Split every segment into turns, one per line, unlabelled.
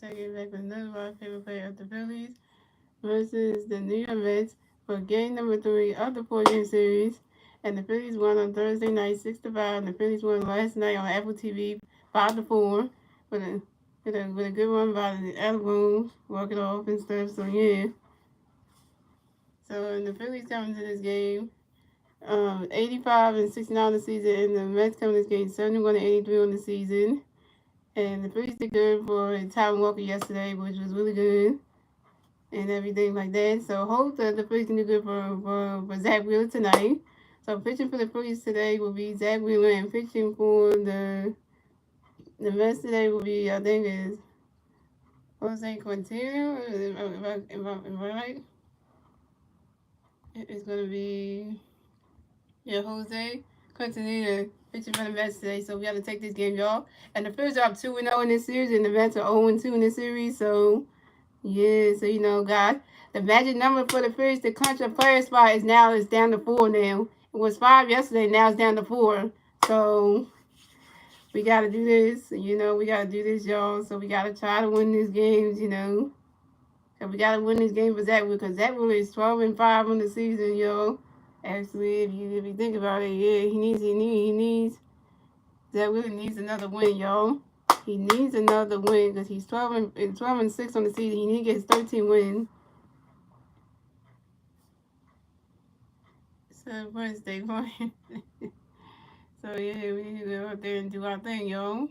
checking back with another of our favorite player of the Phillies versus the New York Mets for game number 3 of the 4-game series. And the Phillies won on Thursday night 6-5. And the Phillies won last night on Apple TV 5-4 with a good run by the Album, walk it off and stuff. So yeah. So the Phillies coming to this game 85 and 69 on the season, and the Mets coming to this game 71 and 83 on the season. And the Phillies did good for Tom Walker yesterday, which was really good and everything like that. So hope that the Phillies can do good for Zach Wheeler tonight. So pitching for the Phillies today will be Zach Wheeler, and pitching for the Mets today will be, I think, is Jose Quintero. Am I right? It's going to be, yeah, Jose Quintero pitching for the Mets today. So we got to take this game, y'all. And the Phillies are up 2-0 in this series, and the Mets are 0-2 in this series. So, yeah, so you know, guys, the magic number for the Phillies to clinch a player spot is down to 4 now. It was 5 yesterday, now it's down to 4. So we gotta do this, you know, we gotta do this, y'all. So we gotta try to win these games, you know. So we gotta win this game for Zach Wheeler, because Zach Wheeler is 12-5 on the season, y'all. Actually, if you think about it, yeah, he needs Zach Wheeler needs another win, y'all. He needs another win because he's 12-6 on the season. He needs to get his 13 win. So where's they going? So yeah, we need to go out there and do our thing, y'all.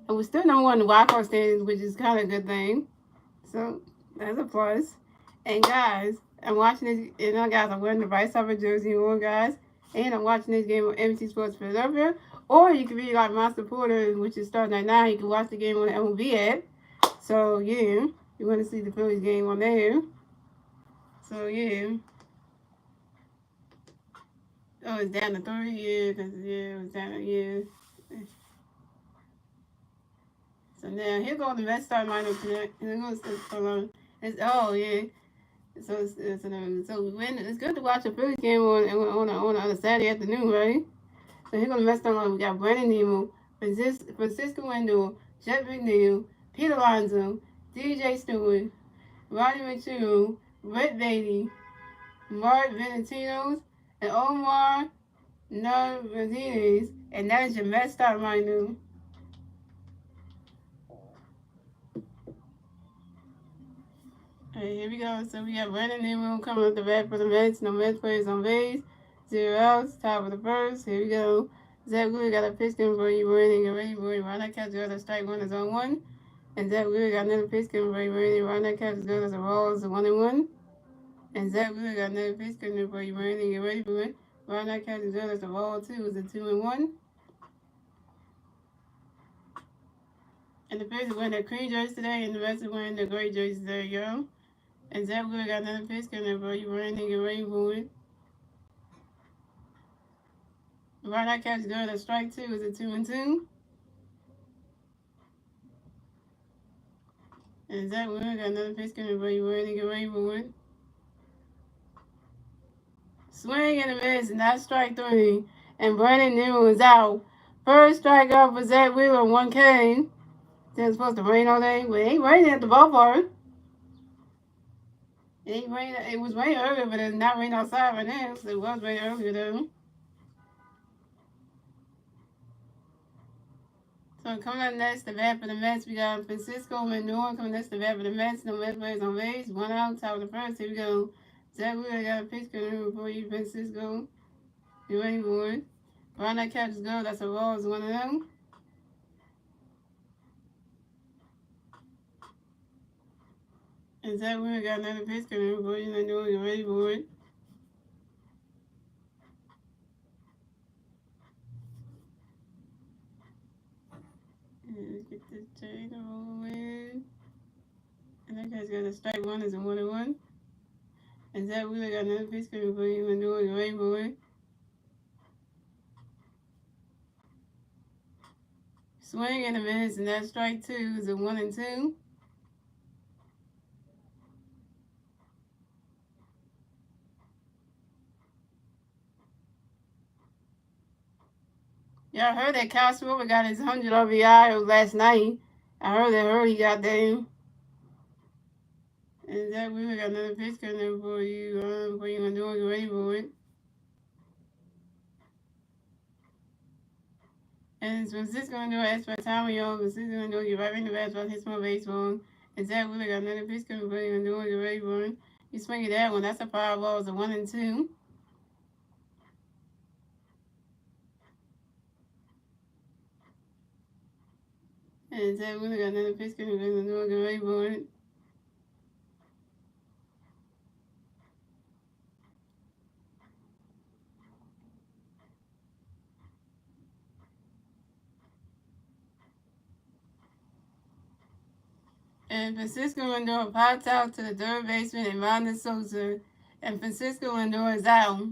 And we're still number 1 in the wild card standings, which is kind of a good thing. So that's a plus. And guys, I'm watching this. You know, guys, I'm wearing the Vice Summer jersey on, guys. And I'm watching this game on NBC Sports Philadelphia. Or you can be like my supporter, which is starting at 9. You can watch the game on the MLB app. So, yeah, you want to see the Phillies game on there. So, yeah. Oh, it's down to 3? Yeah, because, yeah, it was down to, yeah. So, now, here goes the Mets starting lineup tonight. Here goes, oh, yeah. So it's good to watch a Phillies game on a Saturday afternoon, right? So here goes the Mets starting. We got Brandon Nimmo, Francisco Lindor, Jet McNeil, Pete Alonso, DJ Stewart, Rodney McHugh, Brett Baty, Mark Venetinos, and Omar Narvaez, and that is your Mets starting lineup. Alright, here we go. So we have Brandon Nimmo coming up the bat for the Mets. No Mets players on base. 0 outs. Top of the first. Here we go. Zach Wheeler got a pitch in for you, Brandon. Get ready, boy. Ron that catch got a strike 1 is on 1. And Zach Wheeler got another pitch in for you, Brandon. Ron that catch got a ball is a 1-1. And Zach Wheeler got another pitch in for you, Brandon. Get ready for it. Ron that catch got a ball 2 is a 2-1. And the Phillies are wearing their cream jerseys today, and the Mets are wearing their gray jerseys today, yo. And Zach Wheeler got another pitch coming for you, Brandon. Get ready for it. Right, that catch good. A strike 2 is a 2-2. And Zach Wheeler got another pitch coming for you, Brandon. Get ready for it. Swing and a miss, and that's strike 3. And Brandon Nimmo is out. First strikeout for Zach Wheeler on 1K. It's supposed to rain all day. Well, it ain't raining at the ballpark. It was raining earlier, but it's not raining outside right now. So it was raining earlier, though. So coming up next, the bat for the Mets, we got Francisco Lindor coming next, the bat for the Mets. No Mets players on base. 1 out, top of the first. Here we go. Zach Wheeler got a pitch coming for you, Francisco. You ready for it? Ron that catch is good. That's a ball. It's 1 of them. And Zach Wheeler got another pitch coming for you, Lindor. You ready for it? Let's get this trade rolling. And that guy's got a strike 1 is a 1-1. And Zach Wheeler got another pitch coming for you, Lindor. You ready for it? Swing and a miss, and that strike 2 is a 1-2. Y'all heard that Kyle Schwarber got his 100 RBI last night. I heard that early, goddamn. And Zach, we got another pitch coming in for you. For you gonna do it, get ready for it. And Francisco gonna do it, ask by time y'all. Francisco gonna do it, get right in the baseball, hit my baseball. And Zach, we got another pitch coming for you, gonna do it, get ready for it. You swing it that one, that's a foul ball, it's a 1-2. And Zach, we got another pitch coming for you, gonna do it, get ready for it. And Francisco Lindor pops out to the third baseman and Ron Sosa. And Francisco Lindor is out.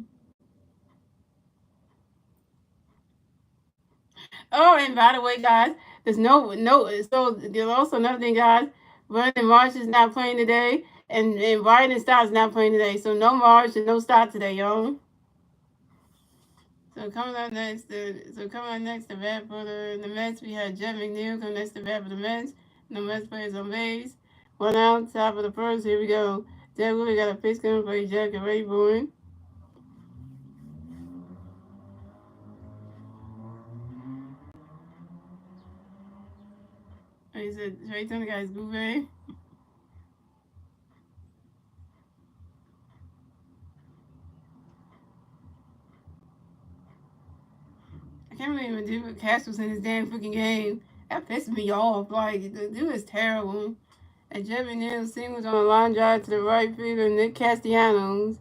Oh, and by the way, guys, there's so there's also another thing, guys. Vernon Marsh is not playing today, and Ryan Stott is not playing today. So no Marsh and no Stott today, y'all. So coming up next, to bat for the Mets, we had Jeff McNeil coming next to bat for the Mets. No Mets players on base. 1 out, top of the first. Here we go. Jeff really got a pitch coming for you, Jeff. Get ready for it. He said, Trey Turner got his goofy. I can't believe when David Cash was in his damn freaking game. That pissed me off. Like, the dude is terrible. And Jeffrey Nielsen was on a line drive to the right field of Nick Castellanos.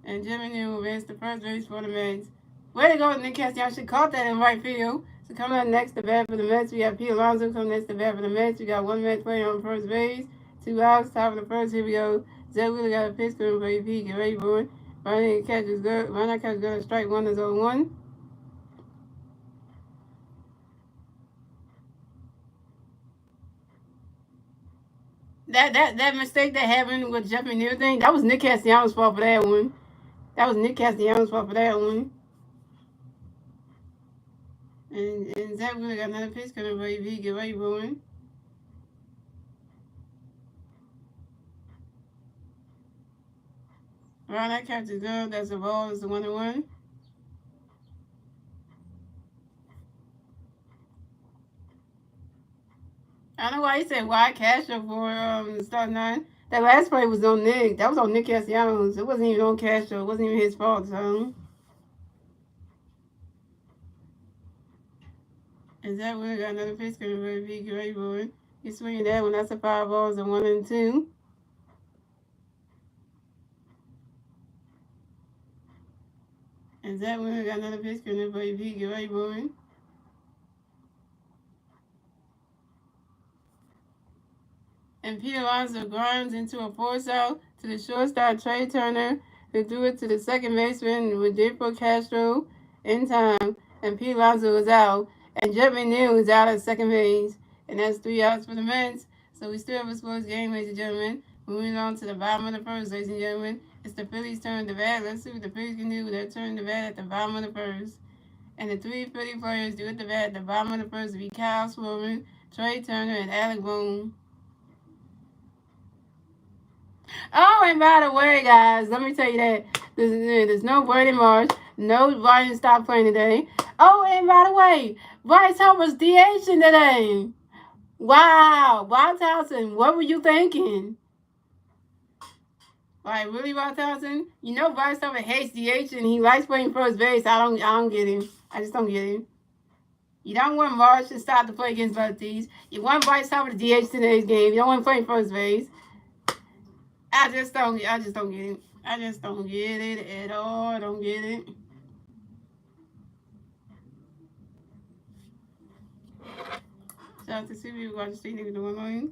And Jeffrey Nielsen advanced to first base for the Mets. Way to go, Nick Castellanos. Should caught that in right field. So coming up next to bat for the Mets, we have Pete Alonso coming next to bat for the Mets. We got one Mets player on first base. 2 outs, top of the first. Here we go. Zach Wheeler got a pitch coming for Pete. Get ready for it. Running catch is good. Running catch is good. Strike one is 0-1. That mistake that happened with Jeff McNeil thing, that was Nick Castellanos' fault for that one. That was Nick Castellanos' fault for that one. And Zach Wheeler got another pitch coming for AP. Get ready for it. Around that catch is good. That's a ball. It's a 1-1. I don't know why he said why Castro for start 9. That last play was on Nick. That was on Nick Castellanos. It wasn't even on Castro. It wasn't even his fault. So. And Zach Wheeler got another pitch coming for AP. Get ready for it. He's swinging that one. That's a foul ball. It's a 1-2. And Zach Wheeler got another pitch coming for AP. Get ready for it. And Pete Alonso grinds into a force out to the shortstop Trey Turner, who threw it to the second baseman with Rodolfo Castro in time. And Pete Alonso is out. And Jeff McNeil is out at second base. And that's 3 outs for the Mets. So we still have a sports game, ladies and gentlemen. Moving on to the bottom of the first, ladies and gentlemen. It's the Phillies' turn to bat. Let's see what the Phillies can do with their turn to bat at the bottom of the first. And the 3 Philly players do at the bat at the bottom of the first will be Kyle Swirling, Trey Turner, and Alec Boone. Oh, and by the way, guys, let me tell you that there's no Brady Marsh, no Ryan Stott playing today. Oh, and by the way, Bryce Harper's DHing today. Wow, Bob Townsend, what were you thinking? Like, really, Bob Townsend? You know Bryce Harper hates DHing. He likes playing first base. I don't get him. I just don't get him. You don't want Marsh and Stott to play against both these. You want Bryce Harper to DH today's game. You don't want to play first base. I just don't get it. I just don't get it at all. I don't get it. Shout out to see you watch the stream doing mine.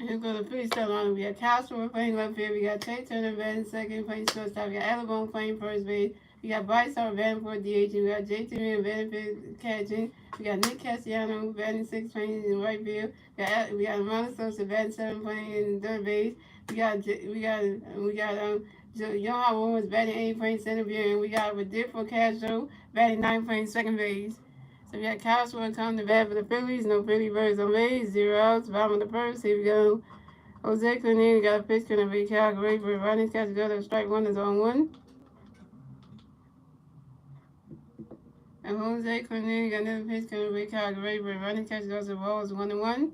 And here goes the freestyle line. We got Castro playing left field. We got Trey Turner batting second, playing shortstop. We got Alabama playing first base. We got Bryce Harper batting for DH. We got JT Ryan batting for catching. We got Nick Castellanos batting sixth, playing in right field. We got Ronald Sosa batting seventh, playing in third base. Johan Owens batting eighth, playing center field. And we got Rodolfo Castro batting ninth, playing second base. So we got Castro coming to bat for the Phillies. No Philly birds on base. 0 outs. Bottom of the first. Here we go. Jose Cornelius got a pitch to the Calgary for running catch go to strike one is on one. And Jose Cornelius got another pitch to the Calgary for running catch goes to ball is 1-1.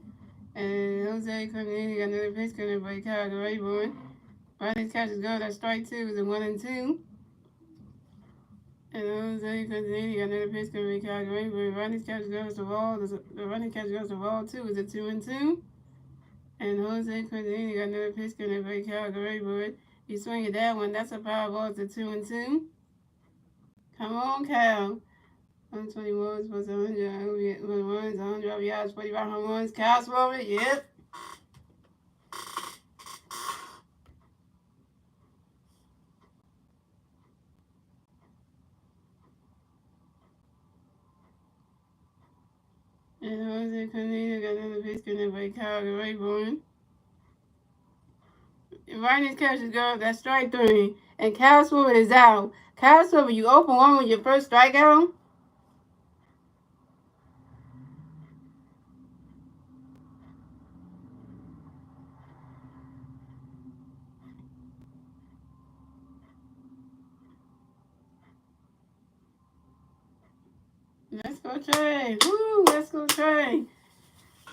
And Jose Cornelius got another pitch to the Calgary for running catch go to strike two is a 1-2. And Jose Cornelius got another pitch to the Calgary for running catch goes to ball. The running catch goes to ball two is a 2-2. And Jose Cornelius got another pitch to the Calgary for you swing at that one. That's a power ball. It's a 2-2. Come on, Cal. 121 plus 100 runs, 100 yards, 45 home runs. Cal Swover, yep. And Jose Cornelius got another pitch to the Calgary for Ryan's catch is go. That's strike three. And Cal Swover is out. Cal Swover, you open one with your first strikeout. Let's go, Trey. Woo, let's go, Trey.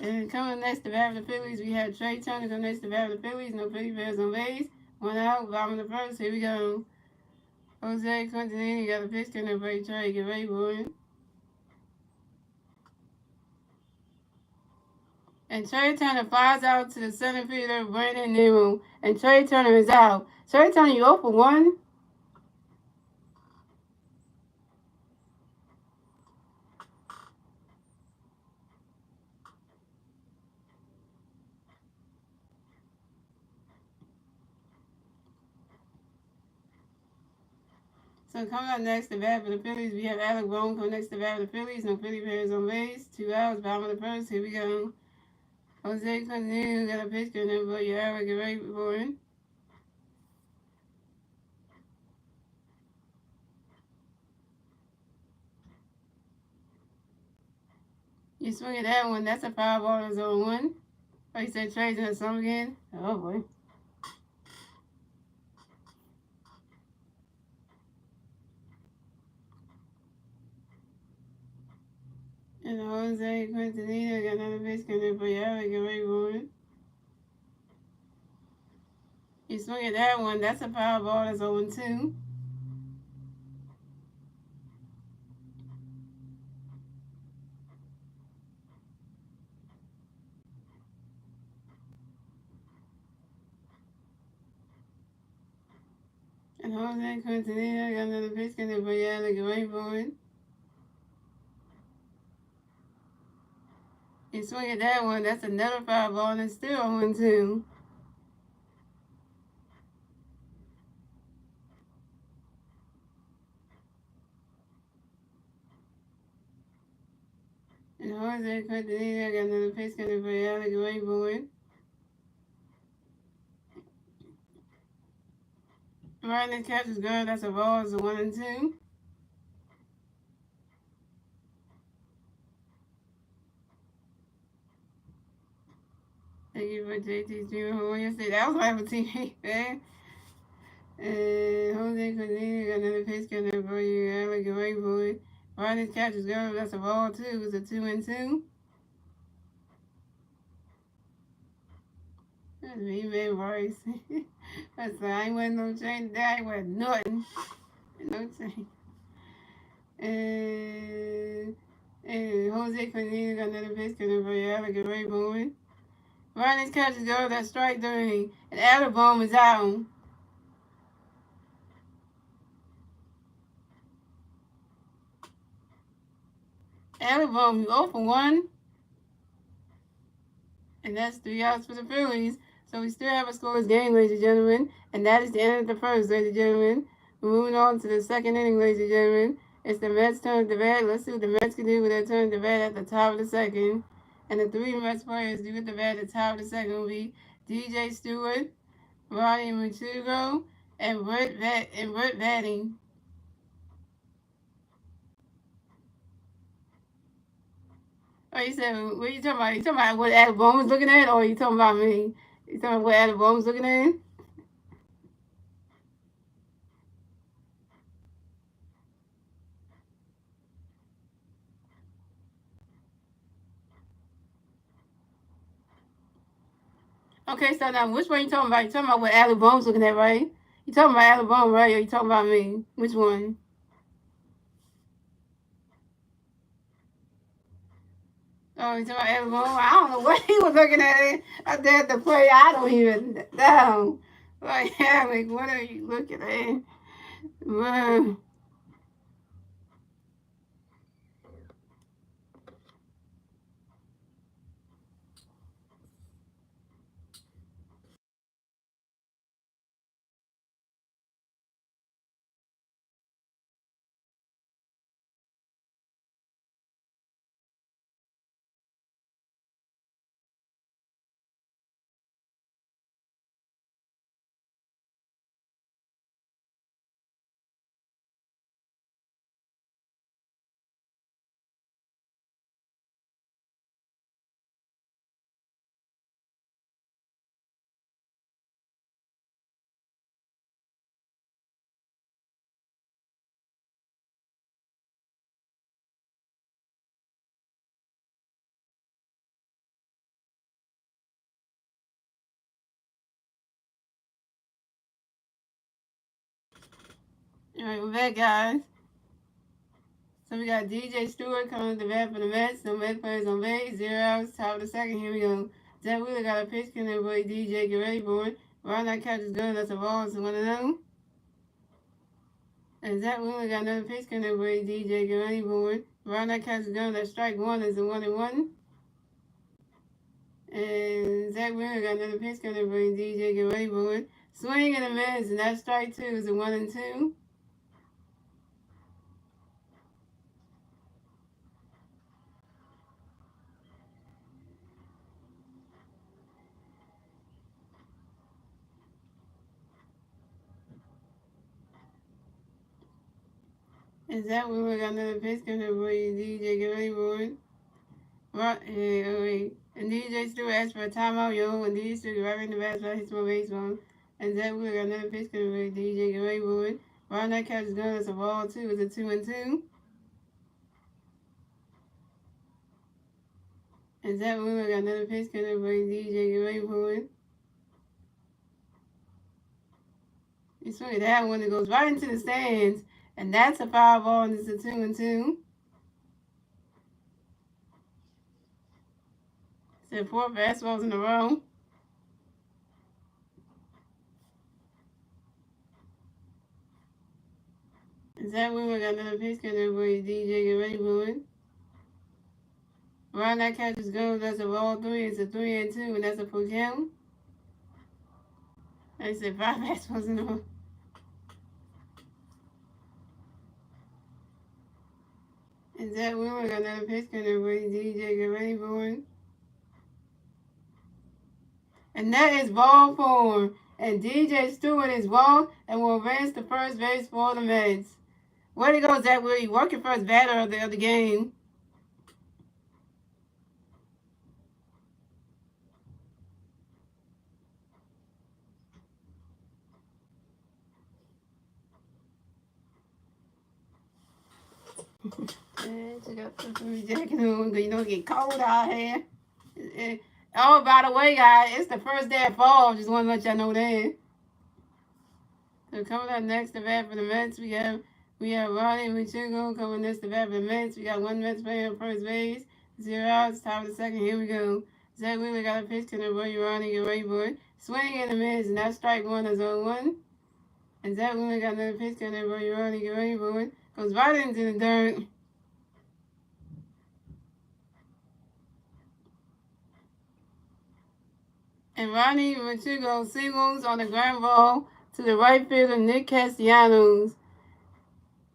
And coming next to bat for the Phillies, we have Trey Turner coming next to bat for the Phillies. No Philly Bears on base. 1 out, bottom of the first. Here we go. Jose Cornelius got a pitch to the break. Trey, get ready for it. And Trey Turner flies out to the center fielder, Brandon Nero. And Trey Turner is out. Trey Turner, you 0 for 1. So coming up next to bat for the Phillies, we have Alec Bohm coming next to bat for the Phillies. No Philly Bears on base. 2 outs, bottom of the first. Here we go. Jose Cornelius got a pitch to him, but you have to get ready for it. You swing at that one, that's a foul ball, is on 1. Oh, you said Trey's in the sum again? Oh, boy. And Jose Quintanilla got another pitch coming, but you have to get ready for it. You swing at that one, that's a foul ball, that's on 2. And Jose Quintanilla got another pitch coming, but you have to get ready for it. You swing at that one, that's another foul ball, and it's still on 2. And Jose Quintanilla got another pitch coming, but you have to get ready for it. Right in the catch is good, that's a ball, it's a 1-2. Thank you for JT's dream home yesterday. That was my teammate, man. And Jose Cornelius got another pitch coming for you. I like a wait for it. Right in the catch is good, that's a ball too. It's a 2-2. That's me, man, Bryce. That's I ain't wearing no chain today. I ain't wearing nothing. No chain. And Jose Cornelius got another pitch coming for you. I like a wait for it. Running catches go, that's strike three. And Alabama is out. Alabama, you 0 for 1. And that's 3 outs for the Phillies. So we still have a scoreless game, ladies and gentlemen. And that is the end of the first, ladies and gentlemen. We're moving on to the second inning, ladies and gentlemen. It's the Mets' turn to bat. Let's see what the Mets can do with their turn to bat at the top of the second. And the three Mets players do with the bat at the top of the second will be DJ Stewart, Ronnie Machugo, and Brett Batting. Oh, you said, what are you talking about? You talking about what Adam Bowman's looking at, or you talking about me? You talking about what Adam Bowman's looking at? Okay, so now which one you talking about? You talking about what Adam Bowman's looking at, right? You talking about Adam Bowman, right? Or you talking about me? Which one? Oh, you talking about Adam Bowman? I don't know what he was looking at. It. I did the play. I don't even know. Like, yeah, like, what are you looking at? Man. All right, we're back, guys. So we got DJ Stewart coming to bat for the Mets. No Mets players on base. 0 outs. Top of the second. Here we go. Zach Wheeler got a pitch. Can everybody DJ get ready for it? Ron that catch is good. That's a ball. It's 1-0. And Zach Wheeler got another pitch. Can everybody DJ get ready for it? Ron that catch is good. That's strike one. It's a 1-1. And Zach Wheeler got another pitch. Can everybody DJ get ready for it? Swing and a miss. And that's strike two. It's a 1-2. And Zach Wheeler got another pitch. Can everybody DJ get ready for it? Right, and DJ Stewart asked for a timeout, yo, and DJ Stewart right in the baseball, hits my baseball. And Zach Wheeler got another pitch coming with DJ get ready for it. Ron that catch is going, it's a ball two, it's a 2-2. And Zach Wheeler got another pitch coming with DJ get ready for it. You swing that one, it goes right into the stands. And that's a foul ball, and it's a 2-2. So 4 fastballs in a row. And Zach Wheeler got another pitch coming with DJ get ready for it. Ron that catch is good, that's a ball three, it's a 3-2, and that's a full count. I said 5 fastballs in a row. And Zach Wheeler got another pitch coming with DJ get ready for it. And that is ball four. And DJ Stewart is walked and will advance to first base for the Mets. Way to go, Zach Wheeler. You walked your first batter of the game. She got the jacket on because you know it get cold out here. Oh, by the way, guys, it's the first day of fall. Just want to let y'all know that. So coming up next to bat for the Mets, we have Ronnie Machugo coming next to bat for the Mets. We got one Mets player on first base, 0 outs, top of the second. Here we go. Zach Wheeler got a pitch to the boy Ronnie, get ready for it. Swing and a miss, and that's strike one, that's 0-1. And Zach Wheeler got another pitch to the boy Ronnie, get ready for it. Goes right into the dirt. And Ronnie Machugo singles on the ground ball to the right fielder Nick Castellanos.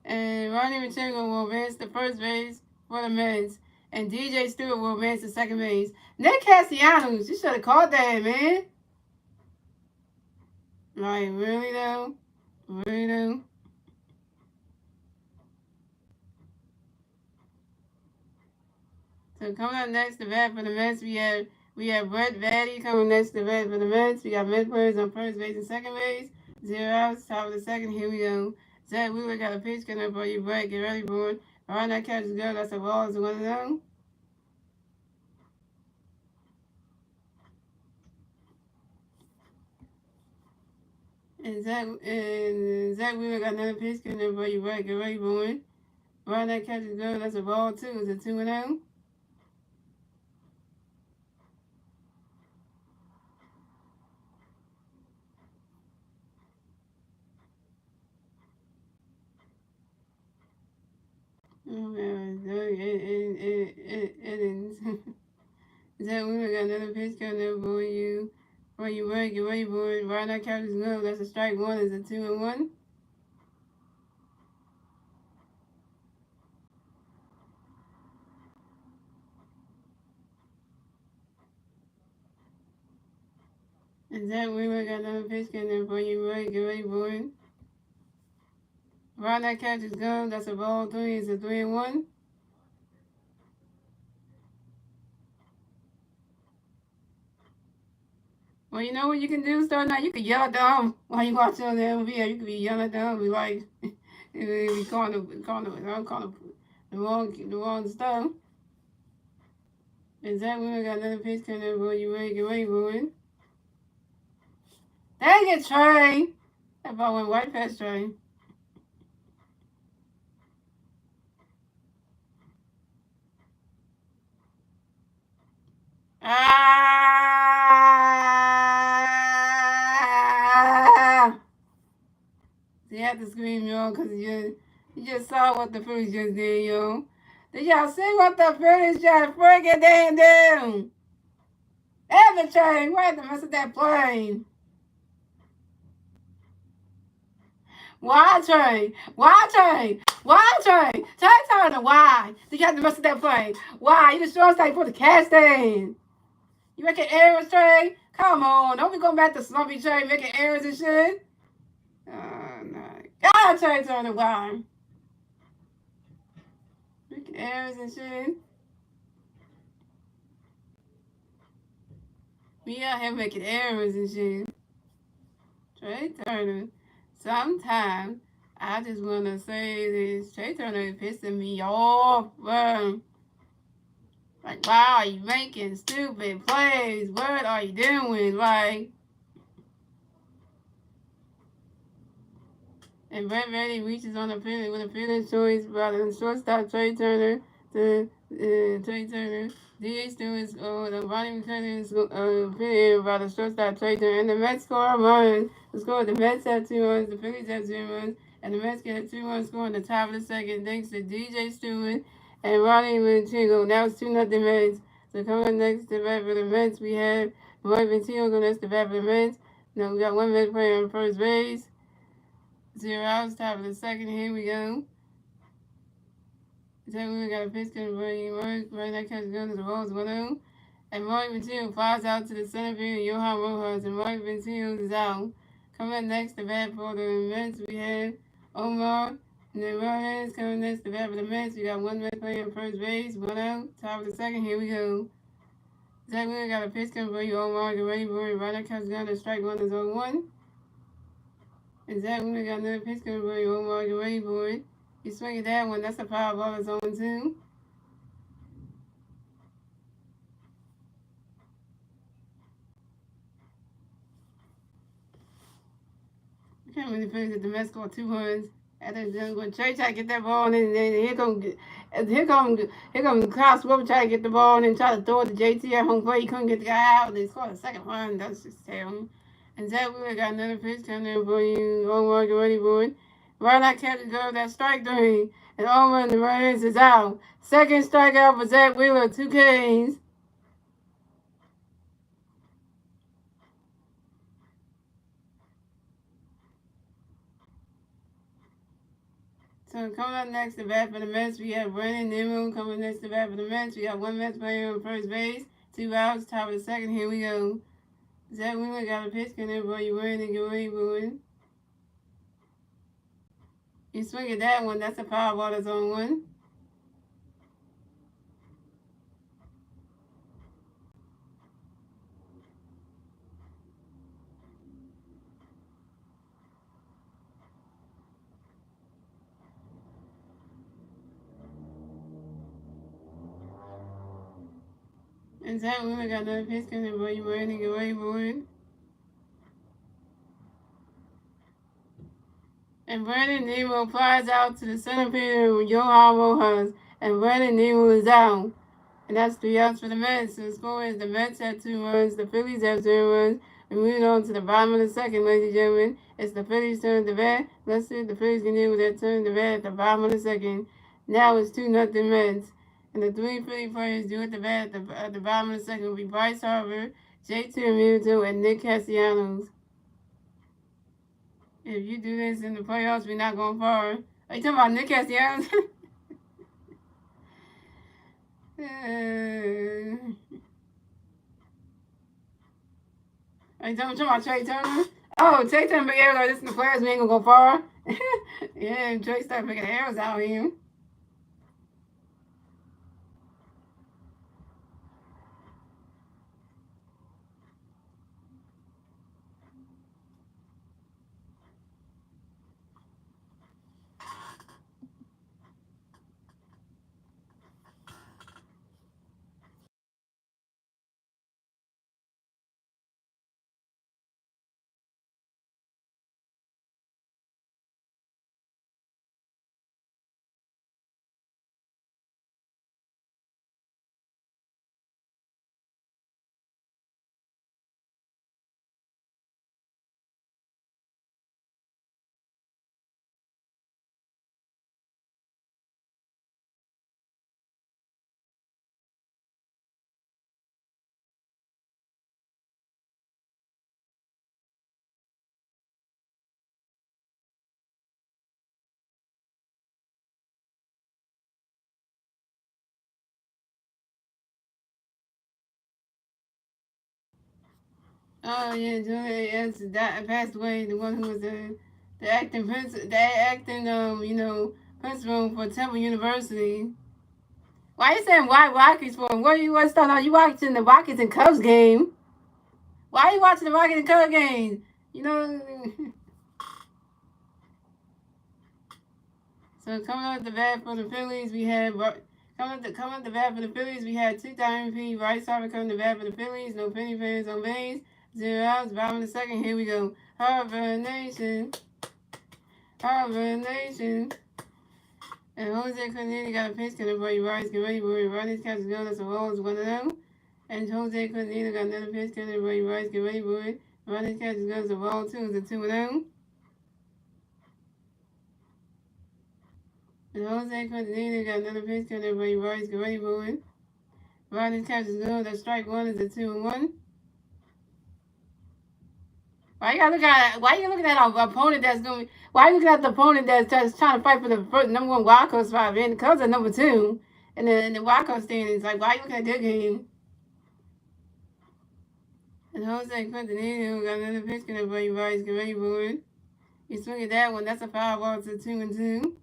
And Ronnie Machugo will advance to first base for the Mets. And DJ Stewart will advance to second base. Nick Castellanos, you should have called that, man. Like, really though? Really though? So coming up next to bat for the Mets, we have Brett Baty coming next to bat for the Mets. We got Met players on first base and second base. 0 outs, top of the second. Here we go. Zach Wheeler got a pitch coming up for you, Brett. Get ready for it. Around that catch is good. That's a ball. It's 1-0. And Zach Wheeler got another pitch coming up for you, Brett. Get ready for it. Around that catch is good. That's a ball too. It's a 2-0. Oh man, it is. Zach Wheeler got another pitch coming up for you. For you, Brett. Get ready for it. Around that catch is good. That's a strike one. It's a 2-1. And Zach Wheeler got another pitch coming for you, Brett. Get ready for it. Around that catch is good. That's a ball three. It's a 3-1. Well, you know what you can do, Star Night? You can yell at them while you watch on the MV. You can be yelling at them, be like, be calling the wrong stuff. And Zach Wheeler got another pitch coming for you, Brett. Get ready for it. Dang it, Trey! That ball went right past Trey. Ah! You have to scream, yo, because you just saw what the Phillies just did, yo. Did y'all see what the Phillies just freaking do? Everything, right the rest of that plane. Why, Trey? Why, Trey? Why, Trey? Trey Turner, why? Did you have the rest of that plane? Why? You the shortstop for the casting. You making errors, Trey? Come on. Don't be going back to Slumpy Trey making errors and shit. No. God, Trey Turner, why? Making errors and shit. We out here making errors and shit. Trey Turner. Sometimes I just want to say this. Trey Turner is pissing me off, bro. Like, why are you making stupid plays? What are you doing? Like, and Brett Baty reaches on the field with a fielding choice by the shortstop Trey Turner to Trey Turner. D.H. Stewart's the Ronnie McCullers pitted by the shortstop Trey Turner. And the Mets score a run. The score, the Mets have 2 runs, the Phillies have 0 runs, and the Mets get a 2-run score in the top of the second thanks to D.J. Stewart and Ronnie Machugo. Now it's 2-0 Mets. So coming next to bat for the Mets, we have Roy Ventillo going next to bat for the Mets. Now we got one Mets player on first base. 0 outs, top of the second. Here we go. So we got a pitch coming for you. Right that catch goes to the balls 1-0. And Roy Ventillo flies out to the center field. Johan Rojas and Roy Ventillo is out. Coming up next to bat for the Mets, we have Omar Narvaez coming next to bat for the Mets. We got one Mets player on first base, 1 out, top of the second. Here we go. Zach Wheeler got a pitch coming for you. Omar, get ready for it. Right that catch down to strike one is 0-1. And Zach Wheeler got another pitch coming for you. Omar, get ready for it. You swing at that one. That's a foul ball. It's 0-2. I can't really finish that the Mets scored 2 runs. After when Trey tried to get that ball, and then here come Klaus Wilber trying to get the ball, and then try to throw it to JT at home plate. He couldn't get the guy out. They scored a second run. That's just terrible. And Zach Wheeler got another pitch coming in for you. Omar, get ready for it. Right that catch is good. That strike three. And Omar and the Reds is out. Second strikeout for Zach Wheeler, 2 Ks. So coming up next to bat for the Mets, we have Brandon Nimmo coming next to bat for the Mets. We got one Mets player on first base, 2 outs, top of the second. Here we go. Zach Wheeler got a pitch. Can everybody run and get ready, boy? You swing at that one. That's a power ball. That's on one. And Zach Wheeler got another pitch. Can everybody run and get ready, boy? And Brandon Nimmo flies out to the center fielder with Johan Rojas. And Brandon Nimmo is out. And that's 3 outs for the Mets. So the score is the Mets have 2 runs, the Phillies have 0 runs. We're moving on to the bottom of the second, ladies and gentlemen. It's the Phillies' turn to bat. Let's see if the Phillies can do with their turn to bat at the bottom of the second. Now it's 2-0 Mets. And the 3 Philly players do at the bat at the bottom of the second will be Bryce Harper, J.T. Realmuto, and Nick Castellanos. If you do this in the playoffs, we're not going far. Are you talking about Nick Castellanos? Are you talking about Trey Turner? Oh, Trey Turner big arrows. This is the players. We ain't gonna go far. Yeah, Trey started picking arrows out here. Oh yeah, Julian that passed away. The one who was the acting principal for Temple University. Why are you saying why Rockies for? What are you what's going on? You watching the Rockets and Cubs game? Why are you watching the Rockets and Cubs game? You know. So coming up the bat for the Phillies, we had coming up the bat for the Phillies, we had 2-time MVP Bryce Harper coming to bat for the Phillies. No penny fans on base. 0 outs. Bottom of the second. Here we go. Harvard Nation. Harvard Nation. And Jose Cornelius got a pitch. Can everybody rise? Get ready, boy. Ronnie's catch is good. That's a roll. It's 1-0. And Jose Cornelius got another pitch. Can everybody rise? Get ready, boy. Ronnie's catch is good. It's a roll, too. It's a 2-0. And Jose Cornelius got another pitch. Can everybody rise? Get ready, boy. Ronnie's catch is good. That strike one is a 2-1. Why you looking at an opponent that's going? Why you looking at the opponent that's just trying to fight for the first, number 1 wild card spot? And the Cubs are number 2 in the wild card standings. Like, why you looking at their game? And Jose Quintanillo got another pitch. Can everybody rise? Get ready, boy. You swing at that one. That's a foul ball to 2-2.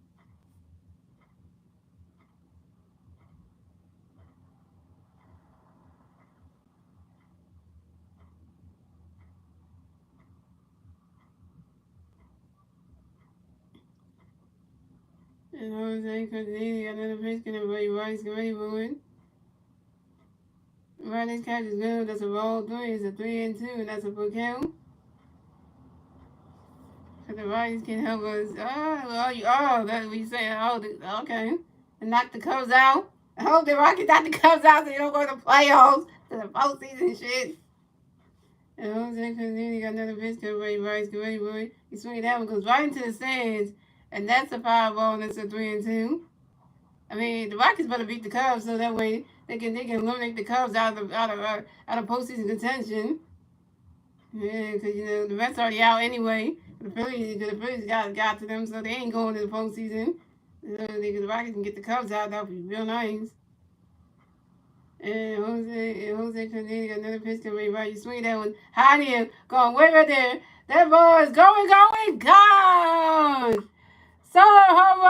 And Jose Quintanillo got another pitch. Can everybody rise? Get ready, boy. Ronnie's catch is good. That's a roll 3. It's a 3-2, and that's a full count. So the Rockies can help us. That's what you saying. Oh, okay. And knock the Cubs out. I hope the Rockies knock the Cubs out so they don't go to the playoffs, to the postseason shit. And Jose Cornelius got another pitch. Get ready, boy. He swinging that one, goes right into the stands, and that's a foul ball, and it's a 3-2. I mean, the Rockets better beat the Cubs so that way they can eliminate the Cubs out of postseason contention. Yeah, because the Mets already out anyway. The Phillies got to them, so they ain't going to the postseason. The Rockets can get the Cubs out. That would be real nice. And Jose Canini got another pitch coming right. You swing that one high in, going way right there. That ball is gone. Solo home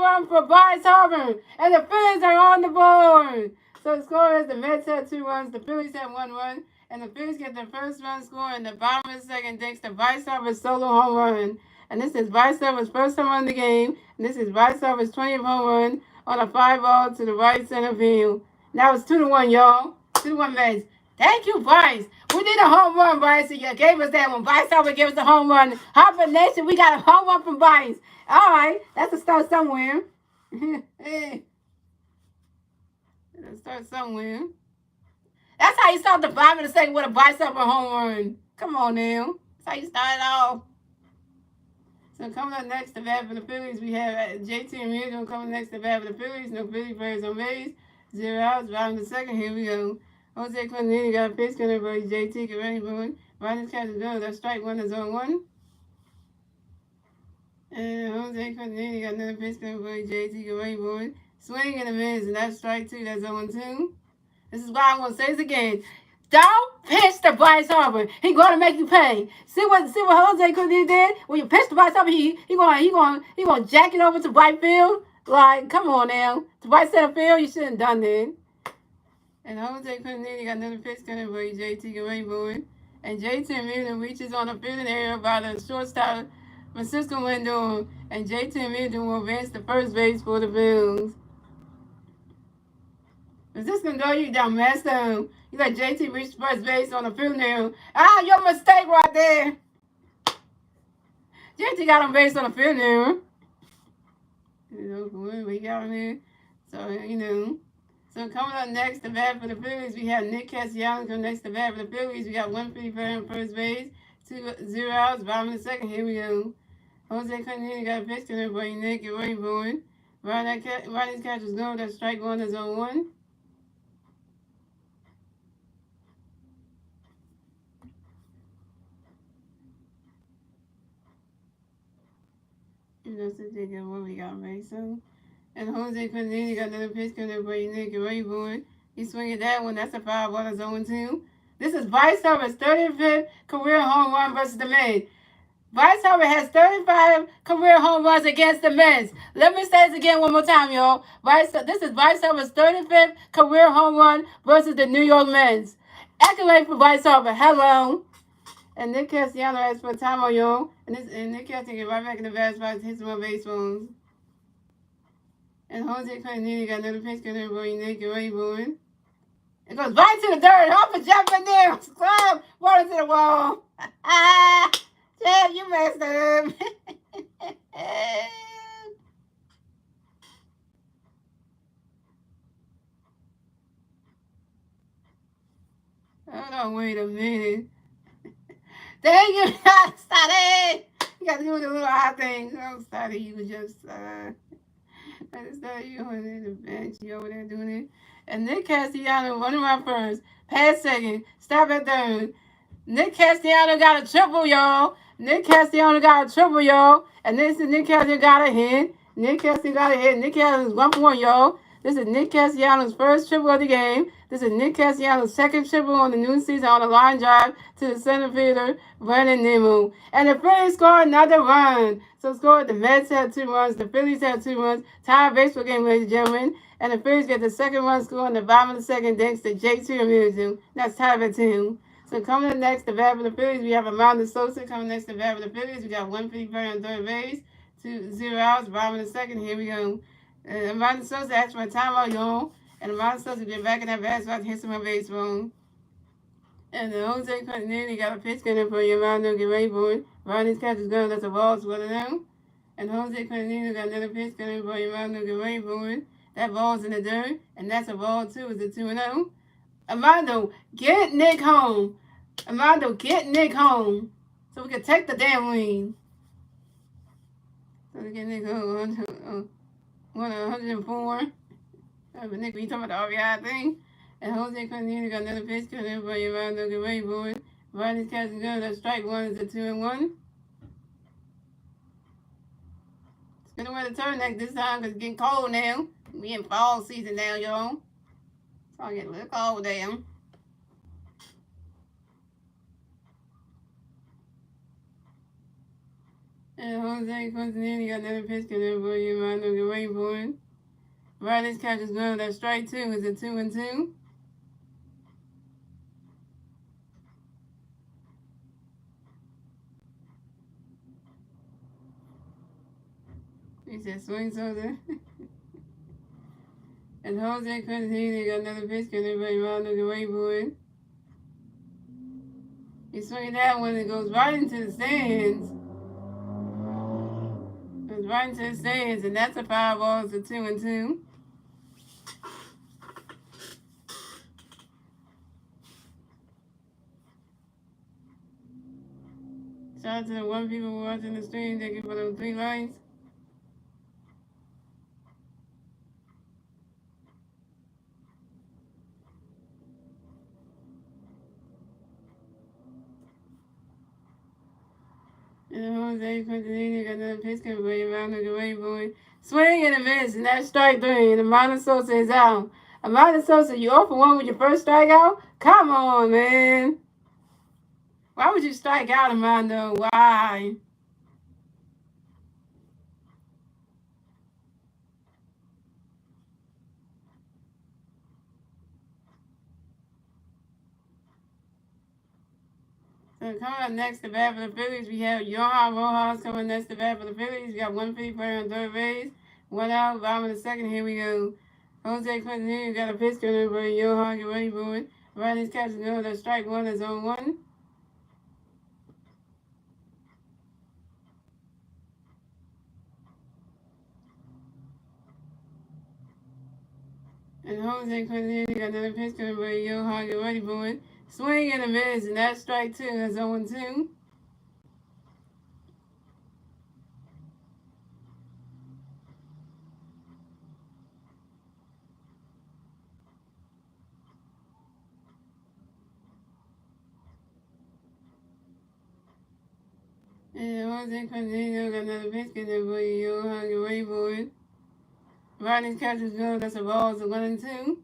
run for Bryce Harper, and the Phillies are on the board. So the score is the Mets have 2 runs, the Phillies have 1 run, and the Phillies get their first run score in the bottom of the second thanks to Bryce Harper's solo home run. And this is Bryce Harper's first home run in the game, and this is Bryce Harper's 20th home run on a fly ball to the right center field. Now it's 2-1, y'all. 2-1 Mets. Thank you, Bryce. We need a home run, Bryce. You gave us that one. Bryce Harper gave us a home run. Harper Nation, we got a home run from Bryce. All right, that's a start somewhere. Hey, let's start somewhere. That's how you start the bottom of the second with a Bryce Harper home run. Come on now. That's how you start it off. So coming up next to bat for the Phillies, we have JT and Mutual coming next to bat for the Phillies. No Philly players on base. 0 outs. Bottom of the second. Here we go. Jose Quintanilla got a pitch coming for JT. Get ready for it. Riding catch is good. That's strike one. That's on 1. And Jose Quintanilla got another pitch coming for JT. Get ready for it. Swing and a miss. And that's strike 2. That's on 2. This is why I'm gonna say this again. Don't pitch to Bryce Harper. He gonna make you pay. See what Jose Quintanilla did? When you pitch to Bryce Harper, he gonna jack it over to right field. Like, come on now. To right center field, you shouldn't have done that. And Jose Quintanilla got another pitch coming for JT. Get ready for it. And JT Muto reaches on the fielding area by the shortstop Francisco Lindor. And JT Muto will advance to first base for the Bills. Francisco Lindor, you down messed up. You let JT reach first base on the field now. Ah, your mistake right there. JT got on base on the field now. We got him there. So, So coming up next to bat for the Phillies, we have Nick Castellanos coming next to bat for the Phillies. We got 154 on first base, 0 outs, bottom of the second. Here we go. Jose Quintanilla got a pitch to for you, Nick. Get ready for it. Riding's catch is going. That's strike 1. That's on 1. Let's take what we got ready. So, and Jose Quintanilla got another pitch coming for you, Nick. Get ready for it. He's swinging that one. That's a 5-1. That's 0-2. This is Bryce Harper's 35th career home run versus the Mets. Bryce Harper has 35 career home runs against the Mets. Let me say this again one more time, y'all. This is Bryce Harper's 35th career home run versus the New York Mets. Accolade for Bryce Harper. Hello. And Nick Castellanos asked for time on y'all. And Nick Castellanos get right back in the bat spot, hits some more baseballs. And Jose Quintanilla got another pitch coming for you, Nick. Get ready for it. It goes right to the dirt. Harper jumping there. Slam. Water to the wall. Chad, you messed up. Hold on, wait a minute. There you go, Study. You got to do the little eye thing. Oh, Study, you was just, I just thought you over there, the bench, you over there doing it. And Nick Castellanos running around first, pass second, stop at third. Nick Castellanos got a triple, y'all. Nick Castellanos got a triple, y'all. And this is Nick Castellanos got a hit. Nick Castellanos got a hit. Nick Castellanos 1 point, y'all. This is Nick Castellanos' first triple of the game. This is Nick Castellanos' second triple on the new season on a line drive to the center fielder, Brandon Nimmo. And the Phillies scored another run. So scored the Mets had 2 runs. The Phillies had 2 runs. Tied baseball game, ladies and gentlemen. And the Phillies get the second run score in the bottom of the second thanks to JT Muto. That's tied at 2. So coming up next to bat for the Phillies, we have Amanda Sosa coming next to bat for the Phillies. We got 154 on third base, 0 outs, bottom of the second. Here we go. Amanda Sosa asked for a timeout, y'all. And Amanda Sosa get back in that bat spot to hit some of baseball. And Jose Quintanilla got a pitch coming for you, Amanda. Get ready for it. Riding's catch is good. That's a ball, so now. And Jose Quintanilla got another pitch coming for you, Amanda. Get ready for it. That ball's in the dirt. And that's a ball, too. It's a 2-0. Amanda, get Nick home. Amanda, get Nick home. So we can take the damn lead. So we get Nick home. 104. But Nick, we talking about the RBI thing. And Jose Quintanilla got another pitch coming for you, Amanda. Get ready for it. Riding's catch is good. That strike 1 is a 2-1. Depending on where the turn next this time, because it's getting cold now. We in fall season now, y'all. So I get a little cold down. And Jose Quintanilla got another pitch coming for you. Mind no get waiting for it. Right, this catch is good. That's strike two. Is it 2-2? He said swing something. And Jose Quintanilla got another pitch coming for you. Mind no get waiting for it. He's swinging that one. It goes right into the stands. Goes right into the stands, and that's a foul ball. It's a 2-2. Shout out to the one people watching the stream. Thank you for those 3 likes. And Jose Quintanilla got another pitch coming for you. Round of the way, boy. Swing and a miss, and that's strike 3. And Amanda Sosa is out. Amanda Sosa, you 0 for 1 with your first strikeout? Come on, man. Why would you strike out, Amanda? Why? So coming up next to bat for the Phillies, we have Johan Rojas coming next to bat for the Phillies. We got 150 player on third base, 1 out, bottom of the second. Here we go. Jose Quintanilla got a pitch coming for Johan. Get ready for it. Right, his catch is good. That's strike 1. That's on 1. And Jose Quintanilla got another pitch coming for Johan. Get ready for it. Swing and a miss, and that's strike 2. That's 0-2. And Jose Quintanilla got another pitch coming for Johan. Get ready for it. Right, his catch is good. That's a ball. It's a 1-2.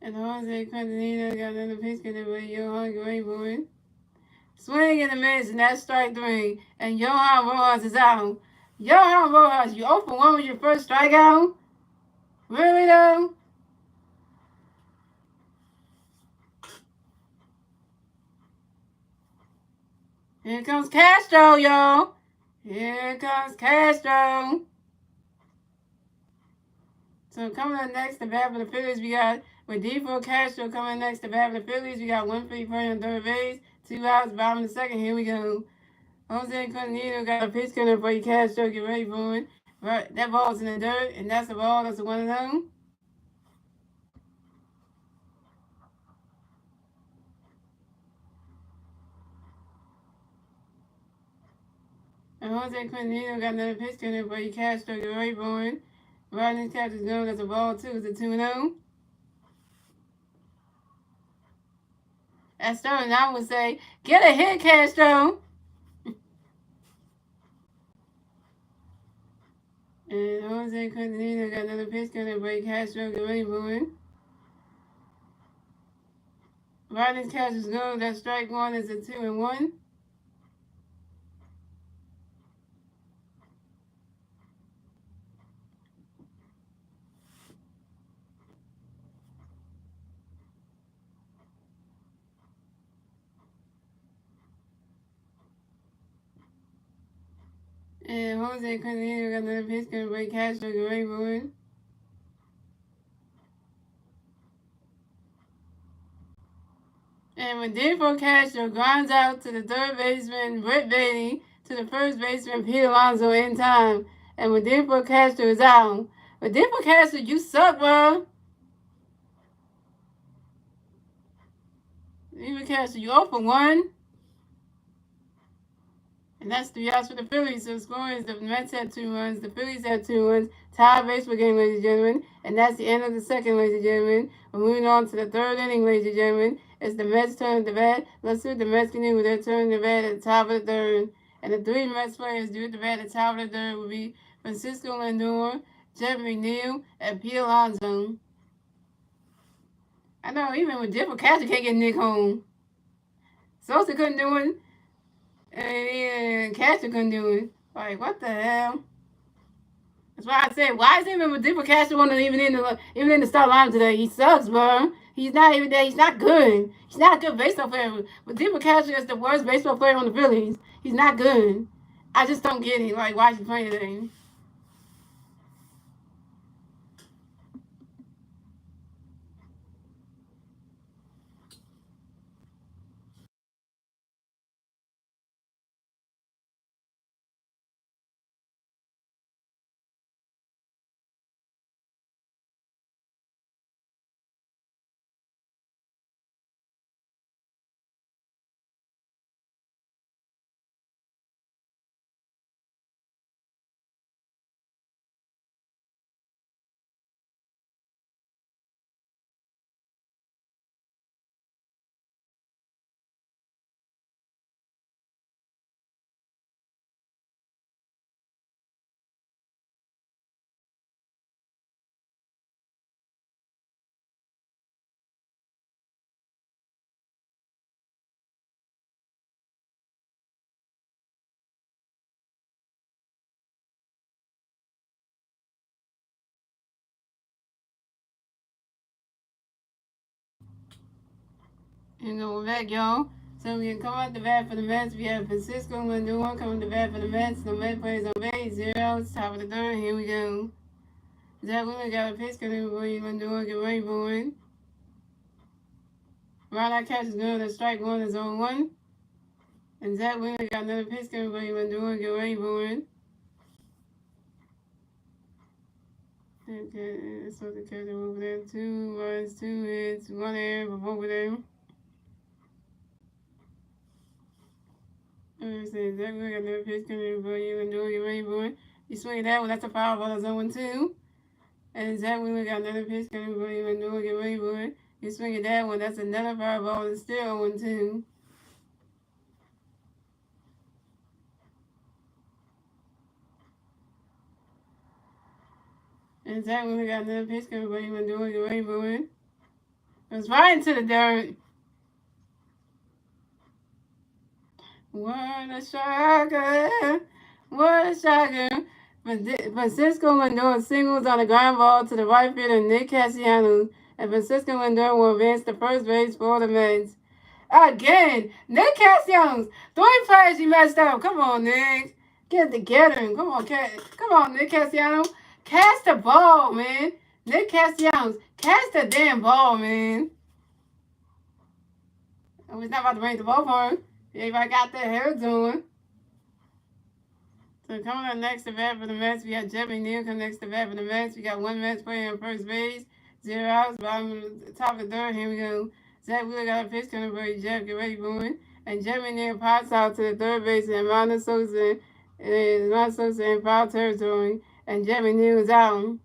And Jose Quintanilla got another pitch coming for Johan. Get ready for it. Swing and a miss, and that's strike 3. And Johan Rojas is out. Johan Rojas, you 0 for 1 with your first strikeout? Really, though? Here comes Castro, y'all. Here comes Castro. So coming up next to bat for the Phillies, we got with Default Castro coming next to bat for the Phillies. We got 150 player on third base, 2 outs, bottom of the second. Here we go. Jose Quintanilla got a pitch coming for you, Castro. Get ready for it. Right, that ball's in the dirt, and that's the ball. That's a 1-0. And Jose Quintanilla got another pitch coming for you, Castro. Get ready for it. Right, his catch is good. That's a ball, too. It's a 2-0. At Sterling, I would say, get a hit, Castro. And Jose Quintanilla got another pitch coming for you, Castro. Get ready for it. Right, his catch is good. That's strike 1. It's a 2-1. And Jose Quintanilla got another pitch coming for you, Castro. Get ready for it. And when Default Castro grinds out to the third baseman, Britt Bailey, to the first baseman, Pete Alonso, in time. And when Default Castro is out. But Default Castro, you suck, bro. Default Castro, you 0 for 1. And that's 3 outs for the Phillies. So the score is the Mets have 2 runs, the Phillies have 2 runs. Tie baseball game, ladies and gentlemen. And that's the end of the second, ladies and gentlemen. We're moving on to the third inning, ladies and gentlemen. It's the Mets' turn to bat. Let's see what the Mets can do with their turn to bat at the top of the third. And the three Mets players do at the bat at the top of the third will be Francisco Lindor, Jeff McNeil, and Pete Alonso. I know, even with different catcher can't get Nick home. Sosa couldn't do it, and even catcher couldn't do it. Like, what the hell? That's why I said, why is even Madiba Castro one even in the start line today? He sucks, bro. He's not even there. He's not good. He's not a good baseball player. Madiba Castro is the worst baseball player on the Phillies. He's not good. I just don't get it. Like, why is he playing today? And go back, y'all. So we can come out the bat for the Mets. We have Francisco Lindor coming to bat for the Mets. The Mets plays on base, 0 top of the third. Here we go. Zach Wheeler got a pitch coming for you, Lindor. Get ready for it. Right, that catch is good. The strike one is on one. And Zach Wheeler got another pitch coming for you, Lindor. Get ready for it. Okay, so the catcher over there. 2 runs, 2 hits, 1 error for both of them. Zach Wheeler got another pitch coming for you, Lindor. Get ready for it. You swing that one. That's a foul ball. That's 0-2. And Zach Wheeler got another pitch coming for you, Lindor. Get ready for it. You swing that one. That's another foul ball. It's still 0-2. And Zach Wheeler got another pitch coming for you, Lindor. Get ready for it. It was right into the dirt. What a shocker! What a shocker! Francisco Lindor singles on a ground ball to the right fielder Nick Castellanos, and Francisco Lindor will advance to first base for the Mets. Again, Nick Castellanos, 3 plays you messed up. Come on, Nick. Get it together. Come on, Nick Castellanos. Catch the ball, man. Nick Castellanos, catch the damn ball, man. Oh, he's not about to bring the ball for him. Everybody got their hair doing. So coming up next to bat for the Mets, we got Jeff McNeil coming next to bat for the Mets. We got one Mets player on first base, 0 outs, bottom of the top of the third. Here we go. Zach Wheeler got a pitch coming for you, Jeff. Get ready for it. And Jeff McNeil pops out to the third base, and Ronald Sosa in foul territory. And Jeff McNeil is out.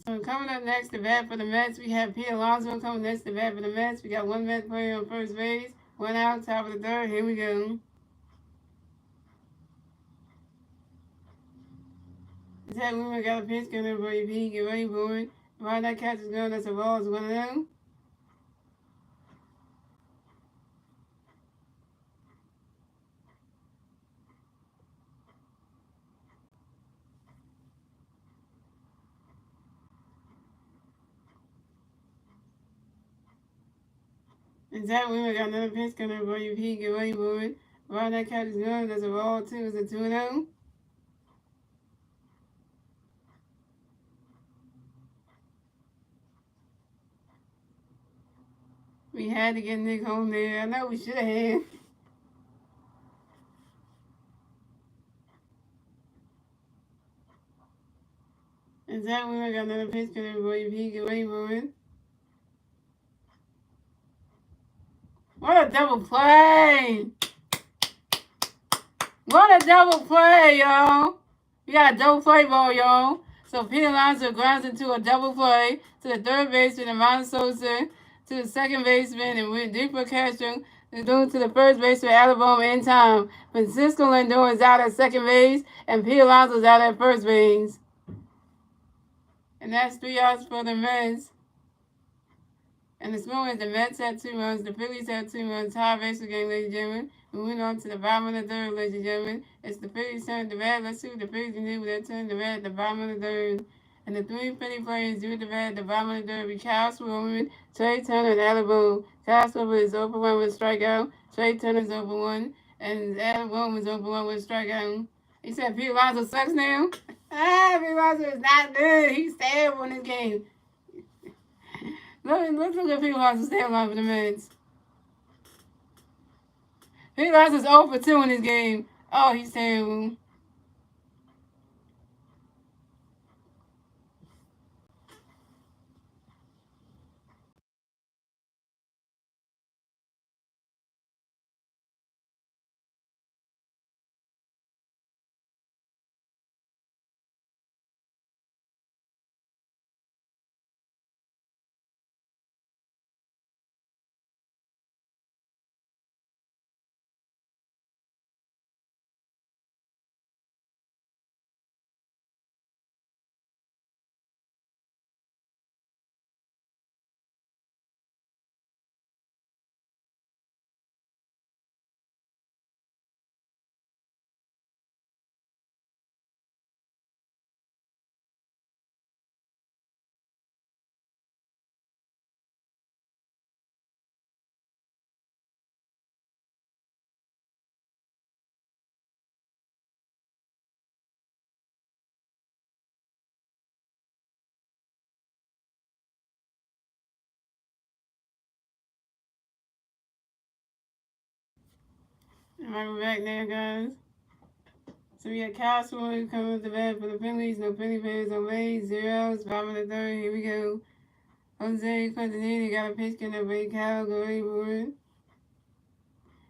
So coming up next to bat for the Mets, we have Pete Alonso coming next to bat for the Mets. We got one Mets player on first base, 1 out, top of the third. Here we go. Zach Wheeler got a pitch coming for you, Pete. Get ready for it. Right, that catch is good. That's a ball. It's 1-0. And Zach Wheeler got another pitch coming for you, Pete. Get ready for it. Right, that catch is good. That's a ball, too. It's a 2-0. We had to get Nick home there. I know we should have had. And Zach Wheeler got another pitch coming for you, Pete. Get ready for it. What a double play! What a double play, y'all! We got a double play ball, y'all. So Pete Alonso grounds into a double play to the third baseman and Ron Sosa to the second baseman and with Deeper Castro to the first baseman Alabama in time. Francisco Lindor is out at second base and Pete Alonso is out at first base. And that's 3 outs for the Mets. And this moment, the Mets had 2 runs, the Phillies had 2 runs. Tie baseball game, ladies and gentlemen. Moving on to the bottom of the third, ladies and gentlemen. It's the Phillies' turn to bat. Let's see what the Phillies can do with their turn to bat at the bottom of the third. And the 3 Philly players do the bat at the bottom of the third. Kyle Swilman, Trey Turner, and Alabama. Kyle Swilman is 0-1 with a strikeout. Trey Turner is 0-1. And Alabama is 0-1 with a strikeout. He said Pete Alonso sucks now. Pete Alonso is not good. He's terrible in this game. Let's look at Pete Alonso's stat line for the Mets. Pete Alonso's 0 for 2 in this game. Oh, he's terrible. Alright, we're back now, guys. So we got Kyle Swilman coming with the bat for the Phillies. No Philly players on base. 0 outs. Bottom of the third. Here we go. Jose Quintanilla got a pitch in the way. Kyle go board.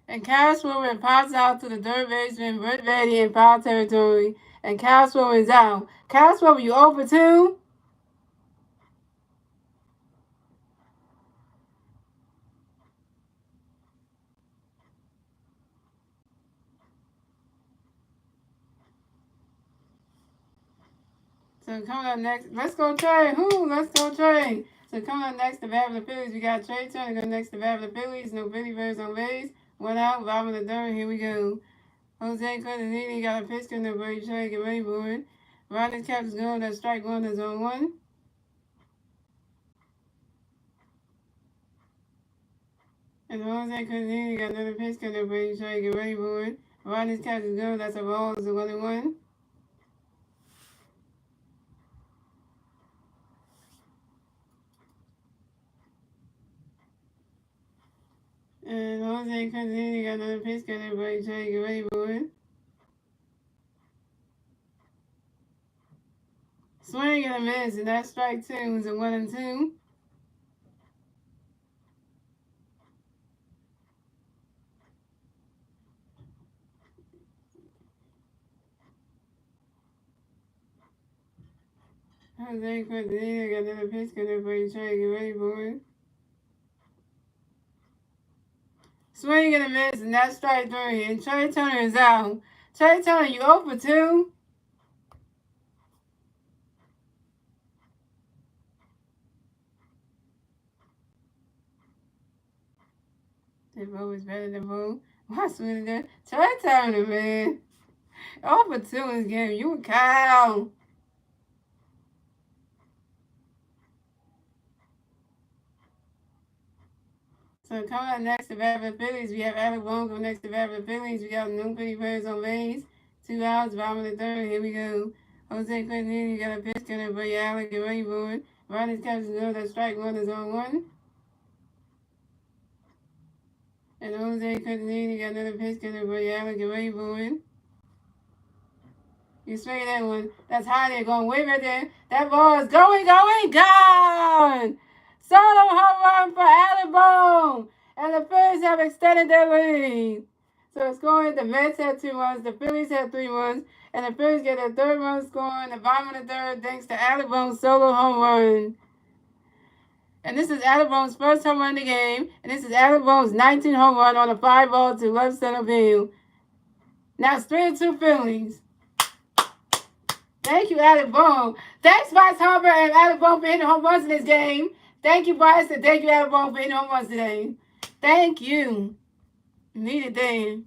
And Kyle Swilman pops out to the third baseman, Brett Baty, in foul territory. And Kyle Swilman is out. Kyle Swilman, you 0 for 2? So coming up next, let's go Trey. Let's go Trey. So coming up next, the bat of the Phillies, we got Trey Turner going next, the bat of the Phillies. No Philly birds on base. 1 out, bottom of the third. Here we go. Jose Quintanilla got a pitch in the break. Trey, get ready for it. Ronnie's cap is going. That's strike 1 is on 1. And Jose Quintanilla got another pitch in the break. Trey, get ready for it. Ronnie's cap is going. That's a ball. It's a 1-1. And Jose Quintanilla got another pitch in the break. Trey, get ready for it. Swing and a miss, and that's strike 2 is a 1-2. Jose Quintanilla got another pitch in the Trey, get ready for it. Swing and a miss, and that's strike 3. And Trey Turner is out. Trey Turner, you 0 for 2? That ball was better than ball. What's with that? Trey Turner, man. 0 for 2 in this game. You a cow. So coming up next to bat for the Phillies, we have Alec Bohm coming next to bat for the Phillies. We got no Philly players on base. 2 outs, bottom of the third. Here we go. Jose Quintanilla got a pitch coming for Alec. Get ready for it. Ronnie's catch is good. That strike 1 is on 1. And Jose Quintanilla got another pitch coming for Alec. Get ready for it. You swing that one. That's high there, going way right there. That ball is going, gone! Solo home run for Alec Bohm. And the Phillies have extended their lead. So it's going, the Mets had 2 runs, the Phillies had 3 runs, and the Phillies get their 3rd run score in the bottom of the 3rd thanks to Alec Bohm's solo home run. And this is Alec Bohm's first home run of the game, and this is Alec Bohm's 19th home run on a fly ball to left center field. Now it's 3-2 Phillies. Thank you, Alec Bohm. Thanks, Bryce Harper and Alec Bohm for hitting home runs in this game. Thank you, Bryce, and thank you, Alec Bohm, for hitting home runs today. Thank you. Needed day.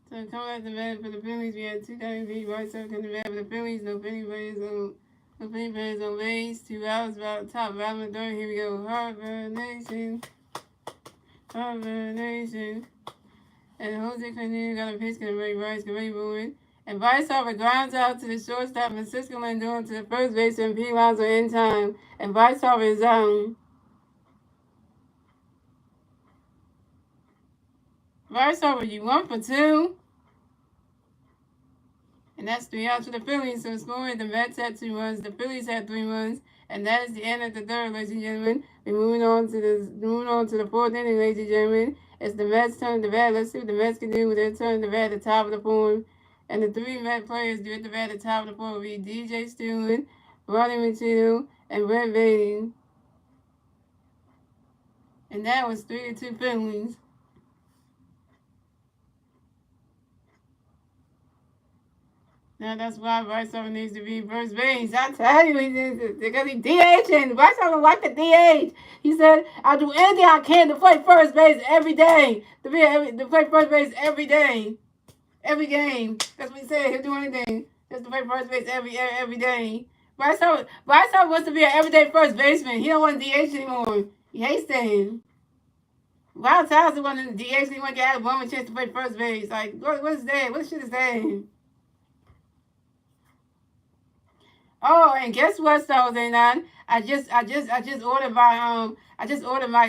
So coming at the bat for the Phillies, we had 2 WB. Bryce Harper coming to bat for the Phillies. No Philly players on base. 2 outs, about the top, bottom of the 3rd. Here we go. Harper Nation. Harper Nation. And Jose Canino got a pitch, going to Ray Bryce, Ray Bowen. And Bryce Harper grounds out to the shortstop, Francisco Lindor to the first base, and P. Lines are in time. And Bryce Harper is down. Bryce Harper, you 1 for 2. And that's 3 outs for the Phillies. So scoring, the Mets had 2 runs, the Phillies had 3 runs. And that is the end of the 3rd, ladies and gentlemen. We're moving on to the 4th inning, ladies and gentlemen. It's the Mets' turn to bat. Let's see what the Mets can do with their turn to bat at the top of the form. And the 3 Met players do at the bat at the top of the form will be DJ Stewart, Ronnie Mattino, and Brett Baty. And that was 3-2 Phillies. Now that's why Bryce Harper needs to be first base. I tell you, because he DHing. Bryce Harper like the DH. He said, "I'll do anything I can to play first base every day. To play first base every day, every game." That's what he said. He'll do anything just to play first base every day. Bryce Harper wants to be an everyday first baseman. He don't want to DH anymore. He hates that. Wild Towers wanted to DH. He want to get out of one chance to play first base. Like, what is that? What shit is that? Oh, and guess what, Stars and Nine? I just ordered my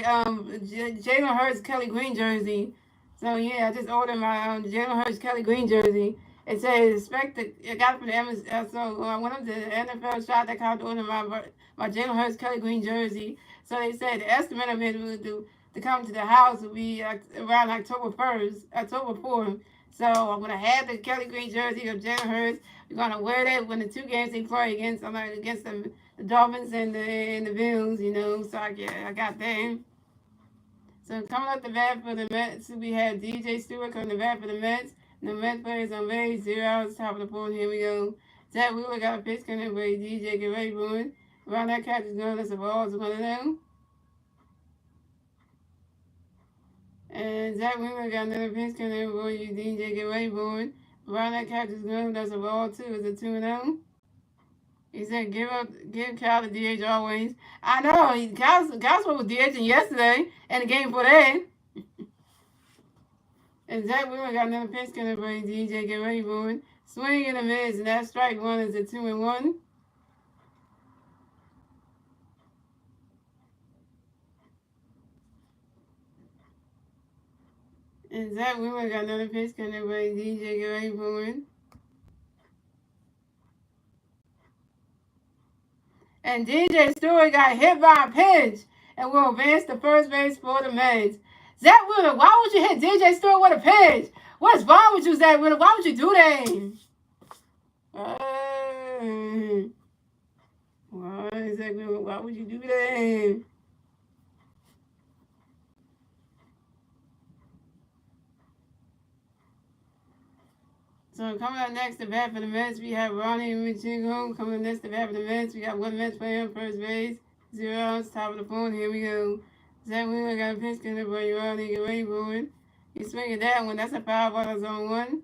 Jalen Hurts Kelly Green jersey. So yeah, I just ordered my Jalen Hurts Kelly Green jersey. It says expected. I got it from the Amazon. So when I went up to the NFL shop.com to order my Jalen Hurts Kelly Green jersey. So they said the estimate of it to come to the house would be around October 4th. So I'm gonna have the Kelly Green jersey of Jalen Hurts. We're gonna wear that when the 2 games they play against the Dolphins and the Bills, you know. So I got that. So coming up the bat for the Mets, we had DJ Stewart coming to bat for the Mets. The Mets players on base, 0 outs, top of the fourth. Here we go. Zach Wheeler got a pitch coming by DJ get ready for it. Around that catch is going, that's the ball is 1-0. And Zach Wheeler got another pitch coming for you, DJ get ready for it. Around that catch is going, that's a ball too. It's a 2-0. He said, give Cal the DH always. I know, Cal's was DHing yesterday and the game before that. And Zach Wheeler got another pitch coming for DJ. Get ready for it. Swing and a miss, and that strike 1 is a 2-1. And Zach Wheeler got another pitch coming for DJ. Get ready for it. And DJ Stewart got hit by a pitch and will advance to first base for the Mets. Zach Wheeler, why would you hit DJ Stewart with a pitch? What's wrong with you, Zach Wheeler? Why would you do that? Why, Zach Wheeler, why would you do that? So coming up next to bat for the Mets, we have Ronnie Mattino. Coming next to bat for the Mets, we got 1 Mets player on first base. 0 outs, top of the phone. Here we go. Zach Wheeler got a pitch coming for you, Ronnie. Get ready for it. He's swinging that one. That's a foul ball. Zone 1.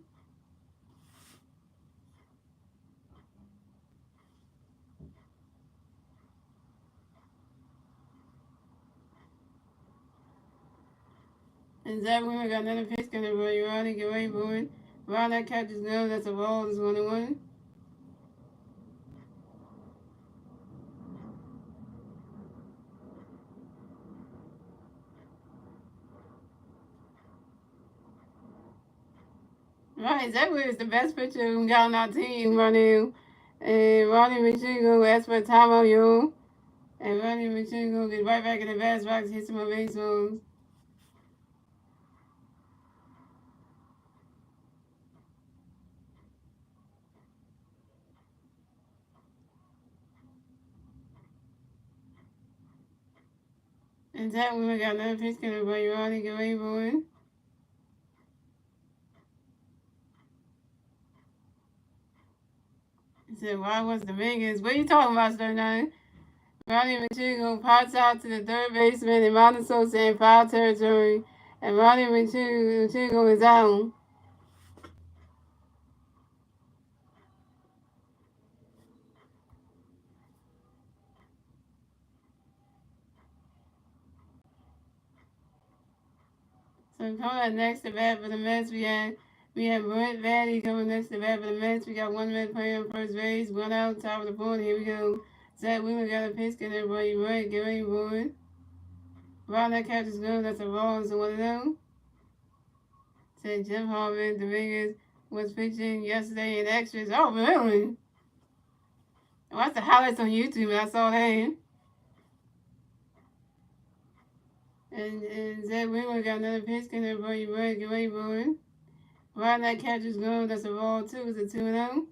And Zach Wheeler got another pitch coming for you, Ronnie. Get ready for it. Around that catch is no. That's a ball. It's 1-1. Right, that was the best pitcher we got on our team running. And Ronnie Machingo asked for a time on you. And Ronnie Machingo get right back in the bass box, hit some more baseballs. And that one we got another pitch coming by Ronnie, get ready, boy. He said, why was the biggest? What are you talking about, Sir Nine? Ronnie Machingo pops out to the third baseman in Minnesota in foul territory. And Ronnie Machingo is out. So coming next to bat for the Mets, we have Brent Vandy coming next to bat for the Mets. We got one man playing on first base, one out, top of the board. Here we go. Zach Wheeler got a pitch, get everybody right, get ready, boy. Ron that catch is good, that's a ball, so one of them. Said Jim Harvin, Dominguez was pitching yesterday in extras. Oh, really? I watched the highlights on YouTube and I saw that. And Zach Wheeler got another pitch, get everybody right, get ready, boy. Ron that catch is good, that's a ball, too, it's a 2-0.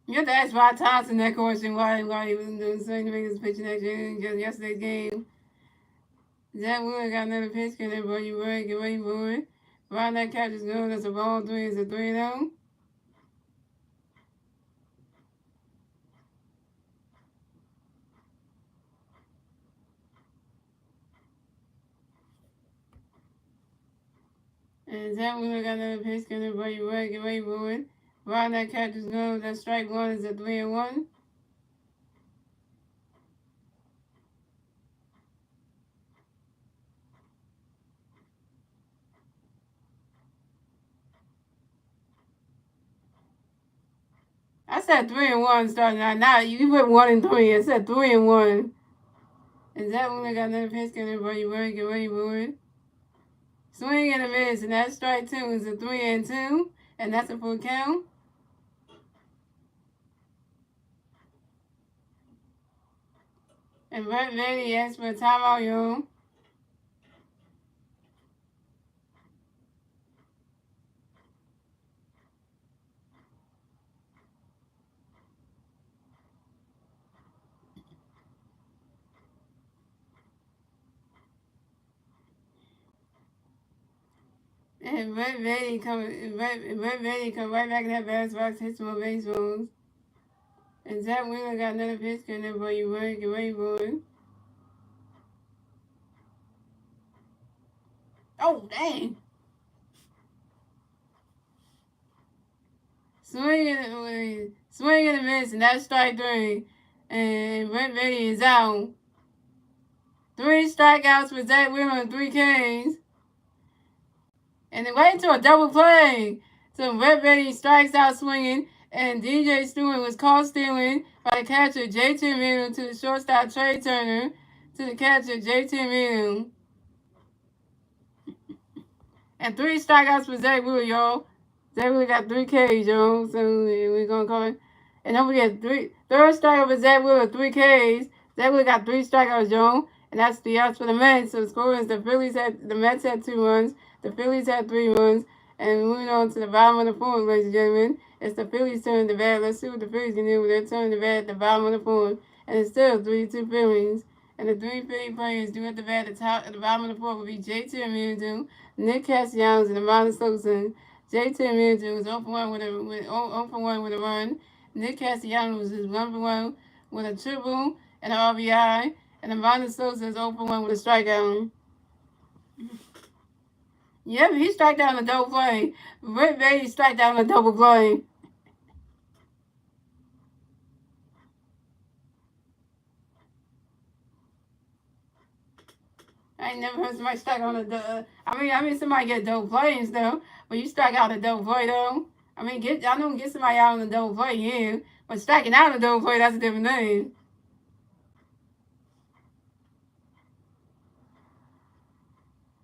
You have to ask Rod Thompson that question why he wasn't doing certain things pitching that game, just yesterday's game. Zach Wood got another pitch, get everybody right, get ready for it. Ron that catch is good, that's a ball three, it's a 3-0. And Zach Wood got another pitch, get everybody right, get ready for it. Ron that catch is good, that strike one is a 3-1. I said 3-1 starting out. Now you went 1-3. I said 3-1. And Zach Wood got another pitch, get everybody right, get ready for it. Swing and a miss, and that strike two is a 3-2, and that's a full count. And Brett Vandy asked for a timeout, y'all. And Brett Vandy come right back in that bass box, hit some more baseballs. And Zach Wheeler got another pitch, and everybody ready, get ready for it. Oh, dang. Swing and a miss, and that's strike three. And Brett Vandy is out. 3 strikeouts for Zach Wheeler and 3 Ks. And it went into a double play. So Brett Vandy strikes out swinging, and DJ Stewart was caught stealing by the catcher J.T. Milne to the shortstop Trey Turner to the catcher J.T. Milne. And 3 strikeouts for Zach Wheeler, y'all. Zach Wheeler got 3 Ks, y'all. So we're going to call it. And don't forget, third strikeout for Zach Wheeler, 3 Ks. Zach Wheeler got 3 strikeouts, y'all. And that's the outs for the Mets. So the score is the Mets had 2 runs. The Phillies had 3 runs. And moving on to the bottom of the fourth, ladies and gentlemen, it's the Phillies' turn to bat. Let's see what the Phillies can do with their turn to bat at the bottom of the fourth. And it's still 3-2 Phillies. And the 3 Philly players do at the bat at the bottom of the fourth will be J.T. Realmuto, Nick Castellanos, and Amanda Sosa. J.T. Realmuto was 0-1 with a run. Nick Castellanos is 1-1 with a triple and an RBI. And Amanda Sosa is 0-1 with a strikeout. Yep, he struck out on a double play. Brett Vandy struck out on a double play. I ain't never heard somebody strike on a double. I mean somebody get double plays though. When you strike out a double play though, I mean, I know get somebody out on a double play, yeah. But striking out a double play, that's a different thing.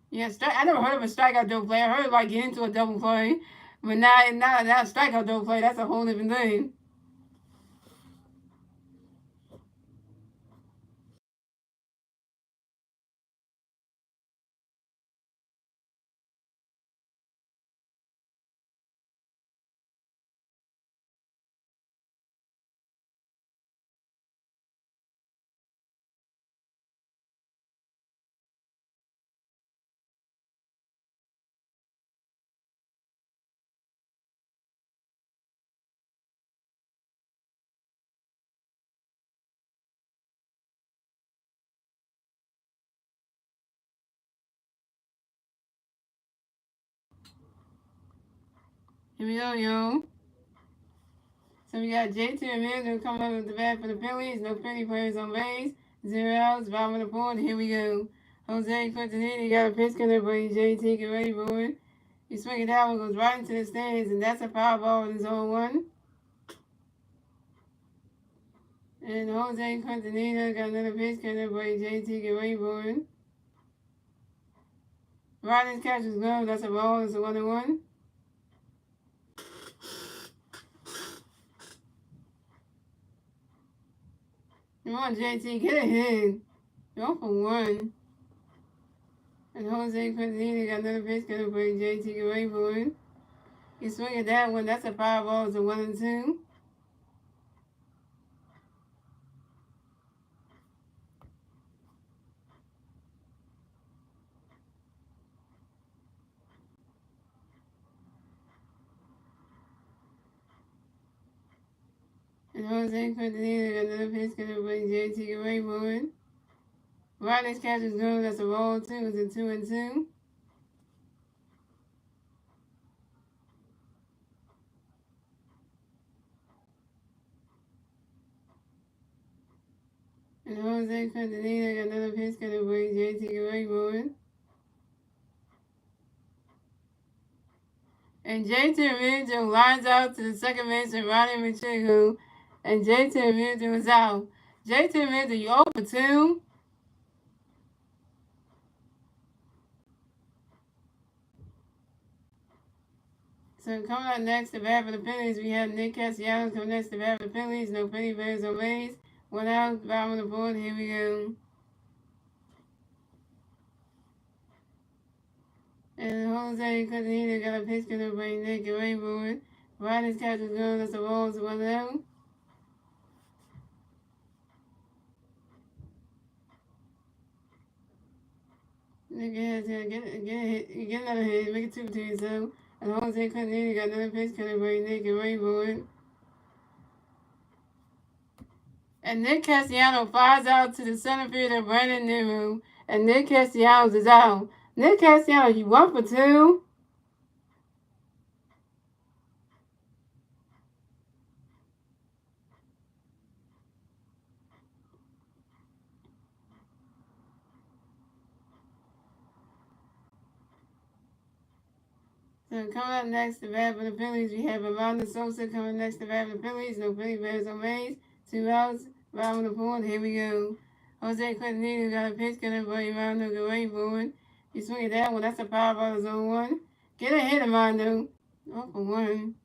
Yeah, I never heard of a strikeout double play. I heard like get into a double play, but now strikeout double play. That's a whole different thing. Here we go, yo. So we got JT Ramirez coming up with the bat for the Phillies. No Philly players on base. 0 outs. Bottom of the board. Here we go. Jose Quintanilla got a pitch coming up, but JT get ready for it. He swing it out and goes right into the stands, and that's a foul ball in zone 1. And Jose Quintanilla got another pitch coming up, but JT get ready for it. Riding catches glove. That's a ball. It's a 1-1. Come on, JT, get a hit. Go for 1. And Jose Quintanilla got another pitch coming up, but JT get ready for it. You swing at that one, that's a foul ball. It's a 1-2. And Jose Quintanilla got another pitch coming up, but JT get ready for it. Riley's catch is good. That's a ball 2. It's a 2-2. And Jose Quintanilla got another pitch coming up, but JT get ready for it. And JT Ramirez lines out to the second baseman, Ronnie Macheco. And JT Ramirez is out. JT Ramirez, you 0 for 2. So coming up next to bat for the Phillies, we have Nick Castellanos coming next to bat for the Phillies. No Philly players on base. 1 out, bottom of the board. Here we go. And Jose Quintanilla got a pitch coming up, but Nick get ready for it. Riley's catch is good. That's a ball. It's 1 out. Nick has to get another hit, make it 2-2. So, and Jose Quintanilla got another pitch coming up, but Nick get ready for it. And Nick Castellanos flies out to the center fielder, Brandon Nimmo. And Nick Castellanos is out. Nick Castellanos, you 1 for 2. So coming up next to bat for the Phillies, we have Amanda Sosa coming next to bat for the Phillies. No Philly bears on base. 2 outs, bottom of the fourth. Here we go. Jose Quintanilla got a pitch coming, but Amanda go ready for it. You swing at that one. That's a power ball zone 1. Get a hit, Amanda. 0 for 1.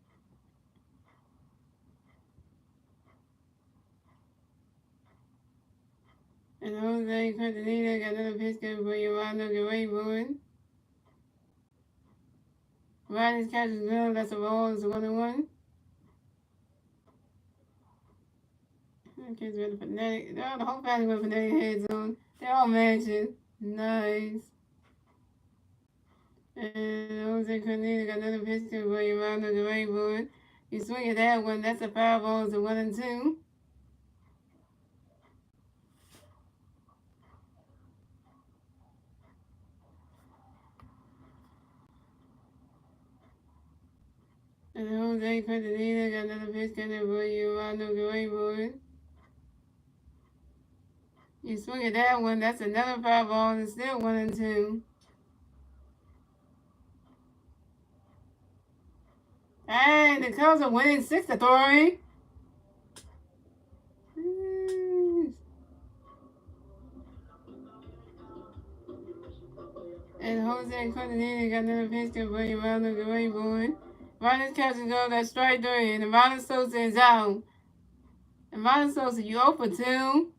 And Jose Quintanilla got another pitch coming, but Amanda go ready for it. Riley's catch is good. That's a ball. It's a 1-1. Kids with phonetic. The whole family with phonetic heads on. They're all matching. Nice. And Jose Quintanilla got another pitch to for your round of the rainbow. You swing at that one. That's a foul ball. It's a 1-2. And Jose Quintanilla got another pitch coming for your round of the rainbow. You swing at that one. That's another foul ball. It's still 1-2. And the Cubs are winning 6-3. And Jose Quintanilla got another pitch to William Ronald the way board. Ronald's catches go that strike three, and Ronald Sosa is out. And Ronald Sosa, you 0 for 2.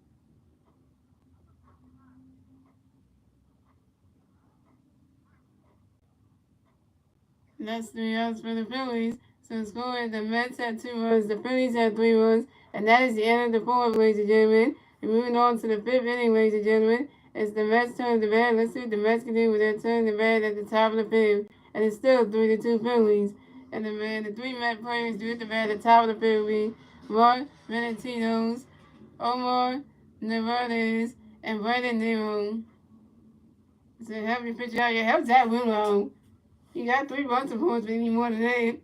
And that's 3 outs for the Phillies. So scoring, the Mets had 2 runs, the Phillies had 3 runs, and that is the end of the fourth, ladies and gentlemen. And moving on to the fifth inning, ladies and gentlemen. It's the Mets turn the bat. Let's see what the Mets can do with their turn the bat at the top of the fifth. And it's still 3-2 Phillies. And the 3 Met players do at the bat at the top of the fifth will be Mark Valentinos, Omar Narvaez, and Brandon Nero. So help me pitch out here. Help Zach Wheeler. He got 3 runs of points, but he need more than that.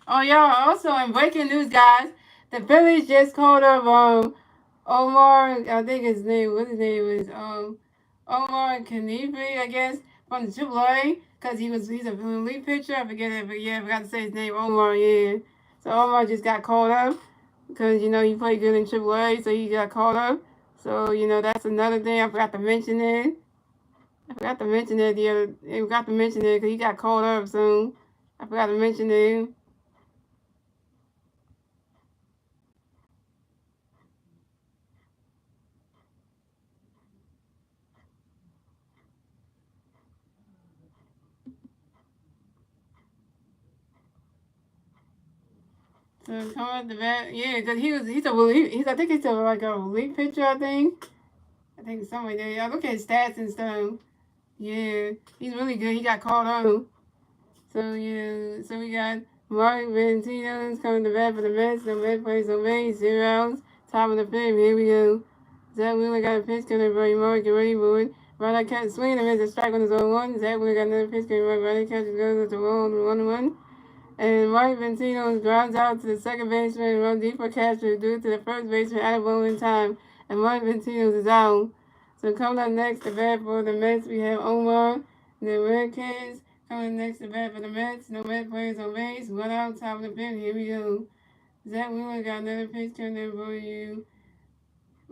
Oh, y'all, also in breaking news, guys, the Phillies just called up Omar, I think his name, what his name is, Omar Kanifi, I guess, from the AAA, because he's a elite pitcher. I forget it, but yeah, I forgot to say his name, Omar, yeah. So Omar just got called up because, he played good in AAA, so he got called up. So, that's another thing I forgot to mention it. I forgot to mention it I forgot to mention it because he got called up, so I forgot to mention it. So come out the bat, yeah, because he's I think he's like a elite pitcher, I think something like that. Yeah, look at his stats and stuff. Yeah, he's really good. He got called on. So yeah, so we got Mark Valentino's coming to bat for the Mets. The Mets plays on base, 0 outs, top of the fifth. Here we go. Zach Wheeler got a pitch coming for Mark. Get ready for it. Right, catch swinging and miss a strike on his own one. Zach Wheeler got another pitch coming right. Catches goes to 1-1. And Mark Valentino grounds out to the second baseman and runs deep for catcher due to the first baseman at a moment in time. And Mark Valentino is out. So coming up next to bat for the Mets, we have Omar. The Redskins coming next to bat for the Mets. No Mets players on base. 1 out, top of the fifth. Here we go. Zach Wheeler got another pitch coming in for you.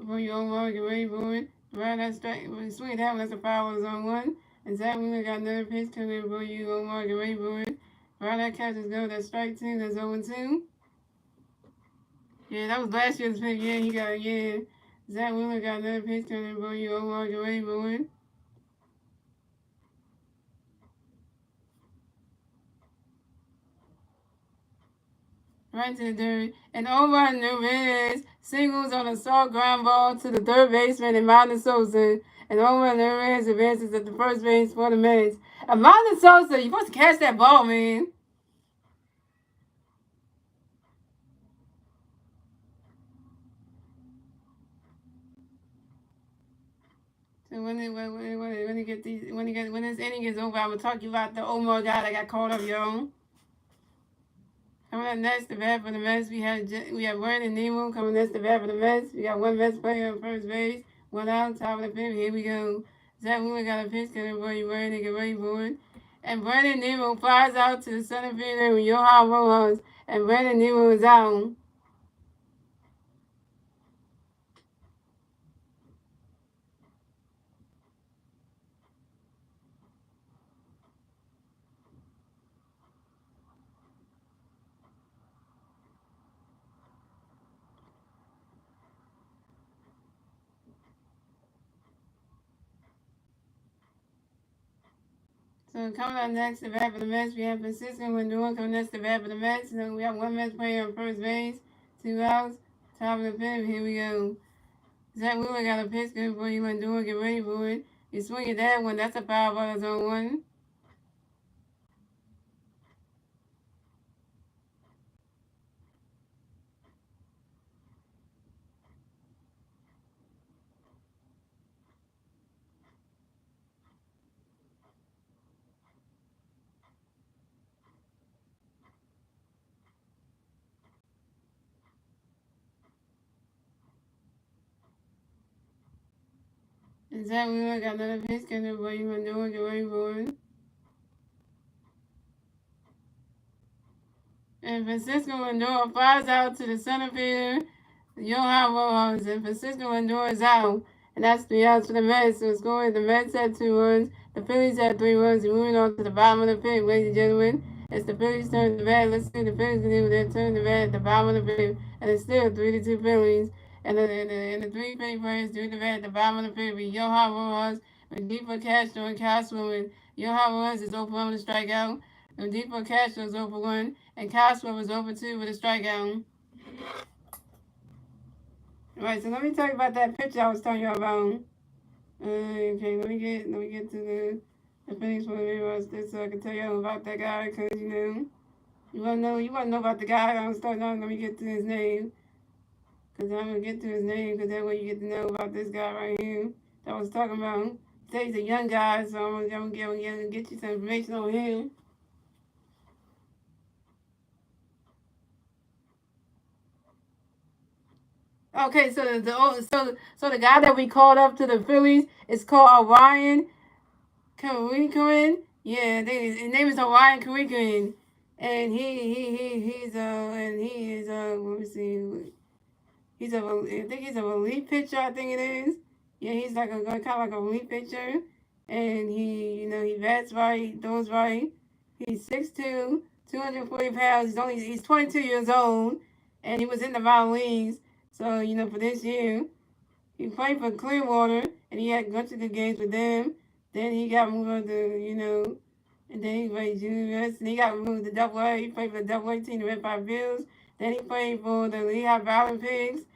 For you, Omar. Get ready for it. Right, that strike. Swing that one. That's a foul. Was on 1. And Zach Wheeler got another pitch coming in for you, Omar. Get ready for it. Right, that catches go. That's strike 2. That's 0-2. Yeah, that was last year's pick. Yeah, he got, yeah. Zach Wheeler got another pitch coming for you. Omar, get ready for it. Right to the dirt. And Omar Narvaez singles on a soft ground ball to the third baseman, Amanda Sosa. And Omar Narvaez advances at the first base for the Mets. Amanda Sosa, you're supposed to catch that ball, man. So when this inning is over, I'm gonna talk to you about the Omar guy that got called up, y'all. Coming up next, the bat for the Mets, we have Brandon Nemo coming next, the bat for the Mets. We got one Mets player on first base, One out, top of the fifth. Here we go. Zach Wheeler got a pitch coming for you, Brandon. Get ready for it. And Brandon Nemo flies out to the center fielder with Johan Rojas. And Brandon Nemo is out. So coming up next, the bat for the Mets, we have Francisco Lindor coming next to the bat for the Mets. So we have one Mets player on first base, 2 outs, top of the fifth. Here we go. Zach Wheeler got a pitch good for you, Lindor. Get ready for it. You swing at that one, that's a foul ball, that's on one. And Zach Wheeler got another pitch good for you, Lindor. Get ready for it. And Francisco Lindor flies out to the center fielder, Johan Rojas, and Francisco Lindor is out. And that's 3 outs for the Mets. So scoring, the Mets had 2 runs, the Phillies had 3 runs, and moving on to the bottom of the fifth, ladies and gentlemen. It's the Phillies' turn to bat. Let's see what the Phillies can do with their turn to bat at the bottom of the fifth. And it's still 3-2 Phillies. And the three Philly players doing the bat at the bottom of the fifth with Johan Rojas, with Deepa Castro and Kyle Swilling. Johan Rojas is 0-1 with a strikeout. And Deepa Castro is 0-1. And Castro was 0-2 with a strikeout. Alright, so let me tell you about that picture I was telling you about. Okay, let me get to the Phoenix one this so I can tell you about that guy, cause you wanna know about the guy. I'm starting on. Let me get to his name, cause I'm gonna get to his name, cause that way you get to know about this guy right here that I was talking about. Say he's a young guy, so I'm gonna get you some information on him. Okay, so the guy that we called up to the Phillies is called Orion Karikoin. Yeah, his name is Orion Karikoin, and he is let me see, I think he's a relief pitcher. I think it is. Yeah, he's like a kind of like a relief pitcher, and he bats right, throws right. He's 6'2", 240 pounds. He's 22 years old, and he was in the minor leagues. So for this year. He played for Clearwater, and he had a bunch of good games with them. Then he got moved on to, and then he played juniors, and he got moved to Double A. He played for the Double A team, the Red 5 Bills. Then he played for the Lehigh Valley Pigs.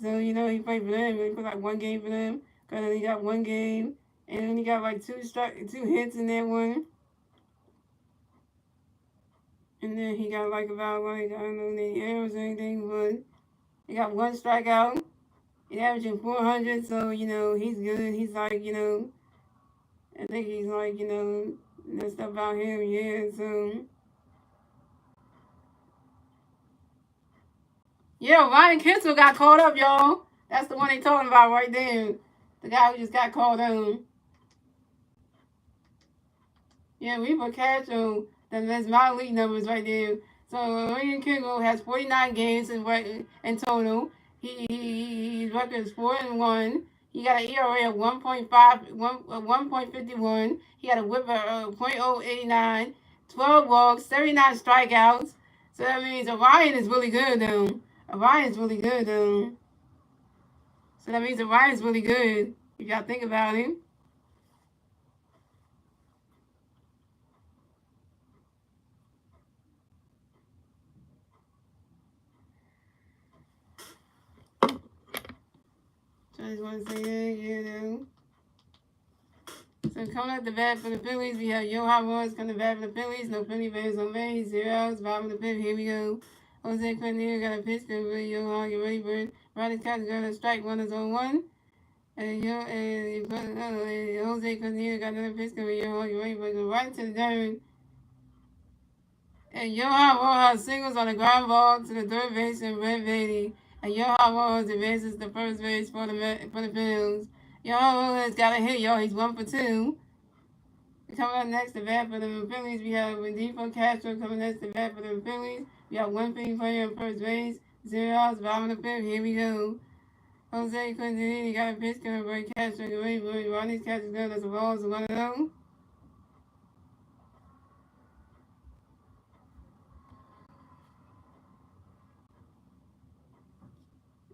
So, he played for them. He played like one game for them. Because he got one game, and then he got like two hits in that one. And then he got like about like, I don't know any errors or anything, but he got one strikeout. He's averaging 400, so, he's good. He's like, I think he's like, that stuff about him, yeah, so. Yeah, Ryan Kissel got caught up, y'all. That's the one they talking about right there. The guy who just got caught up. Yeah, we put cash on. That's my league numbers right there. So Ryan Kissel has 49 games in total. His record is 4-1. He got an ERA of 1.51. He had a whip of .089, 12 walks, 39 strikeouts. So that means Orion is really good, though. Orion's really good, though. So that means Orion's really good, if y'all think about it. So I just want to say that, So coming up the bat for the Phillies, we have Johan Rojas coming to bat for the Phillies. No Philly fans on base. 0 outs, bottom of the fifth. Here we go. Jose Clevenger got a pitch for Johan. Get ready for it. Riley Cox got a strike. Runners on one. And Jose Clevenger got another pitch for Johan. Get ready for it. Go right to the dirt. And Johan Rojas singles on a ground ball to the third base and Brett Beatty. And Johan Rojas advances to first base for the Phillies. Y'all has got a hit, y'all. He's 1 for 2. Coming up next, the bat for the Phillies, we have Rodolfo Castro coming next, the bat for the Phillies. We have one Philly player on first base, 0 outs, bottom of the fifth. Here we go. Jose Quintanilla got a pitch coming by Castro. Great boy. Ronnie's catch is good. That's a ball. It's 1-0.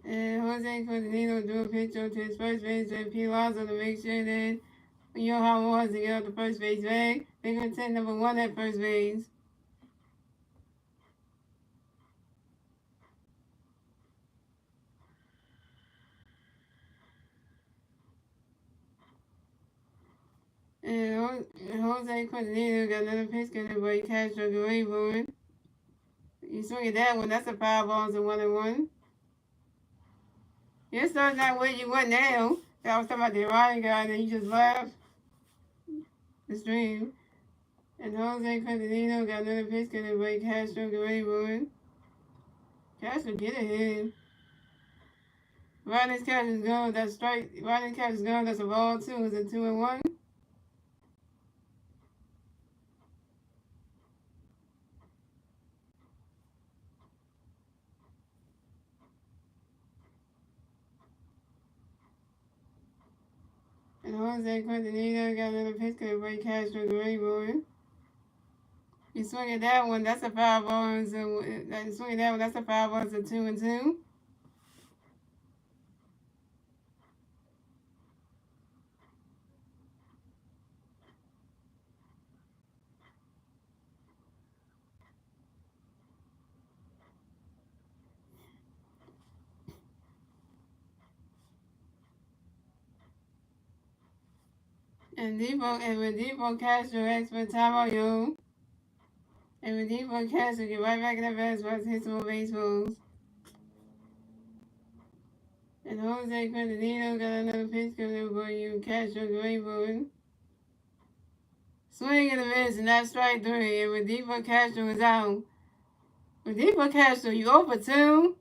And Jose Quintanilla drew a pitch on to his first base and P. Lazo to make sure that Johan wants to get out the first base bag. They're going to take number 1 at first base. And Jose Quintanilla got another pitch coming by Castro. Great boy. You swing at that one. That's a foul ball. It's a 1-1. Your star's not where you went now. I was talking about the Ryan guy, and then you just left the stream. And Jose Quintanilla got another pitch coming by Castro. Great boy. Castro get ahead. Ronnie's catch is gone. That's strike. Ronnie's catch is gone. That's a ball, too. Is it 2-1? And Jose Quintanilla got another pitch coming by Castro. Great boy. You swing at that one. That's a foul ball. You swing at that one. That's a foul ball. It's a 2-2. And Rodolfo Castro asks for timeout, yo. And Rodolfo Castro get right back in the basketball to hit some more baseballs. And Jose Quintanilla got another pitch coming for you. Castro, great boy. Swing and a miss, and that's strike 3. And Rodolfo Castro is out. Rodolfo Castro, you 0 for 2.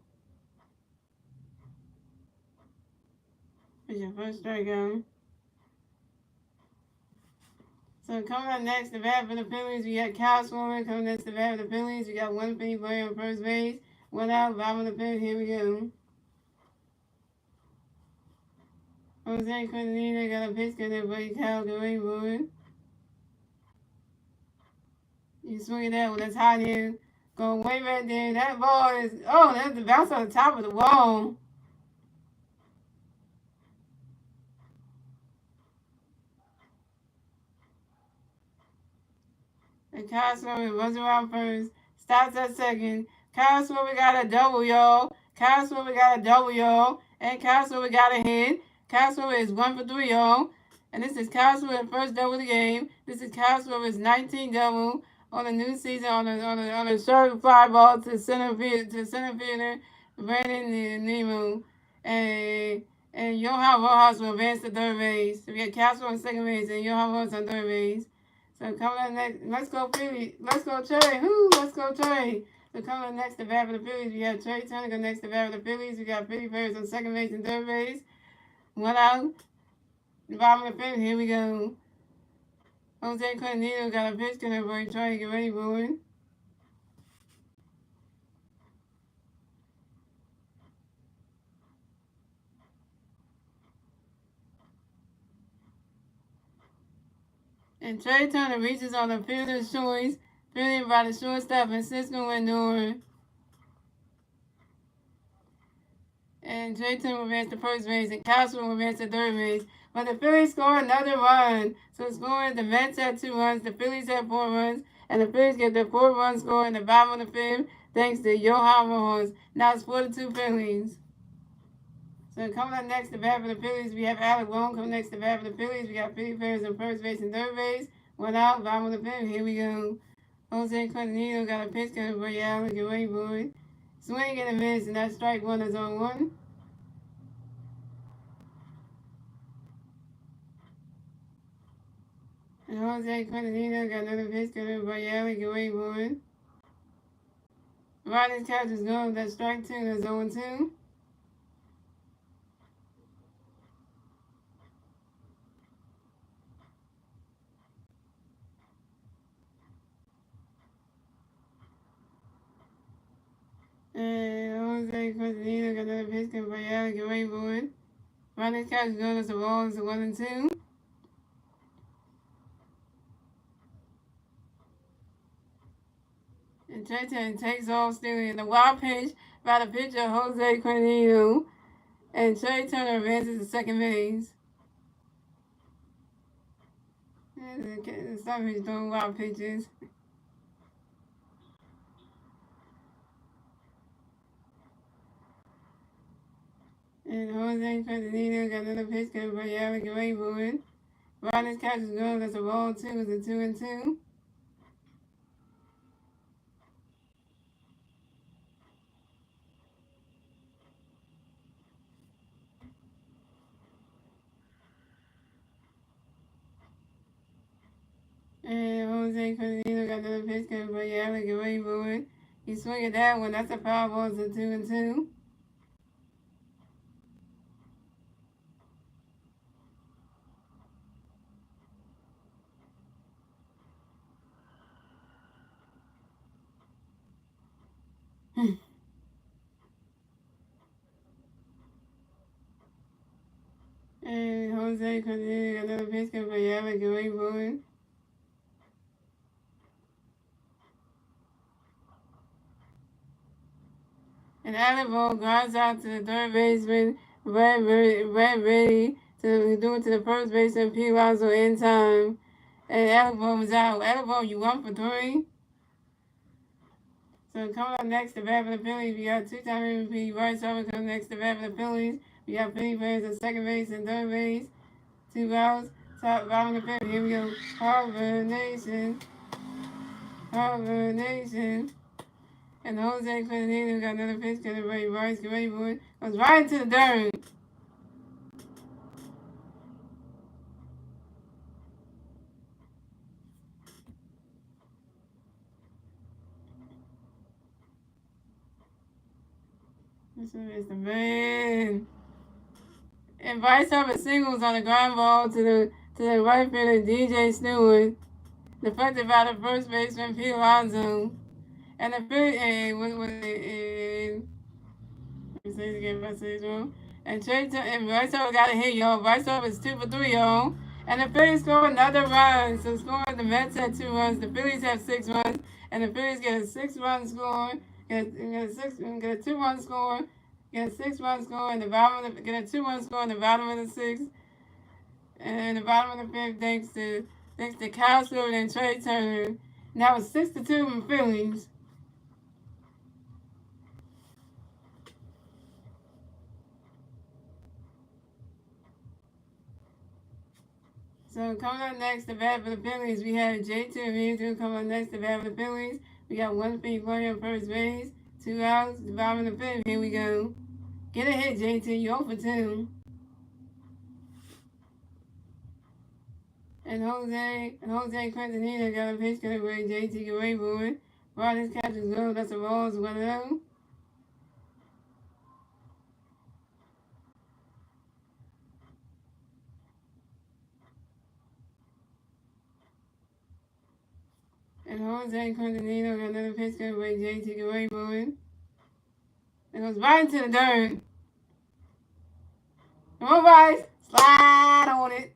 That's your first strikeout. So coming up next, the bat for the Phillies, we got Kyle Swarmer coming next, the bat for the Phillies. We got one Philly player on first base, 1 out, bottom of the fifth. Here we go. Jose Quintanilla got a pitch coming by Kyle, great boy. You swing that one, that's hot here. Going way back there. That ball is, oh, that's the bounce on the top of the wall. And Kyle Swimmer runs around first, stops at second. Kyle Swimmer got a double, y'all. Kyle Swimmer got a double, y'all. And Kyle Swimmer got a hit. Kyle Swimmer is 1 for 3, y'all. And this is Kyle Swimmer's first double of the game. This is Kyle Swimmer's 19th double on the new season on a short fly ball to center fielder Brandon Nemo. And Johan Rojas will advance to third base. So we got Kyle Swimmer on second base and Johan Rojas on third base. So coming up next, let's go Phillies. Let's go Trey. Whoo, let's go Trey. So coming up next to bat for the Phillies, we got Trey Turner go next to bat for the Phillies. We got Philly players on second base and third base. 1 out. The bottom of the fifth. Here we go. Jose Quintanilla got a pitch coming for Trey to get ready for it. And Trey Turner reaches on the fielder's choice, fielded by the shortstop and Cisco Lindor. And Trey Turner will advance to first base, and Castro will advance to third base. But the Phillies score another run. So scoring, the Mets had 2 runs, the Phillies had 4 runs, and the Phillies get their 4th run score in the bottom of the fifth, thanks to Johan Rojas. Now it's 4-2 Phillies. So coming up next to bat for the Phillies, we have Alec Bohm coming next to bat for the Phillies. We got Philly players on first base and third base. 1 out, bottom of the fifth. Here we go. Jose Quintanilla got a pitch coming for Alec, get ready for it. Swing and a miss, and that strike 1 is on 1. And Jose Quintanilla got another pitch coming by Alec, get ready for it. Ronnie's catch is gone, that's strike 2, that's 0-2. And Jose Quintanilla got another pitch coming by Alec Rayboard. Ronnie's catch goes to the balls 1-2. And Trey takes off, stealing the wild pitch by the pitcher Jose Quintanilla. And Trey Turner advances to second base. And somebody's doing wild pitches. And Jose Quintanilla got another pitch coming by Alec Rayboard. Ronnie's catches goes as a ball 2 is a 2-2. And Jose Quintanilla got another pitch coming by Alec Rayboard. He swung at that one. That's a foul ball. It's a 2-2. And Jose Quintanilla got another pitch coming by Alec Rayboard. And Alec ball grounds out to the third baseman, Brad ready to do it to the first baseman, P. Rizzo in time. And Alec ball was out. Alec ball, you 1 for 3. So coming up next, the bat for the Phillies, we got two-time MVP Bryce Harper coming next, the bat for the Phillies. We got Philly players at second base and third base. 2 outs, top, bottom of the fifth. Here we go. Harvard Nation. Harvard Nation. And Jose Quintanilla got another pitch coming by Bryce Grayboard. Goes right into the dirt. This one is the man. And Bryce Harper singles on the ground ball to the right fielder DJ Stewart, deflected by the first baseman Pete Alonso. And the first and Bryce Harper got a hit, y'all. Bryce Harper is 2 for 3, y'all. And the Phillies score another run. So scoring, the Mets had 2 runs. The Phillies have 6 runs. And the Phillies get a 6-run score. Get a 2-run score. Get a 6-run score in the bottom of the, get a 2-run score in the bottom of the 6th. And the bottom of the 5th, thanks to Kyle Stewart and Trey Turner. Now it's 6-2 from Phillies. So coming up next, the bat for the Phillies, we have J2 and Mewtwo coming up next, the bat for the Phillies. We got 1 feet play on first base, 2 outs, the bottom of the 5th. Here we go. Get a hit, J2. You 0 for 2. And Jose Quintanilla got a pitch coming by JT Rayboard. Brought his catches go. That's a ball. It's 1-0. And Jose Quintanilla got another pitch coming by JT Rayboard. It goes right into the dirt. Come on, guys. Slide on it.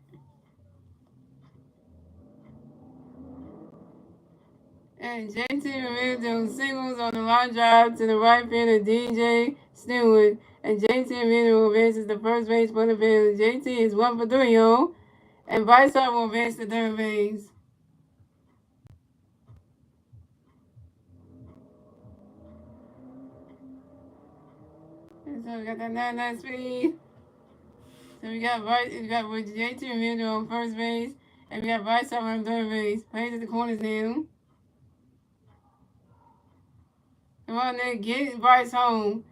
And JT removed those singles on the line drive to the right fielder DJ Stewart. And JT Removal advances the first base for the Phillies. JT is 1 for 3, y'all. And Bryce Harper will advance to third base. And so we got that 99 speed. So we got JT Removal on first base. And we got Bryce Harper on third base. Plays at the corners now. Come on, Nick, get Bryce home.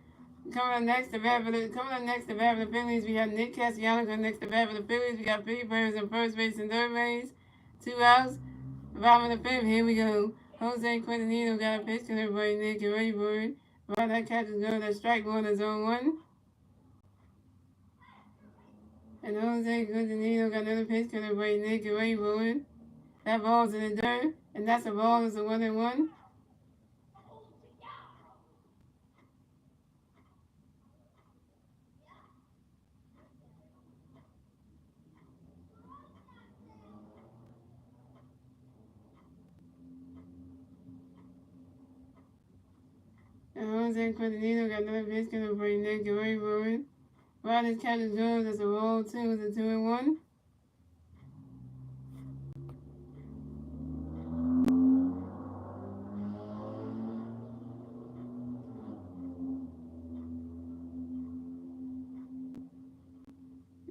Coming up next to bat for the Phillies, we have Nick Castellanos coming next to bat for the Phillies. We got Philly players on first base and third base. 2 outs. Bottom of the 5th. Here we go. Jose Quintanilla got a pitch to everybody. Nick and Rayboard. Ball that catches go. That strike one is 0-1. And Jose Quintanilla got another pitch to everybody. Nick and Rayboard. That ball's in the dirt. And that's a ball. It's a 1-1. Jose Quintanino got another pitch going to bring Nick Gary forward. Riley catches Jones. That's a roll 2. It's a 2-1.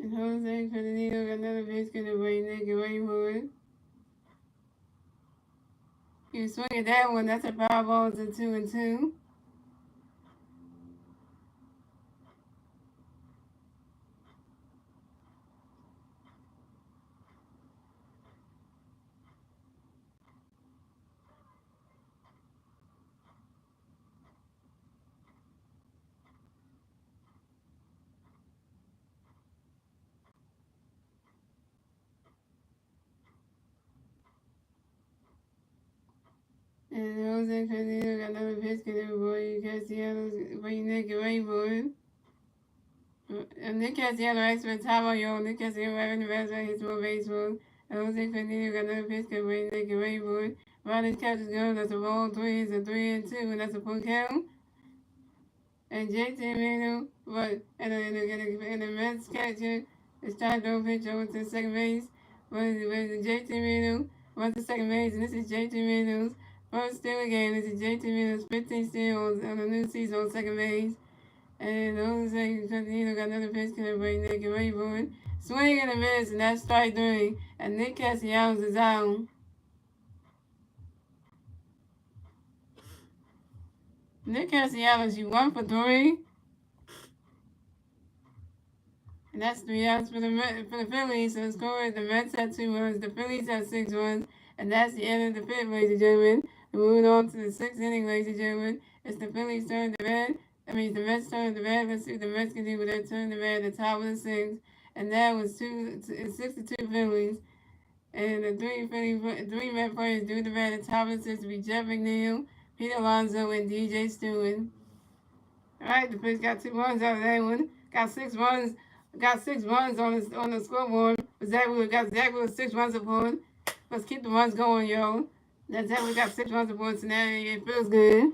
And Jose Quintanino got another pitch going to bring Nick Gary forward. You swing at that one. That's a foul ball. It's a 2-2. And Jose Quintanino got another pitch going to bring Castellanos bring Nick Gary forward. Nick Castellanos expert time on your Nick Castellanos having the best right hits more baseball. Jose Quintanino got another pitch going to bring Nick Gary forward. Riley catches Jones. That's a ball 3. It's a 3-2. And that's a full count. And JT Mano, and the Mets catcher is trying to throw a pitch over to second base. But JT Mano runs to second base, and this is JT Mano's first steal game. This is JT Mano's 15 steals on the new season on second base. And Jose Quintanino got another pitch coming bring Nick Rayburn. Swing and a miss, and that's strike 3. And Nick Castellanos is out. Nick Castellanos, you 1 for 3. And that's 3 outs for the Phillies. So the score is the Mets have 2 runs, the Phillies have 6 runs, and that's the end of the 5th, ladies and gentlemen. We're moving on to the 6th inning, ladies and gentlemen. It's the Phillies' turn to bat. The Mets' turn to bat. Let's see what the Mets can do with their turn to bat at the top of the 6th. And that was 6-2 Phillies. And the three Met players do the bat at the top of the 6th to be Jeff McNeil, Peter Alonso, and DJ Stewart. All right, the Phillies got 2 runs out of that one. Got 6 runs. Got 6 runs on the scoreboard. Zach Wheeler 6 runs aboard. Let's keep the runs going, yo. That's Zach Wheeler got 6 runs aboard, so now it feels good.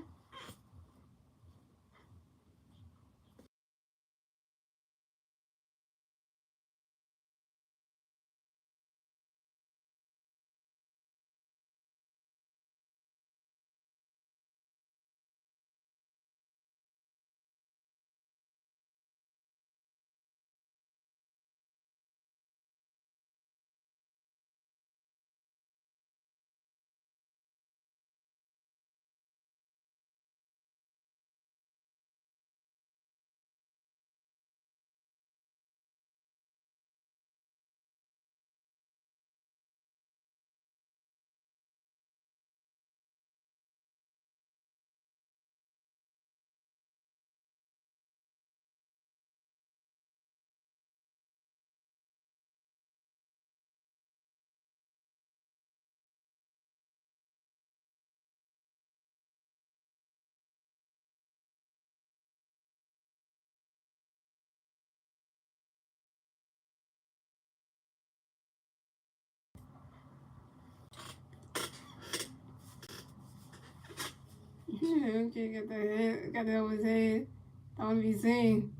Okay, got that over his head. I want to be seen.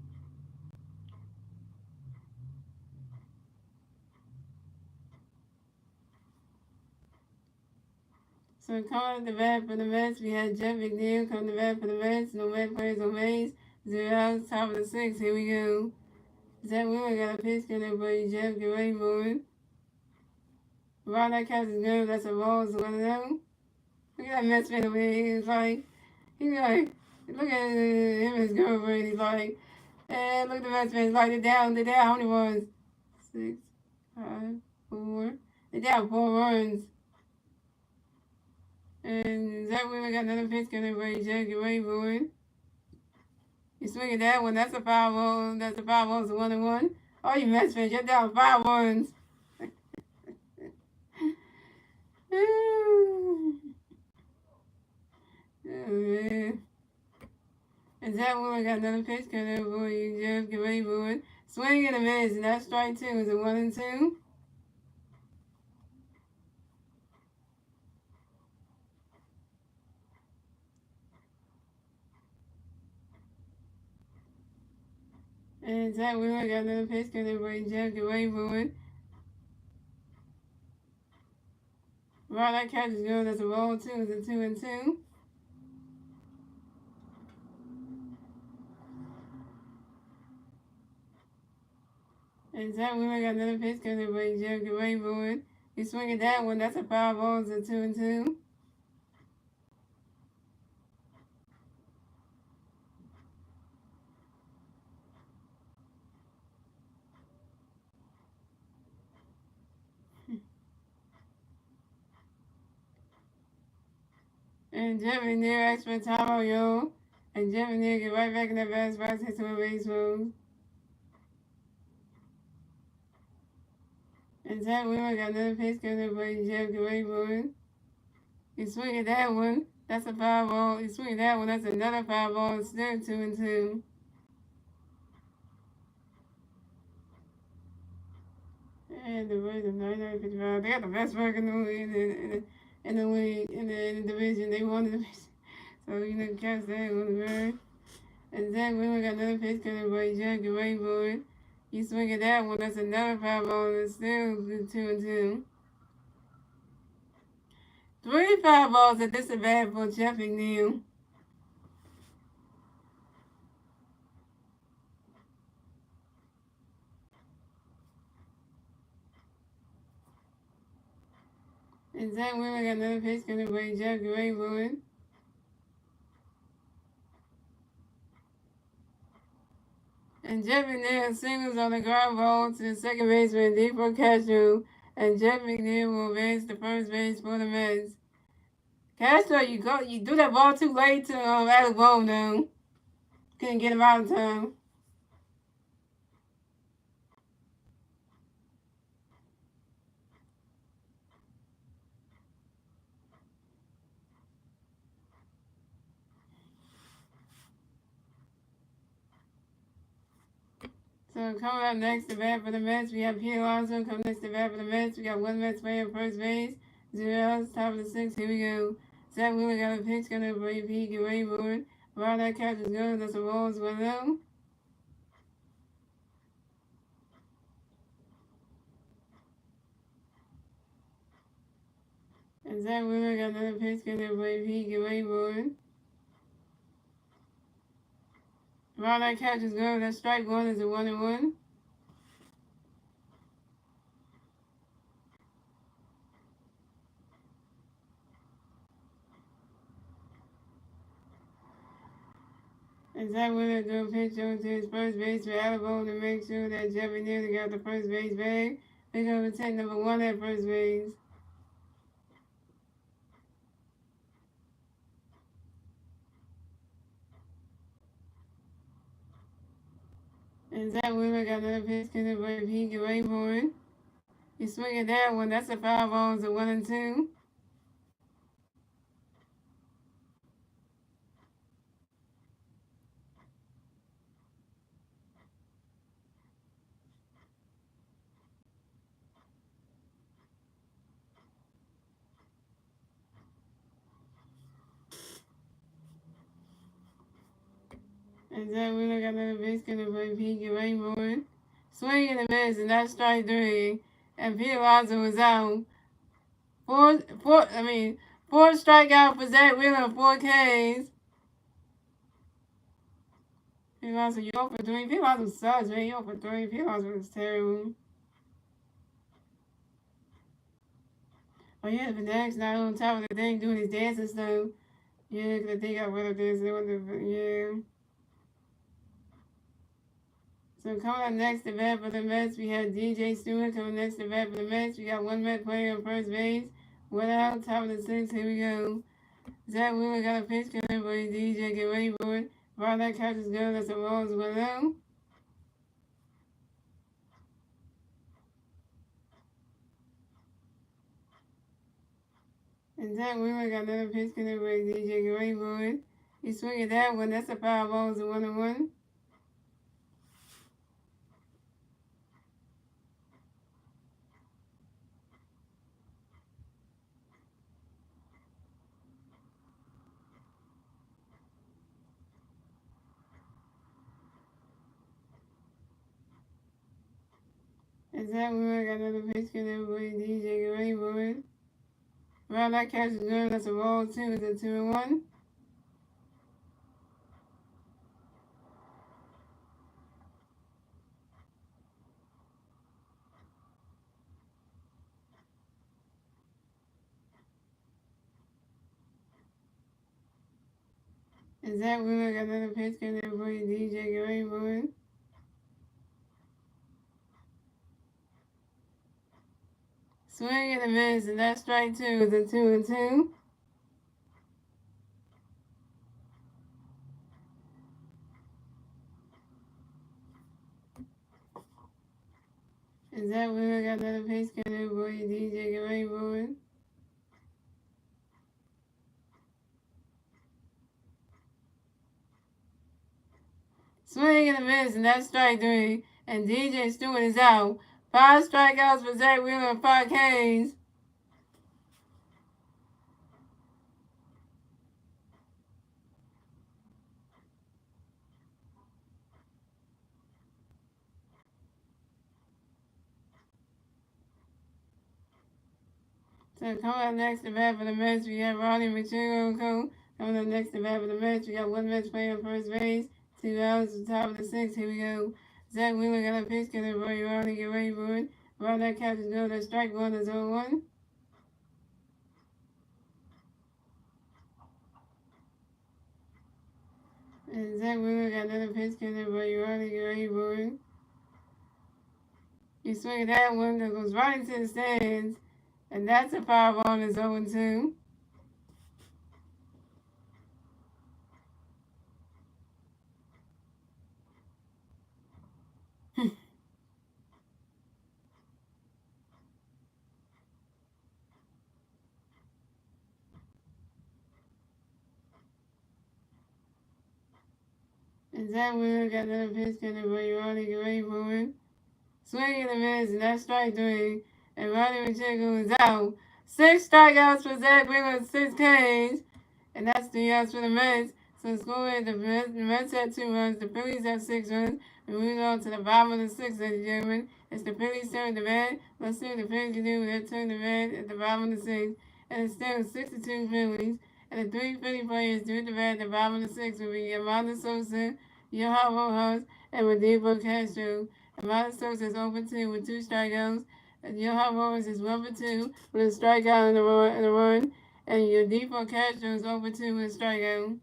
So coming to the bat for the Mets, we had Jeff McNeil coming to bat for the Mets. No Met players on base. 0 outs, top of the 6th. Here we go. Zach Wheeler got a pitch coming by Jeff Rayburn. Ron that catches good. That's a ball. It's 1-0. Look at that Mets fan over here. He's like, look at him and his girlfriend. He's like, look at the Mets fans. Like, they're down how many runs? 6, 5, 4. They're down 4 runs. And Zach Wheeler got another pitch coming by Jack Rayburn. You swing at that one. That's a foul ball. That's a foul ball. It's a 1-1. All you Mets fans, you're down 5 runs. Oh, man. And Zach Wheeler got another pitch coming over for you, Jeff Rayburn. Swing and a miss, and that's strike 2. Is it 1-2? And Zach Wheeler got another pitch coming by Jeff away from it. Wow, that catch is good. That's a roll two. It's a 2-2. And Zach Wheeler got another pitch coming by Jeff away from it. He's swinging that one. That's a foul ball. It's a 2-2. And Jeff and Near asked for timeout, yo. And Jeff and Near get right back in that bad spot, hit to a baseball. And Zach Wheeler got another pitch coming by Jeff away from it. He's swinging that one. That's a foul ball. He's swinging that one. That's another foul ball. It's still 2-2. And the Rays are 99-55. They got the best record in the league, in the division. They won the division. So, catch that one, man. And Zach Wheeler got another pitch coming by Jack away for it. He's swinging that one. That's another foul ball. And it's still 2-2. 3 foul balls at this event for Jeff McNeil. And Zach Wheeler got another pitch coming by Jack away for it. And Jeff McNeil singles on the ground ball to the second baseman, deep for Castro. And Jeff McNeil will advance to first base for the Mets. Castro, you do that ball too late to Alec Bohm now. Couldn't get him out in time. So coming up next to bat for the Mets, we have Pete Alonso coming next to bat for the Mets. We got one Mets player at first base. 0 outs, top of the 6th. Here we go. Zach Wheeler got a pitch coming up for Pete. Get ready for it. Wow, that catch is good. That's a roll as well. And Zach Wheeler got another pitch coming up for Pete. Get ready for it. Wow, that catch is good. That strike one is a 1-1. And Zach Wheeler threw a pitch over to his first base for Alabama to make sure that Jeffrey Neal got the first base bag. Pick up attack number 1 at first base. And Zach Wheeler got another pitch coming for if he can wait for it. He's swinging that one. That's a foul ball. It's a 1-2. And Zach Wheeler got another pitch coming for if he can wait for it. Swing and a miss, and that's strike 3. And Pete Alonso was out. Four strikeout for Zach Wheeler, 4 Ks. Pete Alonso, you 0 for 3. Pete Alonso sucks, man. You 0 for 3. Pete Alonso is terrible. Oh yeah, the Fanatics not on top of the thing doing his dance and stuff. Yeah, because they got rid of this. They want to, yeah. So coming up next to bat for the Mets, we have DJ Stewart coming next to bat for the Mets. We got one Met player on first base. 1 out, top of the 6th. Here we go. Zach Wheeler got a pitch coming for DJ. Get ready for it. Ball that catch is good. That's a roll as well. And Zach Wheeler got another pitch coming for DJ. Get ready for it. He's swinging that one. That's a foul ball. It's a 1-1. Zach Wheeler got another pitch, get everybody DJ get ready for it. Around that catch is good, that's a roll 2, it's a 2-1. And Zach Wheeler got another pitch, get everybody DJ get ready for it. Swing and a miss, and that's strike 2, it's a 2-2. And Zach Wheeler got another pitch, get everybody DJ get ready for it. Swing and a miss, and that's strike 3. And DJ Stewart is out. 5 strikeouts for Zach Wheeler and 5 Ks. So coming up next to bat for the Mets, we got Ronnie Machado. Coming up next to bat for the Mets, we got one Mets player on first base. 2 outs at the top of the 6th. Here we go. Zach Wheeler got a pitch, get it ready, Ronnie, get ready for it. Around that catch is good. That's strike 1, that's 0-1. And Zach Wheeler got another pitch, get it ready, Ronnie, get ready for it. You swing at that one that goes right into the stands. And that's a foul ball, and it's 0-2. And Zach Wheeler got another pitch, get it ready, Ronnie, get ready for it. Swing and a miss, and that's strike 3. And Ronnie Machado is out. 6 strikeouts for Zach Wheeler and 6 Ks. And that's 3 outs for the Mets. So the score is the Mets have 2 runs, the Phillies have 6 runs. We move on to the bottom of the 6th, ladies and gentlemen. It's the Phillies turn to bat. Let's see what the Phillies can do with their turn to bat at the bottom of the 6th. And it's still 62 Phillies. And the 3 Philly players doing the bat at the bottom of the 6th will be Yamada Sosa, Johan Rojas, and Rodrigo Castro. Yamada Sosa is 0-2 with 2 strikeouts. And Johan Rojas is 1-2 with a strikeout and a run. And your default Castro is 0-2 with a strikeout.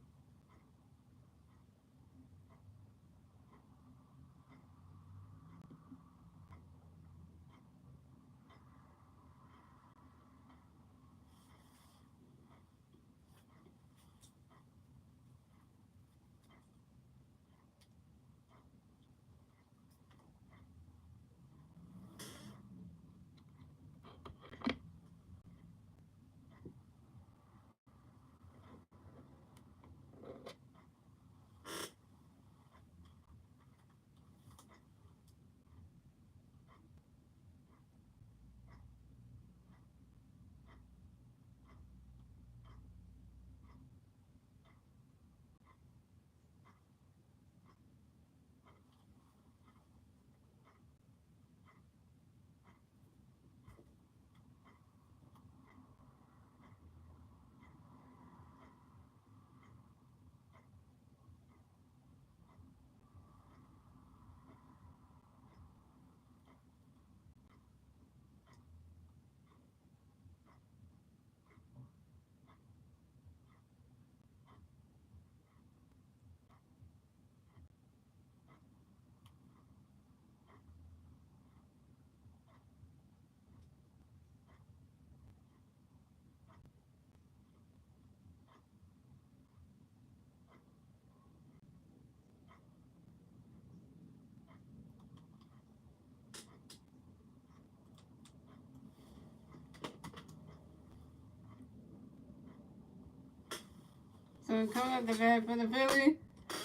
So coming up the bat for the Phillies.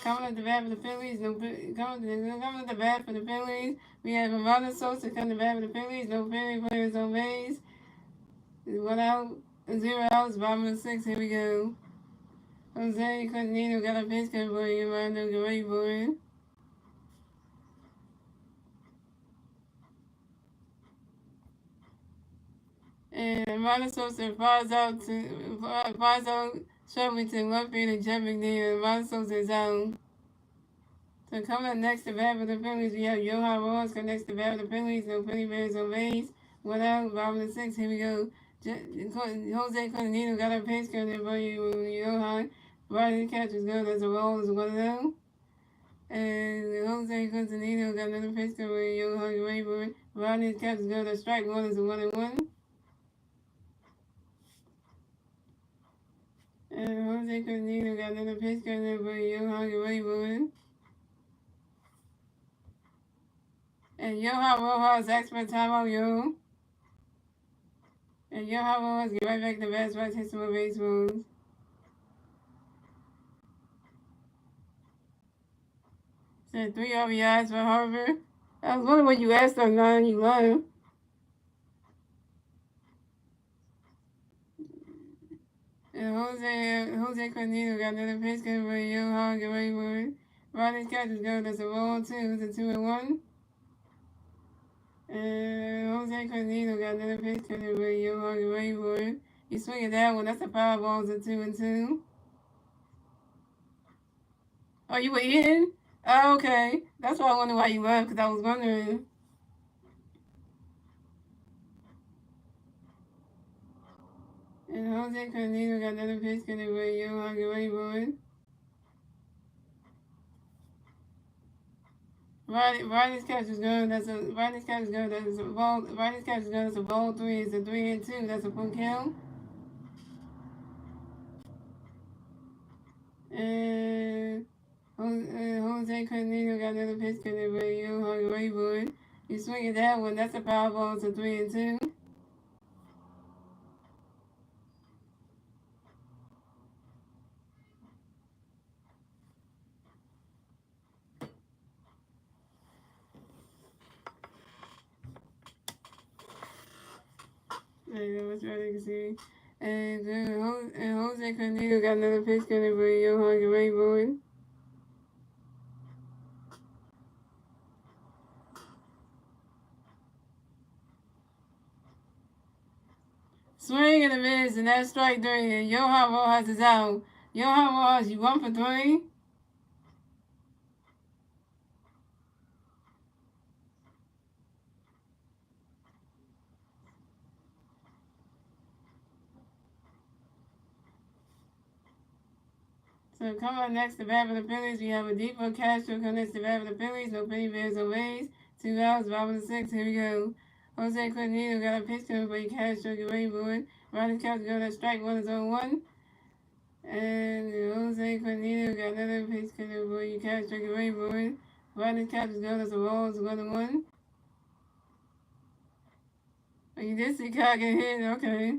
Coming up the bat for the Phillies. Coming up the bat for the Phillies. We have Yamada Sosa coming to bat for the Phillies. No Philly players on base. 1 out, 0 outs, bottom of the 6th. Here we go. Jose Quintanilla got a pitch cut for you, Armando Guerrero for it. Monosource and flies out Shovington, Murphy, and jumping near Monosource is out. So coming up next to bat for the Phillies, we have Johan Ross connects to bat for the Phillies. No Philly Bears on base. 1 out, bottom of the 6. Here we go. Jose Cordonino got a pace cut there for you, Johan. Brian catches good as a roll is 1 0. And Jose Cordonino got another pace cut with Johan Rayburn. Brian catches good as strike 1 is a 1 1. And Jose Cordonino got another pace cut there for Johan Rayburn. And Johan Rojas expert timeout, yo. And Johan Rojas get right back to best right hit some more baseballs. Said 3 RBIs for Harvard. I was wondering what you asked on 9, you lied. And Jose Cornino got another pitch good for Johan Rayburn. Ronnie's catch is good. That's a roll 2. It's a 2 and 1. And Jose Cornino got another pitch good for Johan Rayburn. He's swinging that one. That's a power ball. It's a 2 and 2. Oh, you were eating? Oh, okay. That's why I wondered why you left, because I was wondering. And Jose Cornino got another pitch good for Johan Rayburn. Ronnie's catch is good. Ronnie's catch is good. That's a ball. Ronnie's catch is good. That's a ball 3. It's a 3 and 2. That's a full count. And Jose Cornino got another pitch connect by Johan Rayburn. You swing at that one. That's a power ball. It's a 3 and 2. What's right to see. And Jose Cornino got another pitch connect by Johan Rayburn. Swing and a miss, and that's strike 3. And Johan Rojas is out. Johan Rojas, you 1 for 3. So come on next to bat for the Phillies. We have a Depot Castro come next to bat for the Phillies. No Penny Bears on base. 2 outs, bottom of the 6. Here we go. Jose Cornino got a pitch to by Castro, get ready for it. Ronnie Castro got a strike 1 is on 1. And Jose Cornino got another pitch to by Castro, get ready for it. Ronnie Castro got us a roll, it's 1 1. Oh, you did see Kyle get hit, okay.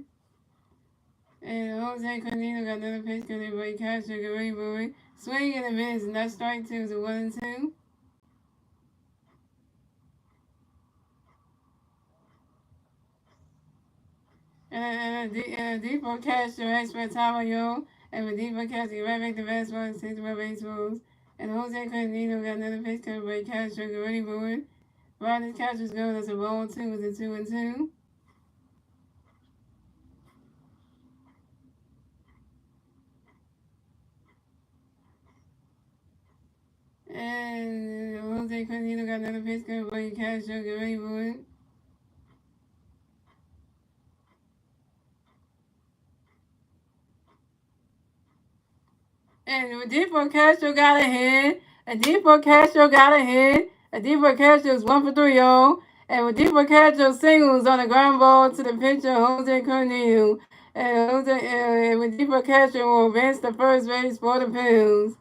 And Jose Cornino got another pitch to by Castro, get ready for it. Swing and a miss, and that strike 2 is a 1 and 2. And Depot Castro expert time, yo. And with Depot Castro, right back to baseballs, 6 more baseballs. And Jose Cornino got another pitch to by Castro, get ready for it. Ronnie Castro's goal, that's a roll 2, it's a 2 and 2. And Jose Cornino got another pitch to by Castro, get ready for it. And Depot Castro got a hit. And Depot Castro got a hit. And Depot Castro's 1 for 3, y'all. And with Depot Castro singles on the ground ball to the pitcher, Jose Cornino. And with Depot Castro will advance to first base for the Phillies.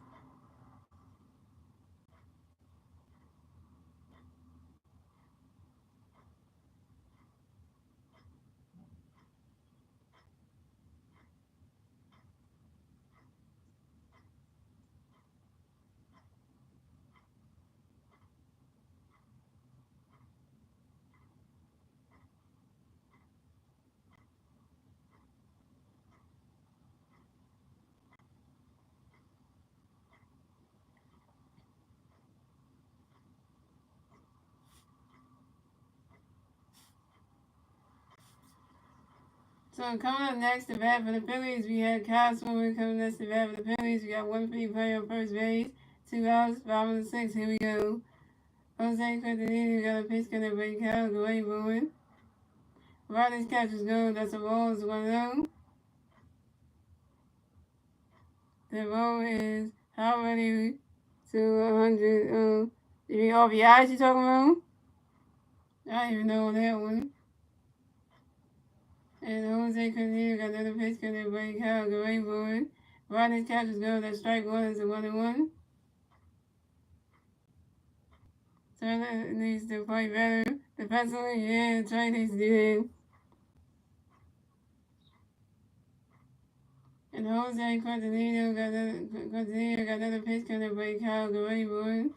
So coming up next to bat for the Phillies, we had Kyle Swimmer coming next to bat for the Phillies. We got one free player on first base, 2 outs, bottom of the sixth. Here we go. Jose Quintanilla got a pitch gonna break out, great moving. Riley's catches go, that's a ball, it's 1-0. The ball is how many to 100? You mean RBIs you talking about? I don't even know that one. And Jose Quintanilla got another pitch gonna break out, great moving. Riley's catches go, that's strike one, it's a 1-1. Turner needs to play better defensively. Yeah, Trey needs to do that. And Jose Quintanilla got another pitch gonna break Kyle Guerrero.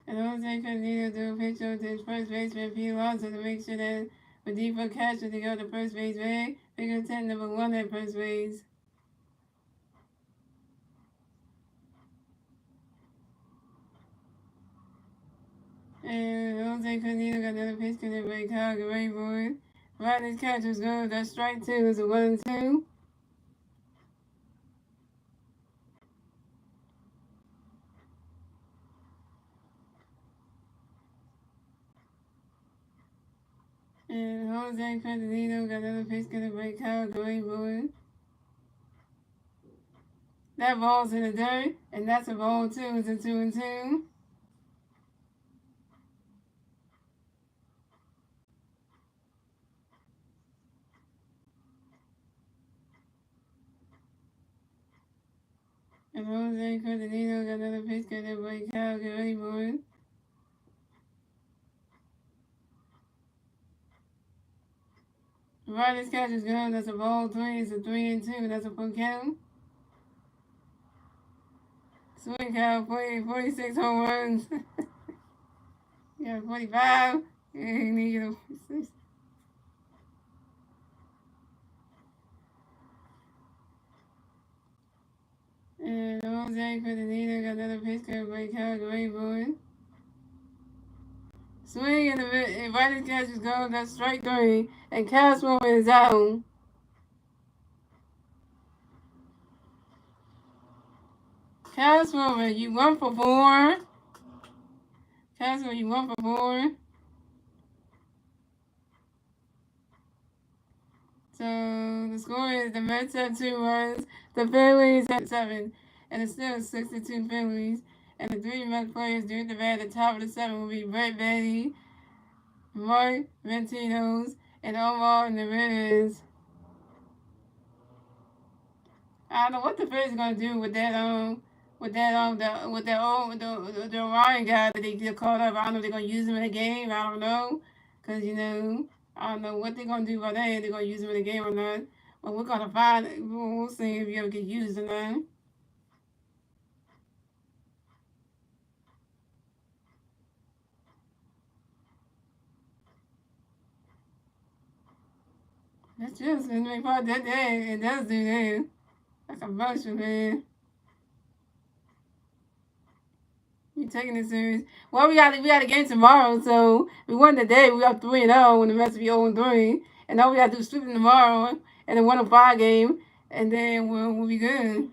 And Jose Quintanilla threw a pitch over to his first baseman Pete Alonso to make sure that when deeper catcher to go to first base bag, figure 10 number 1 at first base. And Jose Quintanilla got another pitch gonna break Kyle Guerrero. Riley's catchers go, that's strike 2, it's a 1-2. And Jose Quintanilla got another pitch gonna break Kyle Guerrero. That ball's in the dirt, and that's a ball too. It's a 2-2. And Jose Quintanilla got another pitch gonna break Kyle Guerrero. Riley's catch is good. That's a ball 3. It's a 3-2. That's a full count. Swing count 46 home runs. Yeah, 45. Yeah, you need to get a 46. And Jose Quintanilla got another pitch gonna break Kyle Guerrero. Swing and the Riley's catch is good. That's strike 3. And Kyle Swimmer is out. Kyle Swimmer, you 1 for 4. Kyle Swimmer, you 1 for 4. So the score is the Mets have 2 runs, the Phillies have 7, and it's still 62 Phillies. And the 3 Mets players during the bat at the top of the 7 will be Brett Baty, Mark Ventinos, and Omar Narvaez. I don't know what the Phillies are gonna do with that the Ryan guy that they just called up. I don't know if they're gonna use him in the game. I don't know, cause I don't know what they're gonna do about that. If they're gonna use him in the game or not. But we're gonna find. We'll see if he ever get used or not. That's just in my part that day. It does do that. That's a motion, man. You taking it serious? Well, we got a game tomorrow, so we won today. We up 3-0 when the Mets be 0-3, and all we gotta do is sweep them tomorrow and then win a 5 game, and then we'll be good.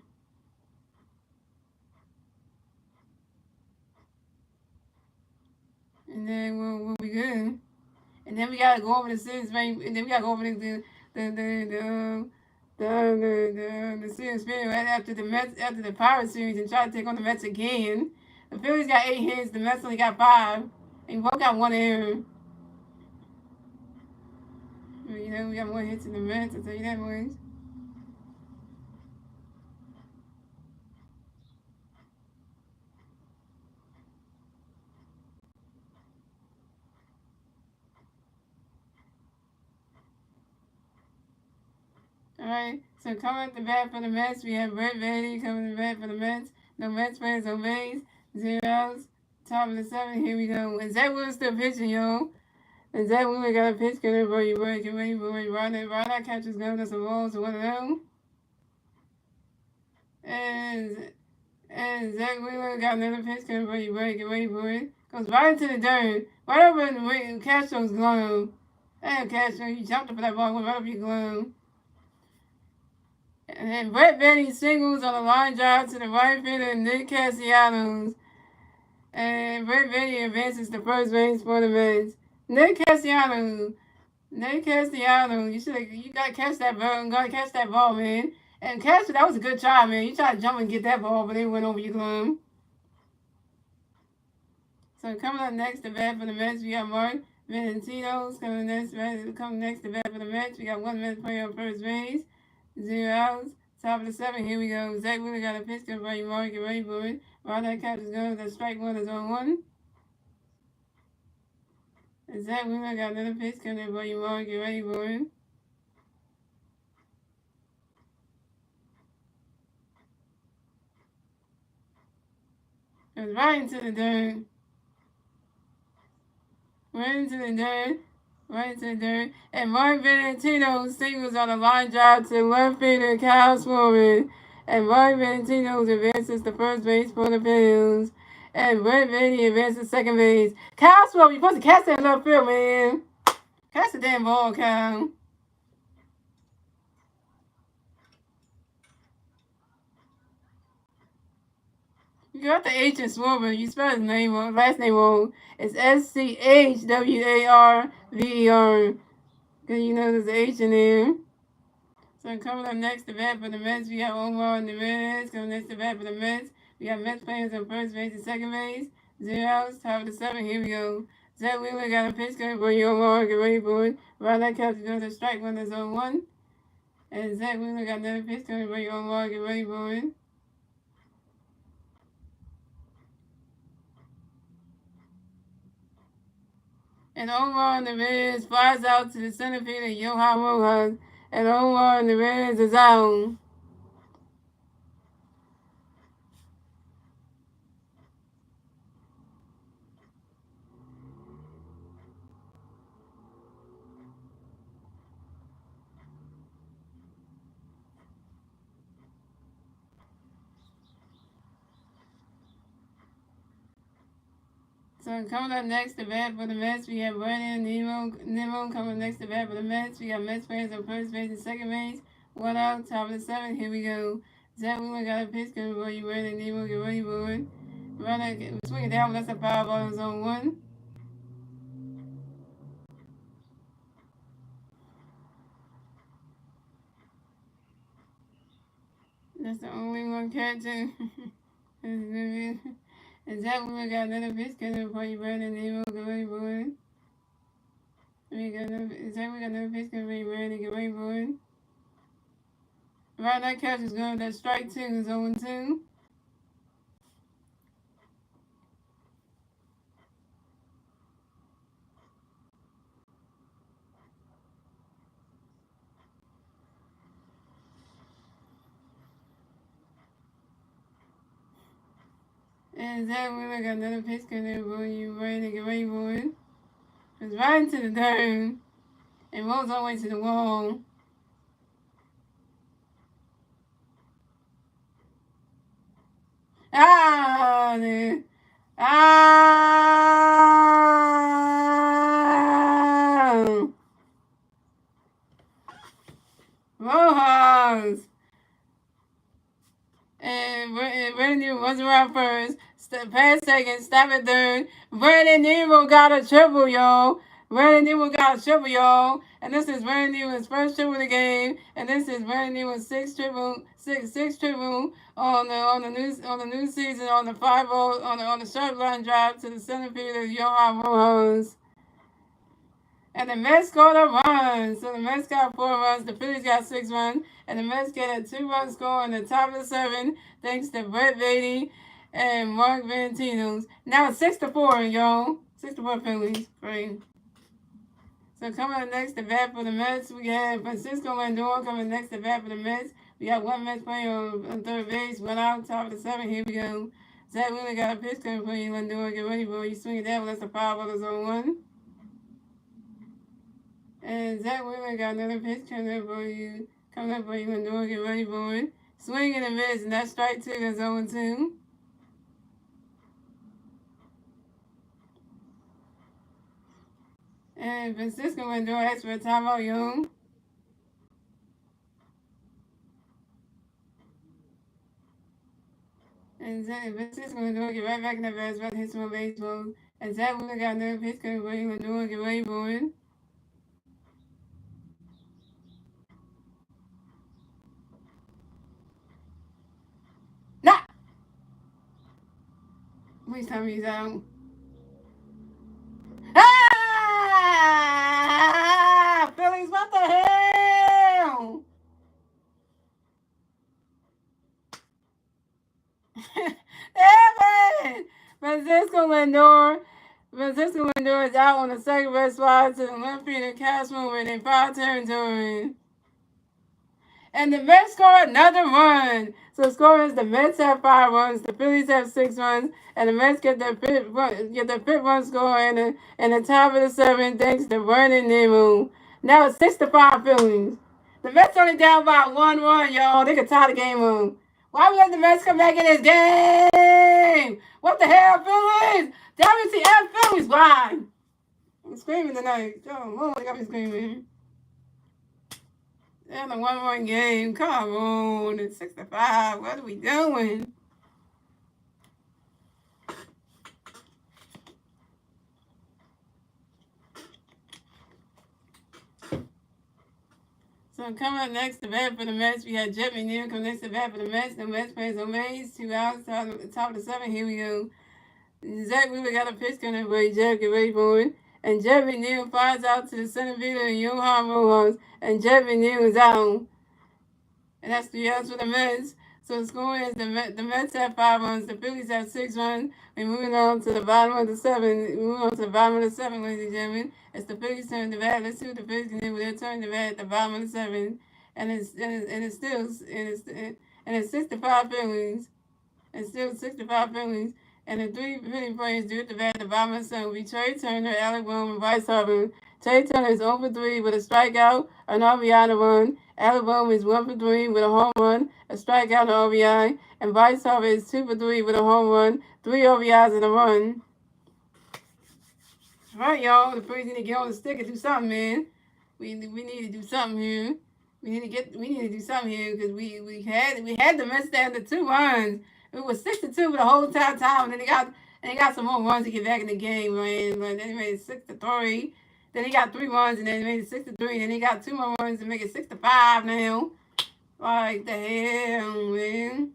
And then we'll be good. And then we gotta go over the series, man. And then we gotta go over the series right after the Mets, after the Pirates series, and try to take on the Mets again. The Phillies got 8 hits, the Mets only got 5, and both got 1 error. You know, we got more hits than the Mets, I'll tell you that much. Alright, so coming at the bat for the Mets, we have Brett Baty coming to the bat for the Mets. No Mets players on base, 0 outs. Top of the 7, here we go. And Zach Wheeler still pitching, yo. And Zach Wheeler got a pitch, get ready, boy. Rod catches go, that's a ball, so 1-0. And Zach Wheeler got another pitch, get ready, boy. Goes right into the dirt, right over the Castro's glove. And Castro, you jumped up for that ball, went right up your glove. And then Brett Benny singles on a line drive to the right fielder, Nick Castellanos. And Brett Benny advances to first base for the Mets. Nick Castellanos. Nick Castellanos. You gotta catch that ball. You gotta catch that ball, man. And Castro, that was a good try, man. You tried to jump and get that ball, but it went over your glove. So coming up next to bat for the Mets, we got Mark Valentinos. Coming next to bat for the Mets, we got one Mets player on first base. 0 outs. Top of the 7th, here we go. Zach Wheeler got a pitch to Buddy Mark. Get ready for it. While that catch is going, the strike one is on one. And Zach Wheeler got another pitch coming to Buddy Mark. Get ready for it. It was right into the dirt. Right into the dirt. Right into the dirt. And Mark Valentino singles on a line drive to left fielder Kyle Swarman. And Mark Valentino advances to first base for the Phillies. And Brett Beatty advances to second base. Kyle Swarman, you're supposed to catch that in left field, man. Catch the damn ball, Kyle. You got the H in Swarman. You spell his name wrong, last name wrong. It's Schwarver. Because you know there's an H in there. So coming up next to bat for the Mets, we got Omar and the Reds. Coming next to bat for the Mets, we got Mets players on first base and second base. 0 outs, top of the 7th, here we go. Zach Wheeler got a pitch coming for you, Omar. Get ready for it. Right that catch goes to strike one that's on one. And Zach Wheeler got another pitch coming for you, Omar. Get ready for it. And Omar and the Reds flies out to the center field of Johan Rojas. And Omar and the Reds is out. So coming up next to bat for the Mets, we have Brandon Nemo coming next to bat for the Mets. We got Mets players on first base and second base. 1 out, top of the 7th, here we go. Zach Wheeler got a pitch coming for you, Brandon Nemo. Get ready for it. Runner swinging down, that's a foul ball on zone 1. That's the only one catching. And Zach Wheeler got another pitch coming for you, Brandon Nemo. Get ready for it. Zach Wheeler got another pitch coming for you, Brandon. Get ready for it. Right, that catch is going. That strike 2 is 0-2. And Zach Wheeler got another pitch coming for you, Brandon. Get ready for it. It's right into the dirt and rolls all the way to the wall. Ah, dude. Ah! Rojas! And Brandon was around first. Pass second, stop at third. Brandon Nemo got a triple, y'all. Brandon Nemo got a triple, y'all. And this is Brandon Nemo's first triple of the game. And this is Brandon Nemo's sixth triple on the new season on the 5-0 on the short line drive to the center field of Johan Rojas. And the Mets scored a run. So the Mets got 4 runs. The Phillies got 6 runs. And the Mets get a 2-run score in the top of the 7th thanks to Brett Beatty and Mark Valentinos. Now it's 6-4, y'all. 6-4 Phillies. Great. So coming up next to bat for the Mets, we have Francisco Lindor coming next to bat for the Mets. We got one Mets player on third base. 1 out, top of the 7th. Here we go. Zach Wheeler got a pitch coming for you, Lindor. Get ready for it. You swing it down. That's a foul ball on 1. And Zach Wheeler got another pitch coming up for you, Lindor. Get ready for it. Swing and a miss, and that's strike 2. That's 0-2. And Francisco Lindor asked for a timeout, yo. And Francisco Lindor get right back in the bats, about to hit some baseball. And Zach Wheeler got another pitch coming for him. Lindor get ready for it. Nah! Please tell me he's out. Ah! Phillies, what the hell? Damn it! Francisco Lindor is out on the second base slide to the Olympian and Cashman with a 5 territory. And the Mets score another run. So the score is the Mets have 5 runs, the Phillies have 6 runs, and the Mets get their fifth run score in the top of the 7th thanks to Vernon Nemo. Now it's 6-5 Phillies. The Mets only down by 1 run, y'all. They could tie the game up. Why we let the Mets come back in this game? What the hell, Phillies? WTF Phillies? Why? I'm screaming tonight. Oh, Lord, they got me screaming. And a 1-1 game. Come on. It's 6-5. What are we doing? So coming up next to bat for the Mets, we had Jet McNeil come next to bat for the Mets. The Mets plays on base. 2 outs, top of the 7th. Here we go. Zach Wheeler got a pitch coming for Jeff. Get ready for it. And Jet McNeil flies out to the center fielder, Johan Rojas. And Jet McNeil is out. And that's 3 outs for the Mets. So the score is the Mets have 5 runs, the Phillies have 6 runs. We're moving on to the bottom of the 7th. Moving on to the bottom of the 7th, ladies and gentlemen. It's the Phillies' turn to bat. Let's see what the Phillies can do with their turn to bat at the bottom of the 7th. And it's 6-5 Phillies. It's still 6-5 Phillies. And the 3 hitting players due at the bat at the bottom of the 7th will be Trey Turner, Alec Bohm, and Bryce Harper. Trey Turner is 0 for 3 with a strikeout, an RBI, and a run. Alec Bohm is 1 for 3 with a home run, a strikeout, and an RBI. And Bryce Harper is 2 for 3 with a home run, 3 RBIs, and a run. All right, y'all. The Phillies need to get on the stick and do something, man. We need to do something here. We need to do something here because we had the Mets down to 2 runs. It was 6-2 for the whole entire time. And then they got some more runs to get back in the game, man. But then they made it 6-3. Then he got 3 runs and then they made it 6-3. Then he got 2 more runs to make it 6-5 now. Like the hell, man.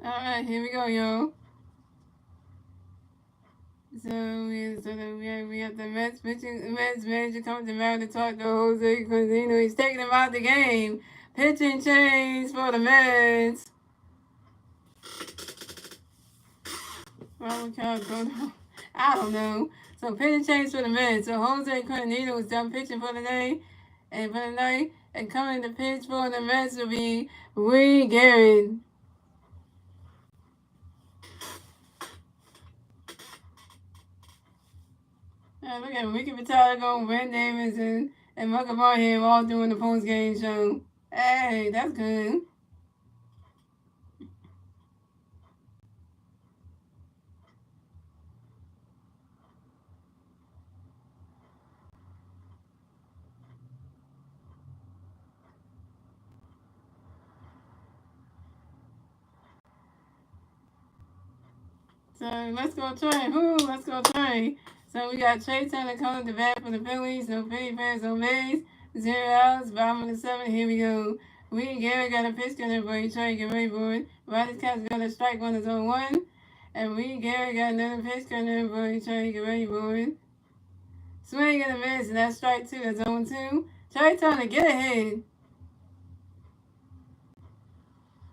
All right, here we go, yo. So we have the Mets manager coming to Maryland to talk to Jose Canzino. He's taking him out the game. Pitching change for the Mets. Well, I don't know. So pitching change for the Mets. So Jose Canzino is done pitching for the day and for the night. And coming to pitch for the Mets will be Lee Garrett. Look at Ricky Pitaligo, Brent Davis, and Michael Barham all doing the post-game show. Hey, that's good. So let's go Trey. Let's go Trey. So we got Trey Turner coming to bat for the Phillies. No Philly fans, no Mays. 0 outs. Bottom of the 7th. Here we go. We Gary got a pitch gunner for Trey. Get ready for it. Riley's Cat's got a strike one is on 1. And we Gary got another pitch gunner for Trey. Get ready for it. Swing and a miss, and that's strike 2. That's 0-2. Trey Turner, get ahead.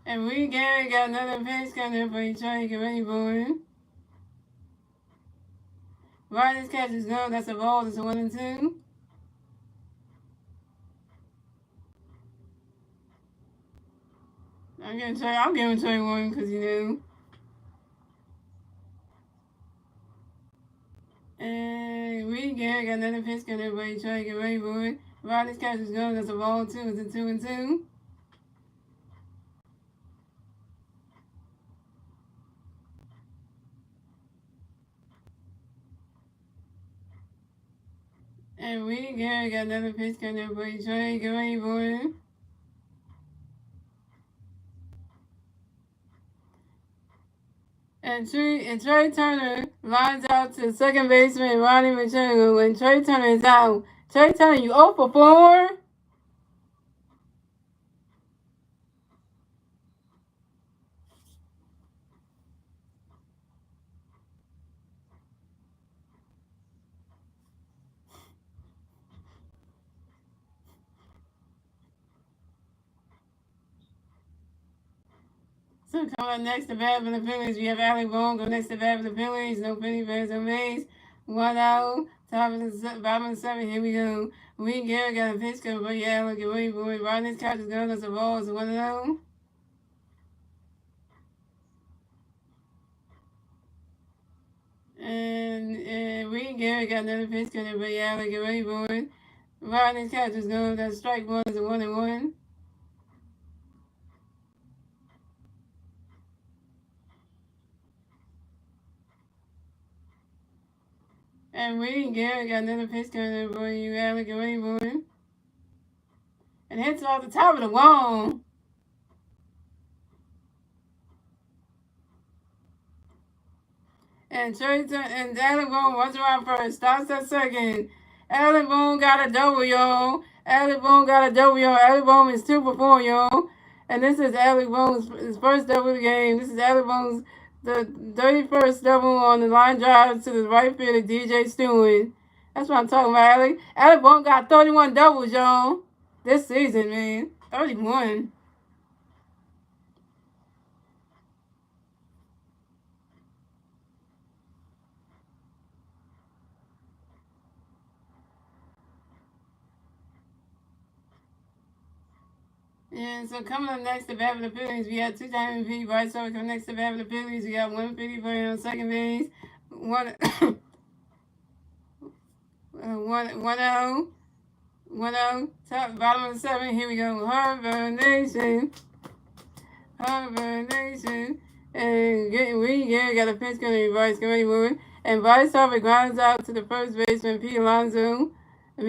And we Gary got another pitch gunner for Trey. Get ready for it. Riley's catch is good. That's a ball. That's a 1-2. I'm giving Trey one because you know. And we got another pitch got everybody try to get ready for it. Riley's catch is going. That's a ball 2. It's a 2-2. And we got another pitch got everybody try to get ready for it. And Trey Turner lines out to second baseman Ronnie Machado. When Trey Turner is out, Trey Turner, you 0 for 4? So coming up next to bat for the Phillies, we have Alec Bohm go next to bat for the Phillies. No penny fans on base. 1 out. Top of the bottom of the 7. Here we go. We Garrett got a pitch coming, but yeah, look at Wayne Boyd. Rodney's catch is going. That's a ball. It's 1-0. And we Garrett got another pitch coming, but yeah, look at Wayne Boyd. Rodney's catch is going. That's strike 1. It's a 1-1. And we Garrett got another pitch coming, but you got look at Wayne Boyd. And hits off the top of the wall. And Alec Boone was around first. Starts at second. Alec Boone got a double, y'all. Alec Boone got a double, y'all. Alec Boone is 2 for 4, y'all. And this is Alec Boone's his first double of the game. This is Alec Boone's the 31st double on the line drive to the right field of DJ Stewart. That's what I'm talking about, Alec. Alec Boone got 31 doubles, y'all. This season, man. 31. And so coming up next to bat for the Phillies, we got 2-time MVP Bryce Harper coming next to bat for the Phillies. We got 150 for him on second base. 1 1-0. 1-0. Top bottom of the 7. Here we go. Harvard Nation. Harvard Nation. And we got a pitch going to be Bryce Harper. And Bryce Harper grounds out to the first baseman, Pete Alonso. And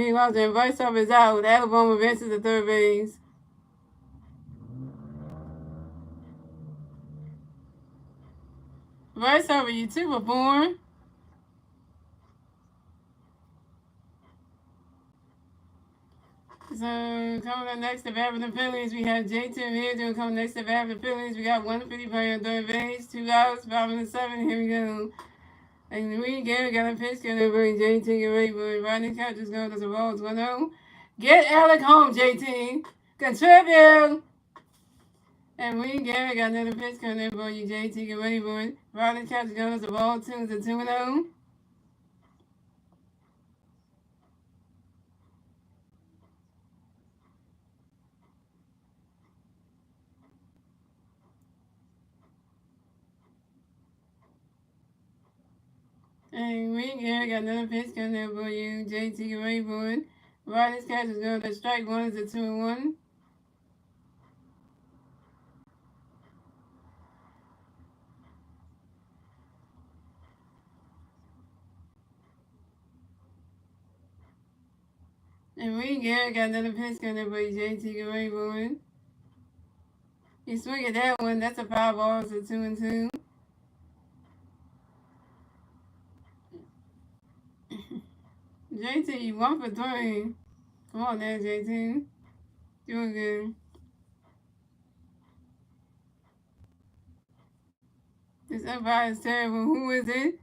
Bryce Harper is out. Alabama advances to third base. Bryce Harper, you 2 for 4. So coming up next to bat for the Phillies, we have JT Realmuto coming next to bat for the Phillies. We got 150 player on third base, 2 outs, bottom of the 7. Here we go. And we got a pitch going over JT get ready for it. Rodney catches going as a ball. It's 1-0. Get Alec home, JT. Contribute. And we got another pitch coming in for you, JT. Get ready for it. Rodney catches going as a ball. 2 is a 2-0. And we got another pitch coming in for you, JT. Get ready for it. Rodney's catch is going to strike 1 is a 2-1. And we got another pitch coming in for you, JT. Get ready for it. You swing at that one, that's a foul ball, it's a 2-2. JT, you 1 for 3. Come on now, JT. Doing good. This umpire is terrible. Who is it?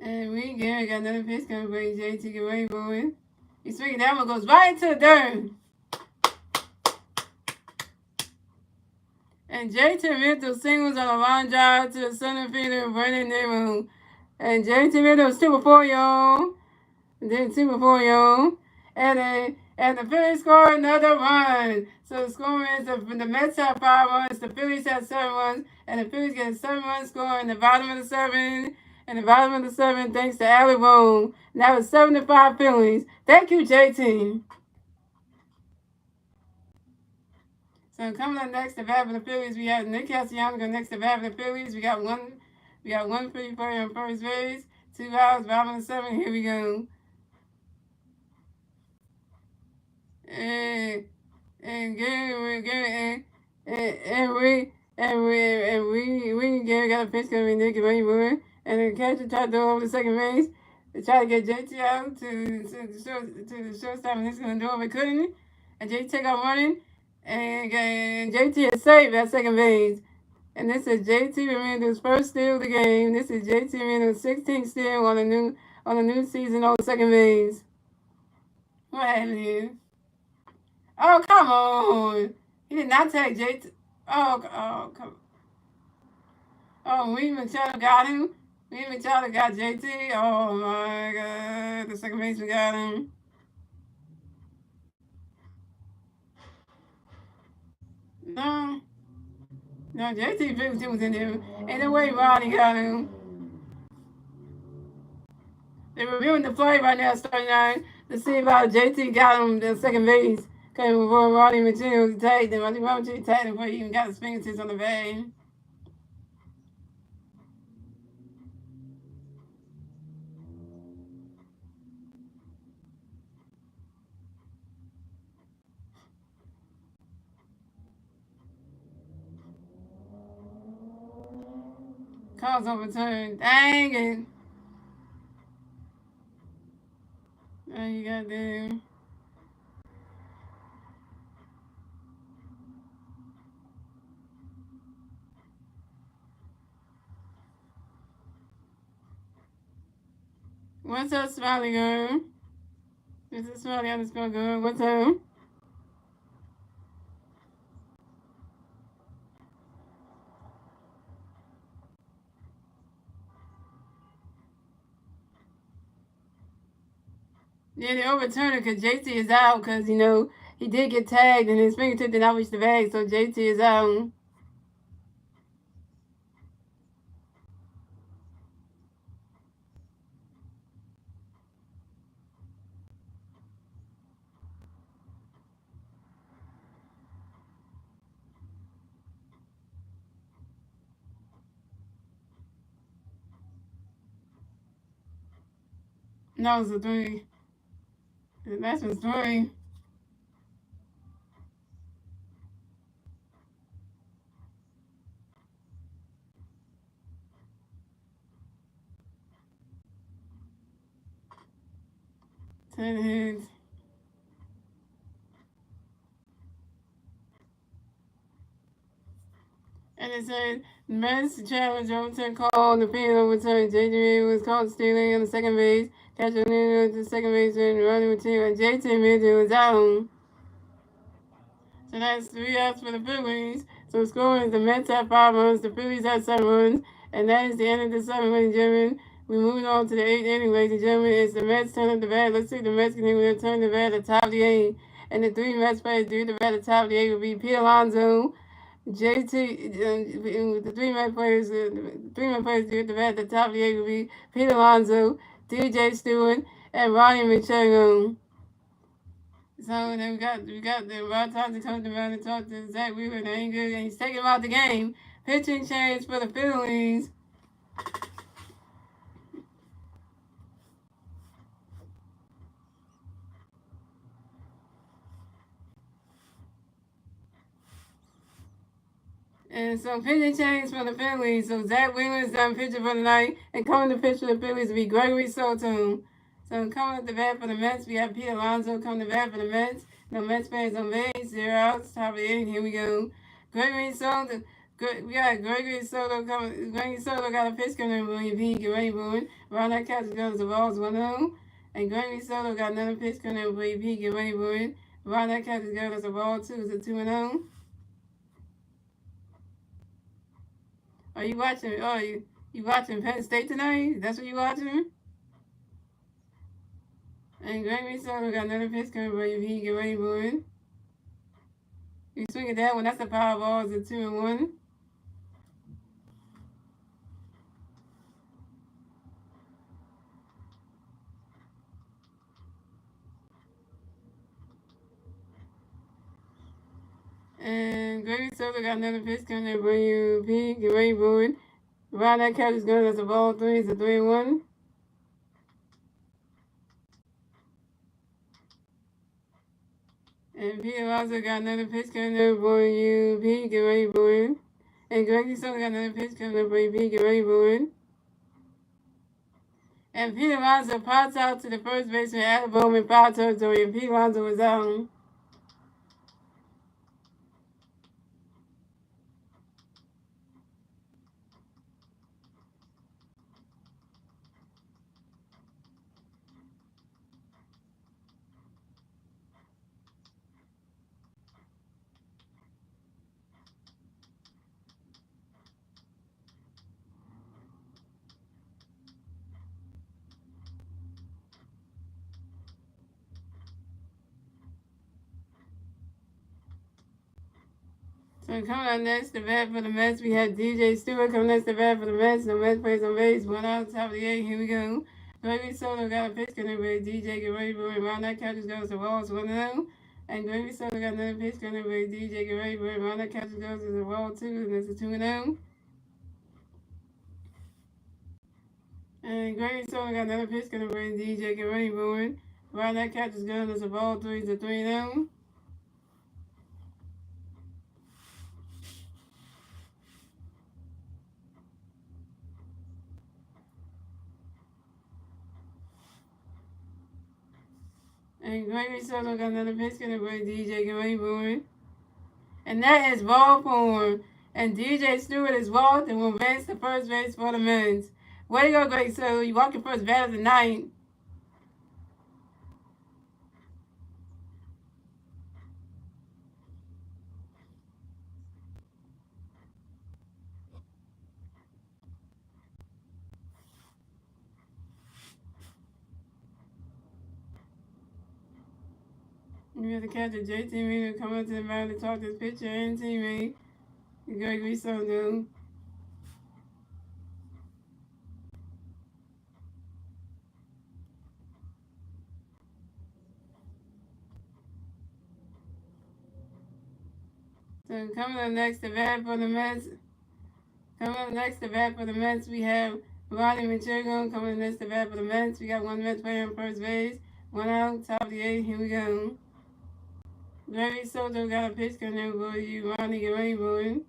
And we got another pitch coming for you, JT. Get ready for it. You swing at that one, goes right into the dirt. And JT Mitchell singles on a line drive to the center fielder, Brandon Nero. And JT Mitchell was 2 for 4, y'all. And then 2 for 4, y'all. And And the Phillies score another run. So the score is the Mets have 5 runs, the Phillies have 7 runs, and the Phillies get a 7-run score in the bottom of the seventh. In the bottom of the seventh, thanks to Allie Boone. And that was 7-5 Phillies. Thank you, JT. So coming up next to bat for the Phillies, we have Nick Castellanos next to bat for the Phillies. We got one Philly player on first base, 2 outs, bottom of the seventh. Here we go. And and we Gary got a pitch coming Nick and Ray Moore, and the catcher tried to throw over the second base to try to get JT out to the shortstop, and he's gonna do it, but couldn't. And JT take off running, and JT is safe at second base. And this is JT Ramirez's first steal of the game. This is JT Ramirez's 16th steal on the new season on second base. What happened here? Oh, come on. He did not take JT. Come. Oh, Reed Machado got him. Reed Machado got JT. Oh, my God. The second baseman got him. No. No, JT 52 was in there. Ain't no way Ronnie got him. They're reviewing the play right now, starting nine, to see about JT got him the second base. Came before Ronnie Machado tagged him. I think Ronnie Machado tagged him before he even got his fingertips on the bag. Calls overturned. Dang it. Oh, you got there. What's up, Smiley Girl? This is Smiley underscore girl. What's up? Yeah, they overturned it because JT is out because, he did get tagged and his fingertip did not reach the bag, so JT is out. No, it's a 3. The last one's 3. Ten hits. And it said, Mets challenge overturned call on the field overturned. JJ was caught stealing on the second base. Catcher to the second base and running with two. And JT Mitchell was out. So that's 3 outs for the Phillies. So scoring is the Mets have 5 runs, the Phillies have 7 runs, and that is the end of the 7th, ladies and gentlemen. We're moving on to the 8th inning, ladies and gentlemen. It's the Mets turn up the bat. Let's see if the Mets can turn the bat at the top of the 8th. And the 3 Mets players do the bat at the top of the 8th will be Pete Alonso, JT, the 3 Met players, do the bat at the top of the 8th will be Pete Alonso, DJ Stewart, and Ronnie Machado. So then we got the Rod Thompson coming around and talk to Zach Wheeler, and ain't good, and he's taking him out the game. Pitching change for the Phillies. And so pitching change for the Phillies. So Zach Wheeler is done pitching for the night, and coming to pitch for the Phillies will be Gregory Soto. So coming at the bat for the Mets, we have Pete Alonso coming to bat for the Mets. No Mets fans on base, 0 outs, top of the 8th. Here we go. Gregory Soto. We got Gregory Soto coming. Gregory Soto got a pitch coming from he get ready for it. Around that catch goes the balls 1-0. And Gregory Soto got another pitch coming from he get ready for it. Around that catch goes the ball 2. It's a 2-0. Are you watching? Oh, you watching Penn State tonight? That's what you watching? And Gregory Soto got another pitch coming for you. He get ready for it. You swing at that one. That's a power ball. It's a 2-1. And Gregory Soto got another pitch coming for you. P. Get ready for it. Around that catch is good. That's a ball 3. It's a 3-1. And Peter also got another pitch coming up for you. P. Get ready for it. And Gregory Soto got another pitch coming up for you. P. Get ready for it. And Peter Alonso pops out to the first baseman at the moment foul territory, and Peter Alonso was out. So coming up next, the bat for the Mets, we had DJ Stewart coming next, the bat for the Mets. The Mets plays on base, 1 out, top of the 8. Here we go. Gravy Soto got a pitch coming by DJ. Get ready for it. Around that catches goes to Walls 1-0. And Gravy Soto got another pitch coming by DJ. Get ready for it. Around that catches goes to the Wall 2, and it's a 2-0. And Gravy Soto got another pitch coming by DJ. Get ready for it. Around that catches goes to the Ball 3, it's a 3-0. And Gregory Soto got another pitch coming by DJ. Get ready for it. And that is ball form. And DJ Stewart is walked and will advance to first base for the Mets. Way to go, Greg Soto. You walk your first bat of the night. You have to catch a JT Reader come up to the mound to talk to his pitcher and teammate. Gregory Soto. So coming up next to bat for the Mets. Coming up next to bat for the Mets, we have Ronnie Macheco. Coming up next to bat for the Mets, we got one Mets player on first base. 1 out, top of the 8. Here we go. Gregory Soto got a pitch coming for you. Ronnie, get ready for it.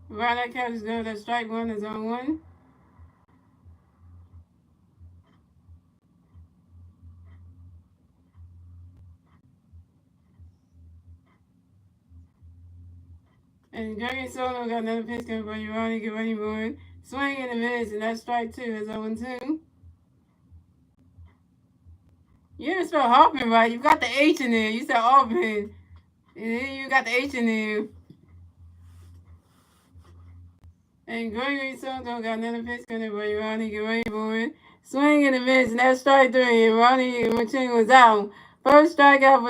Around that catch is good. That strike 1 is on 1. And Gregory Soto got another pitch coming for you. Ronnie, get ready for it. Swing in the miss, and that strike 2 is 0-2. You didn't spell Hoffman right. You got the H in there. You said Hoffman. And then you got the H in there. And Gregory Soto got another pitch coming for you. Ronnie, get ready for it. Swing in the miss, and that strike 3. And Ronnie Machine was out. First strikeout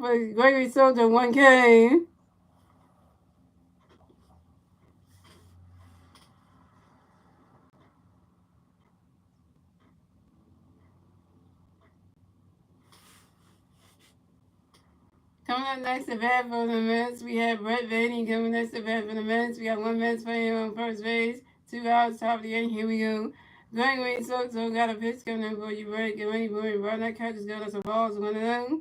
for Gregory Soto, 1K. Coming up next to bat for the Mets, we have Brett Baty coming next to bat for the Mets. We got one Mets player on first base, 2 outs, top of the 8. Here we go. Gregory Soto got a pitch coming in for you, Brett. Get ready for it. Right that catch is going to balls, 1-0.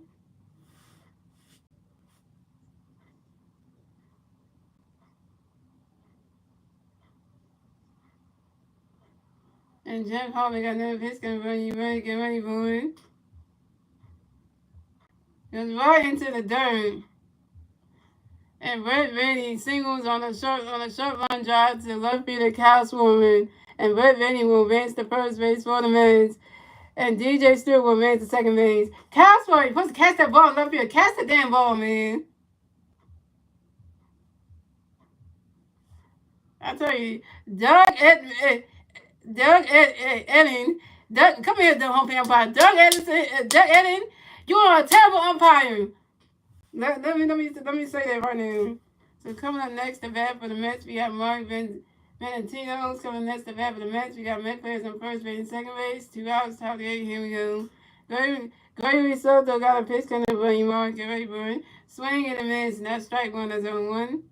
And Jeff Harvey got another pitch coming for you, Brett. Get ready for it. Goes right into the dirt. And Brett Baty singles on a short run drive to the left fielder Kyle Swarman. And Brett Baty will advance to first base for the Mets. And DJ Stewart will advance to second base. Kyle Swarman, you're supposed to catch that ball in left field. Catch the damn ball, man. I tell you, Doug Edding Come here, the home umpire. Doug Edison, you are a terrible umpire. Let me say that right now. So coming up next, the bat for the Mets, we have Mark Valentino. Coming next, the bat for the Mets, we got Met players on first base and second base. 2 outs, top of the 8th. Here we go. Gregory Soto got a pitch coming for you, Mark. Get ready for it. Swing and a miss, and that's strike one. That's on one.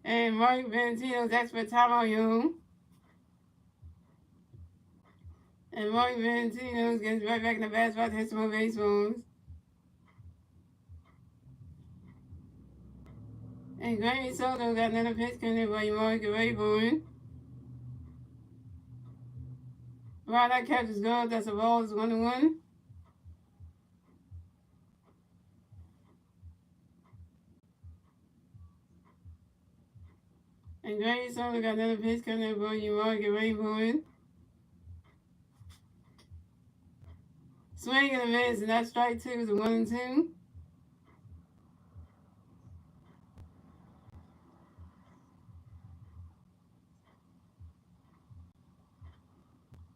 And Mark Valentino's expert time on you. And Mark Valentino gets right back in the bat spot to hit some more baseballs. And Gregory Soto got another pitch coming for you, Mark. Get ready for it. Right, that catch is good. That's a ball. It's 1-1. And Gregory Soto got another pitch coming for you, Mark. Get ready for it. Swing and a miss, and that's strike two. It's a 1-2.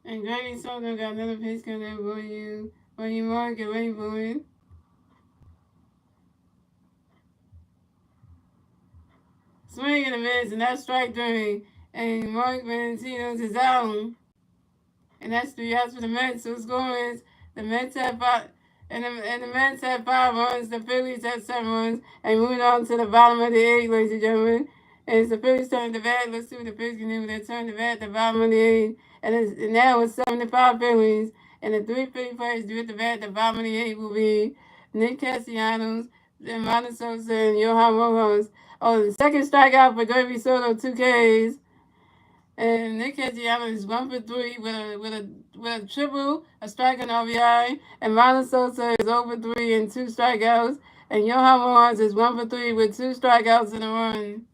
And Gregory Soto got another pitch coming for you, Mark. Get ready for it. Swing and a miss, and that's strike three. And Mark Valentino's is out. And that's 3 outs for the Mets. So the score is the Mets have 5, and the Mets have 5 runs. The Phillies have 7 runs. And moving on to the bottom of the 8th, ladies and gentlemen. And it's the Phillies turn to bat. Let's see what the Phillies can do. They turn to bat at the bottom of the 8th. And now it's 75 Phillies. And the 3 Philly players do at the bat at the bottom of the 8th will be Nick Castellanos, Martin Sosa, and Johan Rojas. Oh, the second strikeout for Gregory Soto, 2 Ks. And Nick Castellanos is 1 for 3 with a triple, a strike and RBI. And Martin Sosa is 0 for 3 and 2 strikeouts. And Johan Rojas is 1 for 3 with 2 strikeouts and a run.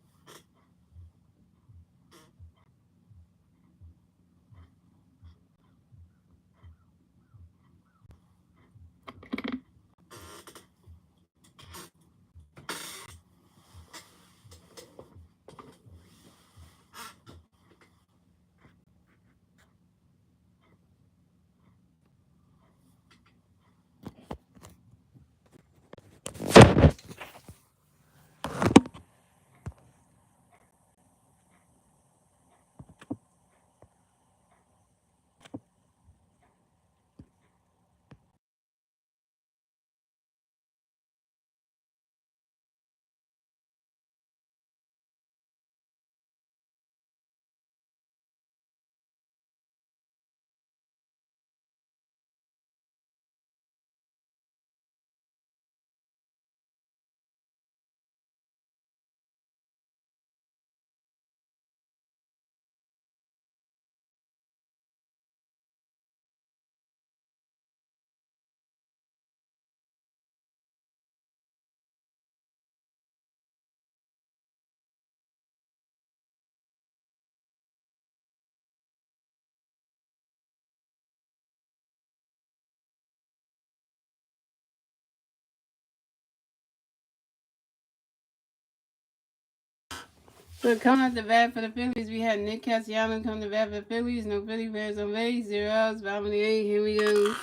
So coming at the bat for the Phillies, we had Nick Castellanos come to bat for the Phillies. No Philly players on base. 0 outs, bottom of the 8th. Here we go.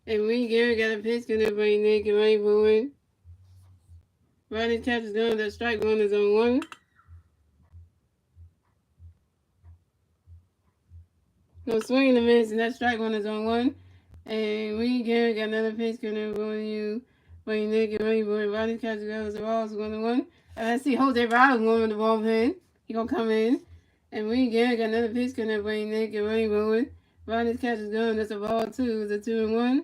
And we Gary got a pitch going to bring Nick and right forward. Riding catch is going. That strike one is on 1. No swing and a miss, and that strike one is on 1. And we Gary got another pitch coming for you. Bring Nick and right forward. Riding catch is going. The ball is 1-1. And I see Jose Riley going with the bullpen. He gonna come in. And we Gary got another pitch coming for Nick and right forward. Riding catch is going. That's a ball 2. It's a 2-1.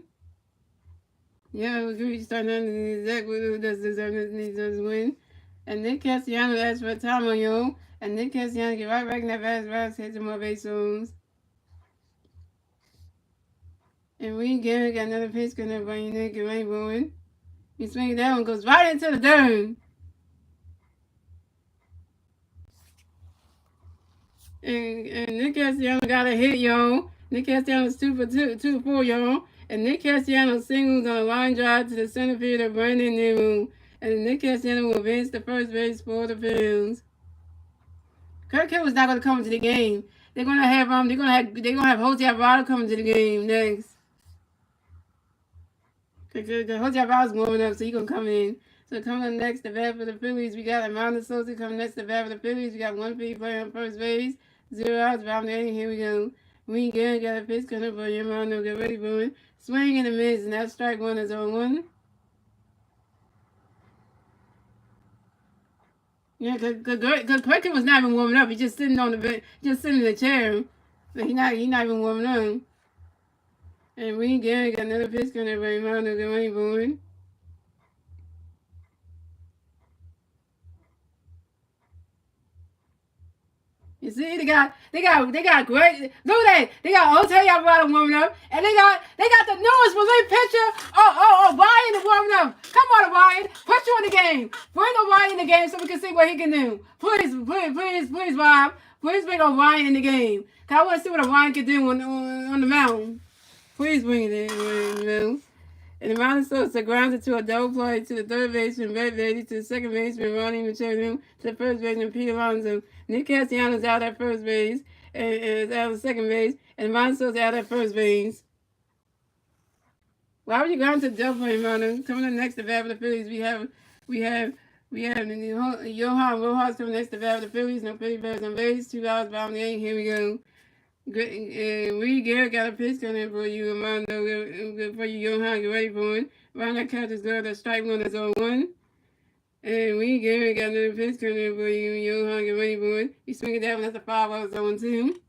Yeah, I agree. Starting out exactly who does deserve to win. And Nick Castellanos asked for a time on you. And Nick Castellanos get right back in that fast hit some more base zones. And we Gary got another pitch coming by Nick and Rainbow. He swings that one, goes right into the dirt. And Nick Castellanos got a hit, y'all. Nick Castellanos 2 for 4, y'all. And Nick Castellanos singles on a line drive to the center field of Brandon Nehru. And Nick Castellanos will advance the first base for the Phillies. Kirk Hill was not going to come into the game. they're gonna have Jose Alvarado coming to the game next. Because Jose Alvarado's warming up, so he's gonna come in. So coming up next, the bat for the Phillies, we got Amanda Sosa coming next, the bat for the Phillies. We got one Philly player on first base, 0 outs, bottom of the inning. Here we go. We again got a pitch coming for you, Amanda. Get ready for it. Swing in the miss, and that strike one is on one. Yeah, because Quaker was not even warming up. He's just sitting on the bench, just sitting in the chair. But he not even warming up. And we again got another pitch coming for you, Amanda. Get ready for it. You see, they got great. Look at that. They got Jose Alvarado warming up, and they got the newest relief pitcher. Ryan is warming up. Come on, Ryan, put you in the game. Bring Ryan in the game so we can see what he can do. Please, Bob. Please bring Ryan in the game. Cause I want to see what Ryan can do on the mound. Please bring it in. And the mountain Sosa grounded to a double play to the third baseman, Red Beatty, to the second baseman, Ronnie Machado, to the first baseman, Pete Alonso. Nick Castellanos out at first base, and is out at second base, and the mountain Sosa out at first base. Why would you ground to the double play, Mountain? Coming up next to bat for the Phillies, we have Johan Rojas coming next to bat for the Phillies. No Philly players on base. 2 outs, bottom of the inning. Here we go. Reed Garrett got a pitch coming for you, Armando. For you, Johan. Get ready for it. Round that catches good. The strike one is on one. And Reed Garrett got another pitch coming for you, Johan. Get ready for it. He's swinging that one. That's a 5-0 zone 2.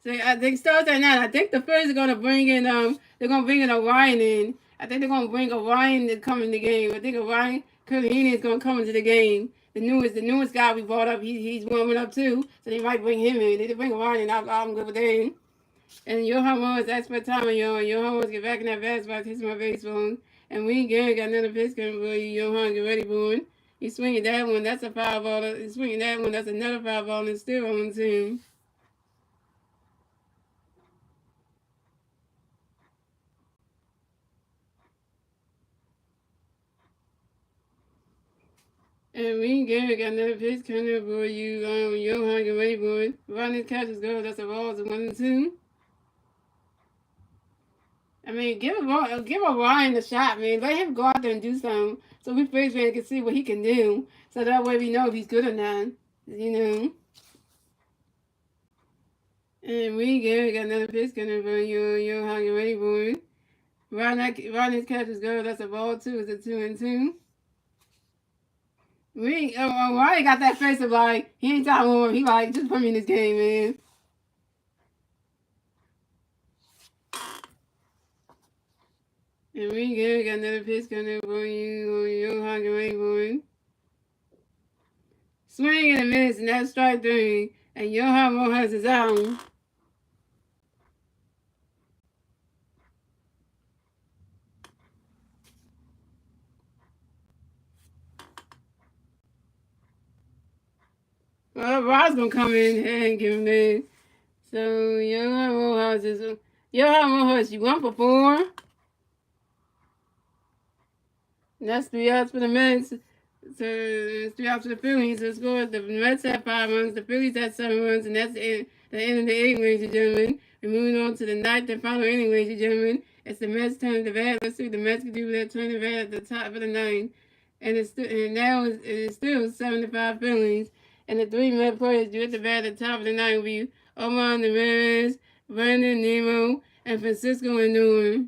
So I think starts at 9. I think the Phillies are gonna bring in Orion in. I think they're gonna bring Orion to come in the game. I think Orion Curlini is gonna come into the game. The newest guy we brought up, he's warming up too, so they might bring him in. They bring Orion in, I'm good with that. And Johan Morris, that's my time, Johan Morris, get back in that basketball, kiss my baseball. And we again got another pitch coming for you, Johan, get ready for it. He's swinging that one, that's a 5-ball. He's swinging that one, that's another 5-ball, and it's still on 2. And we again got another pitch coming for you, Johan, get ready for it. Ronnie catches goal, that's a ball, it's 1-2. I mean, give Orion a shot, man. Let him go out there and do something, so we Phillies fans can see what he can do. So that way we know if he's good or not, And we again got another pitch coming for you, Johan, get ready for it. Ronnie's catches goal, that's a ball too. It's a 2-2. Ronnie got that face of like he ain't talking more. He like just put me in this game, man. And we again got another pitch coming for you, Johan, get ready for it. Swing in a minute, and that's strike 3. And Johan Rojas is out. Well, Rod's gonna come in and give him that. So Johan Rojas, you 1 for 4. And that's 3 outs for the Mets. So it's 3 outs for the Phillies. So score. The Mets had 5 runs, the Phillies had 7 runs, and that's the end of the 8th, ladies and gentlemen. We're moving on to the 9th and final inning, ladies and gentlemen. It's the Mets' turn to bat. Let's see what the Mets can do with that turn to bat at the top of the 9th. And now it's still 7-5 Phillies. And the 3 Met players do at the bat at the top of the 9th will be Omar Ramirez, Brandon Nemo, and Francisco Lindor.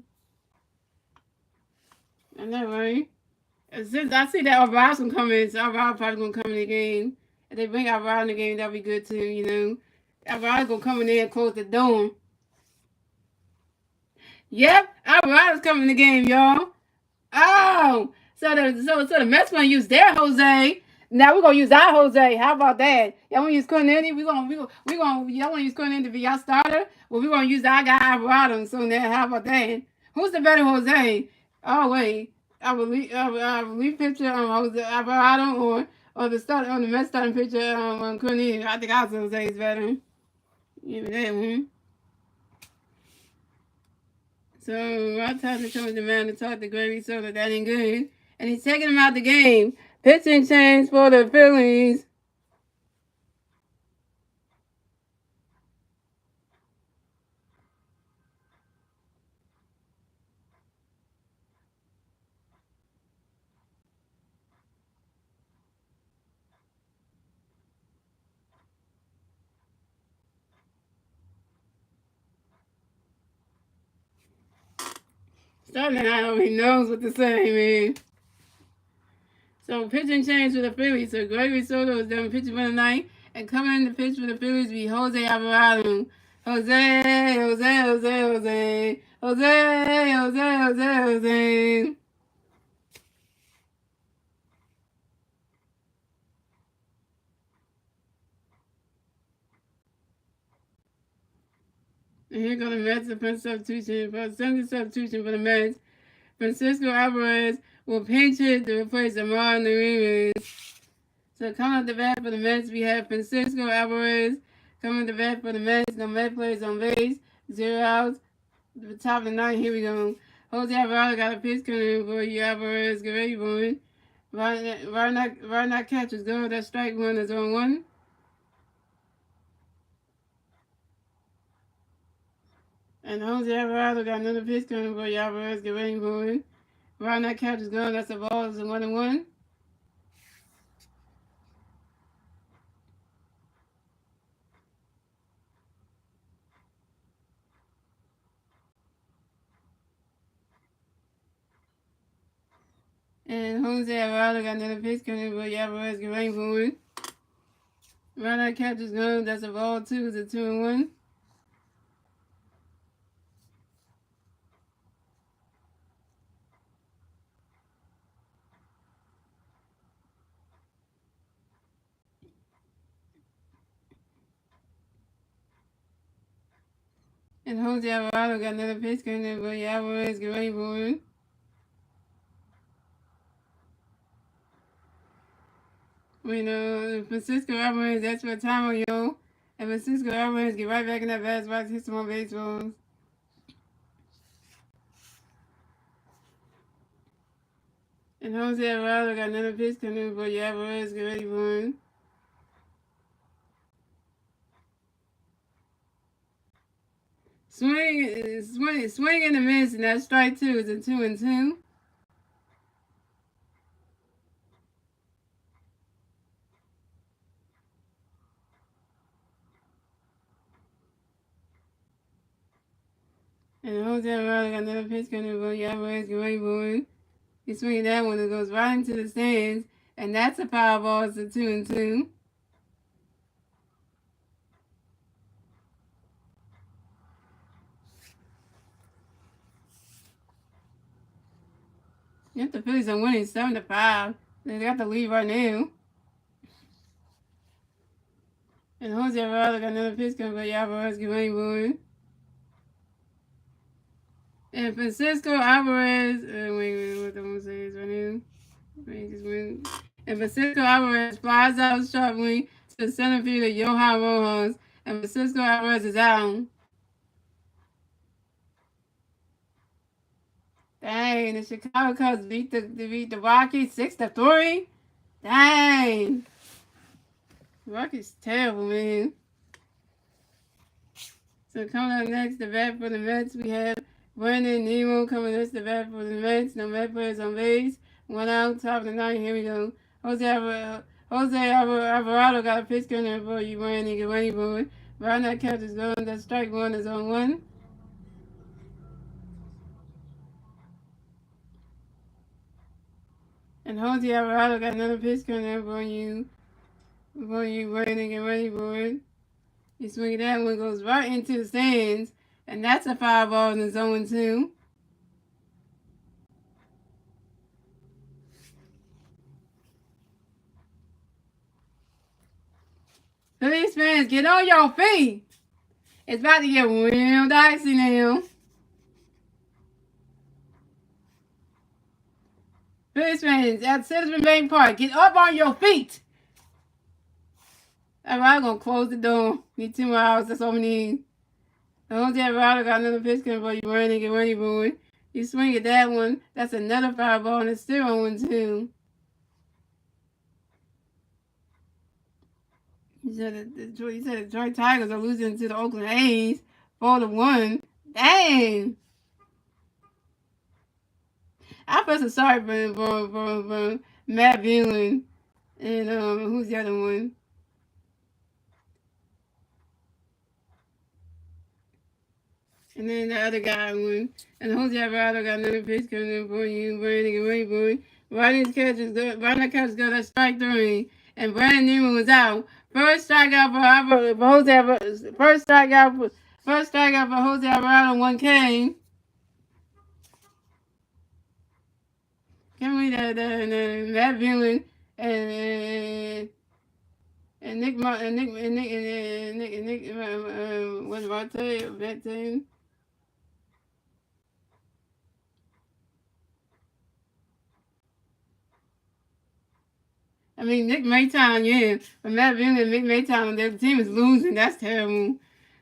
I know, right? Since I see that Alvarado's gonna come in, so Alvarado's probably gonna come in the game. If they bring Alvarado in the game, that'll be good too, Alvarado's gonna come in there and close the door. Yep, Alvarado's coming in the game, y'all. Oh, so the Mets gonna use their Jose. Now we're gonna use our Jose. How about that? Y'all wanna use Cornetti? Y'all wanna use Cornetti to be our starter? Well, we're gonna use our guy Alvarado. So now, how about that? Who's the better Jose? Oh wait. I believe pitcher Jose Alvarado or the Mets starting pitcher Cornetti. I think I'll say is better. Give me that one. So Rod Tyson comes to man to talk to Gravy Soda. That ain't good, and he's taking him out the game. Pitching change for the Phillies. Starting out already knows what to say, man. So pitching change for the Phillies. So Gregory Soto is done pitching for the night. And coming in the pitch for the Phillies will be Jose Alvarado. Jose, Jose, Jose, Jose. Jose, Jose, Jose, Jose. And here go the Mets. The first substitution. For second substitution for the Mets. Francisco Alvarez will pinch hit to replace Amar Ramirez. So coming up the bat for the Mets, we have Francisco Alvarez. Coming up the bat for the Mets, no Met players on base. 0 outs. The top of the ninth, here we go. Jose Alvarado got a pitch coming for you. Alvarez, get ready for it. Right now catches go. That strike one is on one. And Jose Alvarado got another pitch coming for you. Alvarez, get ready for it. Right now catches go. That's a ball. It's a 1-1. And Jose Alvarado got another pitch coming for you. Alvarez, get ready for it. Right now catches go. That's a ball 2. It's a 2-1. And Jose Alvarado got another pitch coming for you. Alvarez, get ready for it. Francisco Alvarez, that's what time on yo. And Francisco Alvarez get right back in that fast box, hit some more baseballs. And Jose Alvarado got another pitch coming for you. Alvarez, get ready for him. Swing in the miss, and that strike 2 is a 2-2. And Jose Alvarado got another pitch coming for you. Alvarez, get ready for him. He's swinging that one, it goes right into the stands, and that's a power ball. It's a 2-2. Yep, the Phillies are winning 7-5. They got the lead right now. And Jose Alvarado got another pitch coming for Alvarez, get ready for him. And Francisco Alvarez, wait, what I'm say is right now. And Francisco Alvarez flies out sharply to the center field of Johan Rojas. And Francisco Alvarez is out. Dang, the Chicago Cubs beat the Rockies 6-3. Dang. The Rockies terrible, man. So coming up next, the bat for the Mets, we have Brandon Nemo coming next to bat for the Mets. No Met players on base. 1 out, top of the ninth. Here we go. Jose Alvarado got a pitch coming for you, Brandon. Get ready for it. Right now, catches going. That strike 1 is on 1. And Jose Alvarado got another pitch coming for you. Brandon. Get ready for it. You swing that one, goes right into the stands. And that's a foul ball in the zone 2. Phillies fans, get on your feet. It's about to get real dicey now. Phillies fans at Citizen Bank Park, get up on your feet. All right, I'm going to close the door. Need 2 more hours. That's all we need. Jose Alvarado got another pitch coming for you, Brandon. Get ready for it. You swing at that one. That's another foul ball, and it's still on 1-2. You said the Detroit Tigers are losing to the Oakland A's 4-1. Dang. I feel so sorry for Matt Bueller and who's the other one? And then the other guy won. And Jose Alvarado got another pitch coming in for you. Brandon and Ray boy. Ronnie's catch is good. Ronnie's catch is good at strike 3. And Brandon Newman was out. First strikeout for Jose Alvarado. First strikeout for Jose Alvarado, 1 K. Can we Matt Villain and Nick what's about that team? I mean, Nick Maytown, yeah. But Matt Villain and Nick Maytown, their team is losing. That's terrible.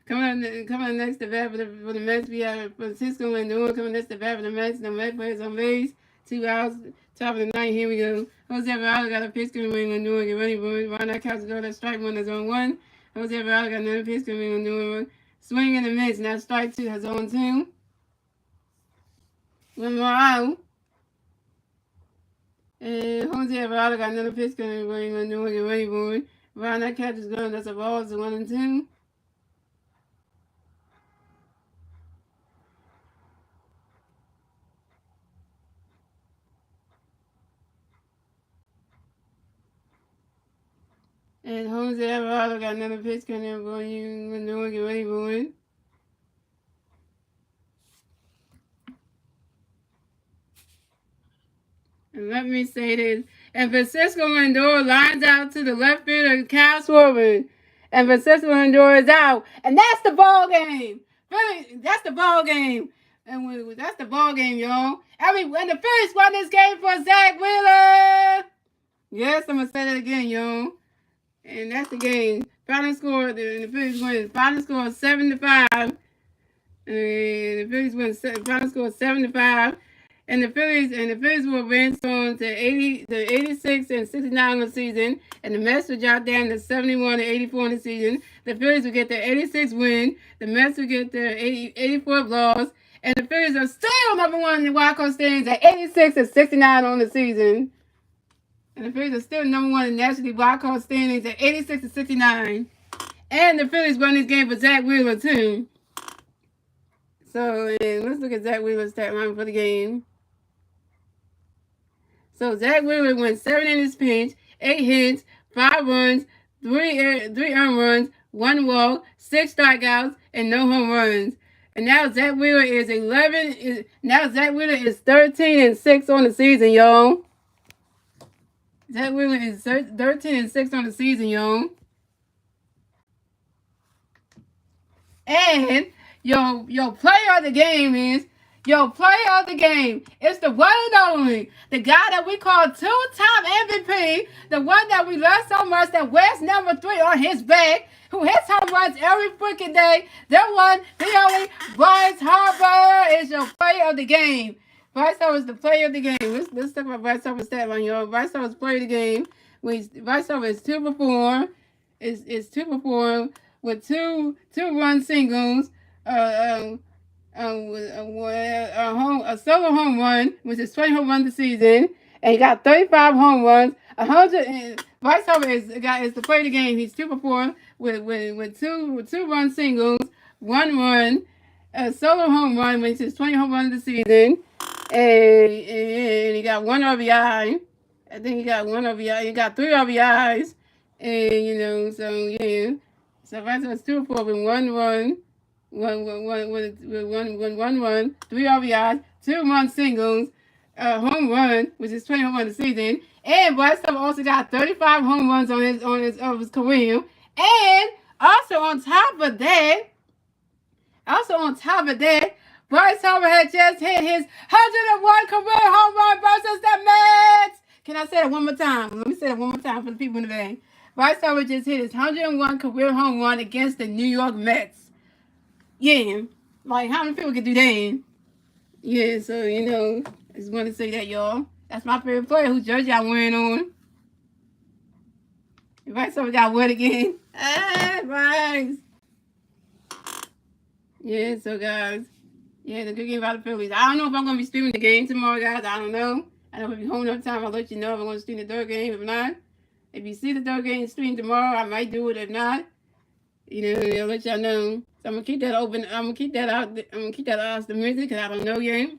Coming on next to bat for the Mets, we have Francisco Lindor coming next to bat for the Mets. The Mets players on base. 2 outs, top of the ninth. Here we go. Jose Alvarado got a pitch coming in Lindor. Get ready, boys. Ron that counts go to strike 1 is on 1. Jose Alvarado got another pitch coming in Lindor. Swing in the midst. Now strike 2 has on 2. 1 more out. And Jose Alvarado got another pitch coming in Lindor. Get ready, boys. Ron that catch is going. That's a ball. It's 1 and 2. And Jose Alvarado got another pitch coming in for you. Lindor, get ready, boys. And let me say this. And Francisco Lindor lines out to the left fielder, Kyle Schwarber. And Francisco Lindor is out. And that's the ball game. Really, that's the ball game. And that's the ball game, y'all. And the Phillies won this game for Zach Wheeler. Yes, I'm going to say that again, y'all. And that's the game. Final score, the Phillies win. Final score 7-5. And the Phillies win. Final score 7-5. And the Phillies will advance on to 86 and 69 on the season. And the Mets will drop down to 71 and 84 in the season. The Phillies will get their 86 win. The Mets will get their 84 loss. And the Phillies are still number 1 in the wild card standings at 86 and 69 on the season. And the Phillies are still number 1 in the National League wild card standings at 86 and 69. And the Phillies won this game for Zach Wheeler too. So let's look at Zach Wheeler's stat line for the game. So Zach Wheeler went 7 innings pitched, 8 hits, 5 runs, 3 earned runs, 1 walk, 6 strikeouts, and no home runs. And now Zach Wheeler is 13 and 6 on the season, y'all. Zach Wheeler is 13 and 6 on the season, y'all. And your player of the game is it's the one and only, the guy that we call 2-time MVP, the one that we love so much that wears number 3 on his back, who hits home runs every freaking day. The one, the only, Bryce Harper is your player of the game. Bryce Harper is the player of the game. Let's talk about Bryce Harper's stat line, y'all. Bryce Harper's player of the game. Bryce Harper is 2 for 4. Is 2 for 4 with two run singles. A solo home run, which is 20 home runs this season, and he got 35 home runs. 100. Bryce Harper is the player of the game. He's 2 for 4 with two run singles, 1 run, a solo home run, which is 20 home runs this season, and he got 1 RBI. I think he got 1 RBI. He got 3 RBIs, and so yeah. So Bryce Harper is 2 for 4 with 1 run. One run, 3 RBIs, 2 run singles, home run, which is 20 home runs this season. And Bryce Harper also got 35 home runs on his career. And also on top of that, Bryce Harper had just hit his 101 career home run versus the Mets. Can I say that one more time? Let me say that one more time for the people in the back. Bryce Harper just hit his 101 career home run against the New York Mets. Yeah, like how many people could do that? Yeah, so I just want to say that, y'all. That's my favorite player whose jersey I'm wearing on. Bryce Harper got wet again. Bryce. Yeah, so guys, the good game about the Phillies. I don't know if I'm gonna be streaming the game tomorrow, guys. I don't know. I know if you're home enough time, I'll let you know if I'm gonna stream the third game. If not, if you see the third game stream tomorrow, I might do it. If not, I'll let y'all know. So I'm gonna keep that open. I'm gonna keep that out. I'm gonna keep that out the music because I don't know yet.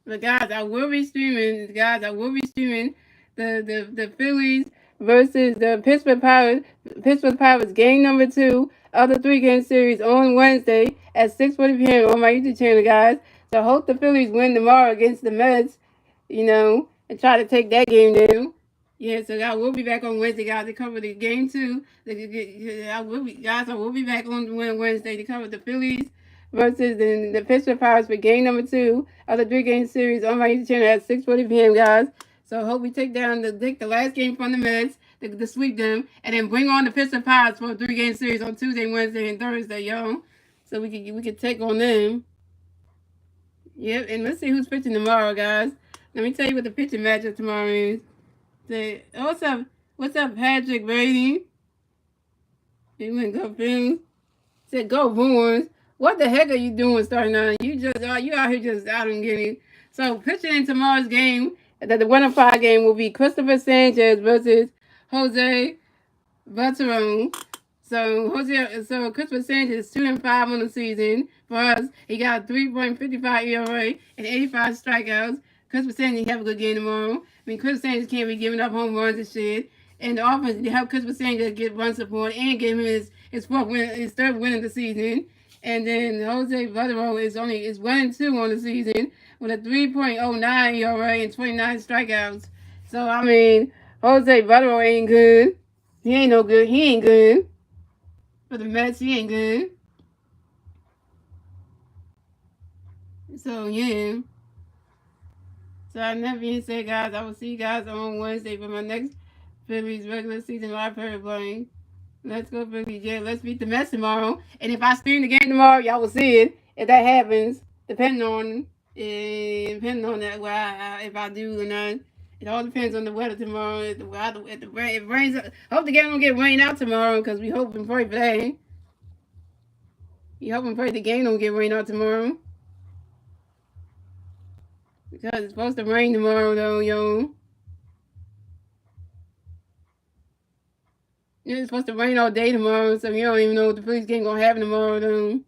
But guys, I will be streaming. Guys, I will be streaming the Phillies versus the Pittsburgh Pirates. Pittsburgh Pirates game number 2 of the 3-game series on Wednesday at 6:40 p.m. on my YouTube channel, guys. So I hope the Phillies win tomorrow against the Mets. And try to take that game down. Yeah, so I will be back on Wednesday, guys, to cover the game 2. I will be back on Wednesday to cover the Phillies versus the Pittsburgh Pirates for game number 2 of the 3-game series on my YouTube channel at 6:40 p.m., guys. So I hope we take the last game from the Mets to sweep them, and then bring on the Pittsburgh Pirates for a 3-game series on Tuesday, Wednesday, and Thursday, y'all. So we could take on them. Yep, and let's see who's pitching tomorrow, guys. Let me tell you what the pitching matchup tomorrow is. Say, what's up, Patrick Brady? He went go Phillies. Said go Bruins. What the heck are you doing starting out? You out here just out and getting. So pitching in tomorrow's game, the 1-5 game will be Christopher Sanchez versus Jose Veteran. So Christopher Sanchez is 2-5 on the season. For us, he got a 3.55 ERA and 85 strikeouts. Christopher Sanchez have a good game tomorrow. I mean, Christopher Sanchez can't be giving up home runs and shit. And the offense to help Christopher Sanchez get run support and give him his third win of the season. And then Jose Veteran is 1-2 on the season with a 3.09 ERA and 29 strikeouts. So I mean, Jose Veteran ain't good. He ain't no good. He ain't good. For the Mets, he ain't good. So, yeah. So, that being said, guys, I will see you guys on Wednesday for my next Phillies regular season live playing. Let's go, Phillies. Yeah, let's beat the Mets tomorrow. And if I stream the game tomorrow, y'all will see it. If that happens, depending on that, if I do or not. It all depends on the weather tomorrow. If it rains, I hope the game don't get rained out tomorrow because we hope and pray for that. You hope and pray the game don't get rained out tomorrow. Because it's supposed to rain tomorrow, though, yo. It's supposed to rain all day tomorrow, so you don't even know what the Phillies game gonna happen tomorrow, though.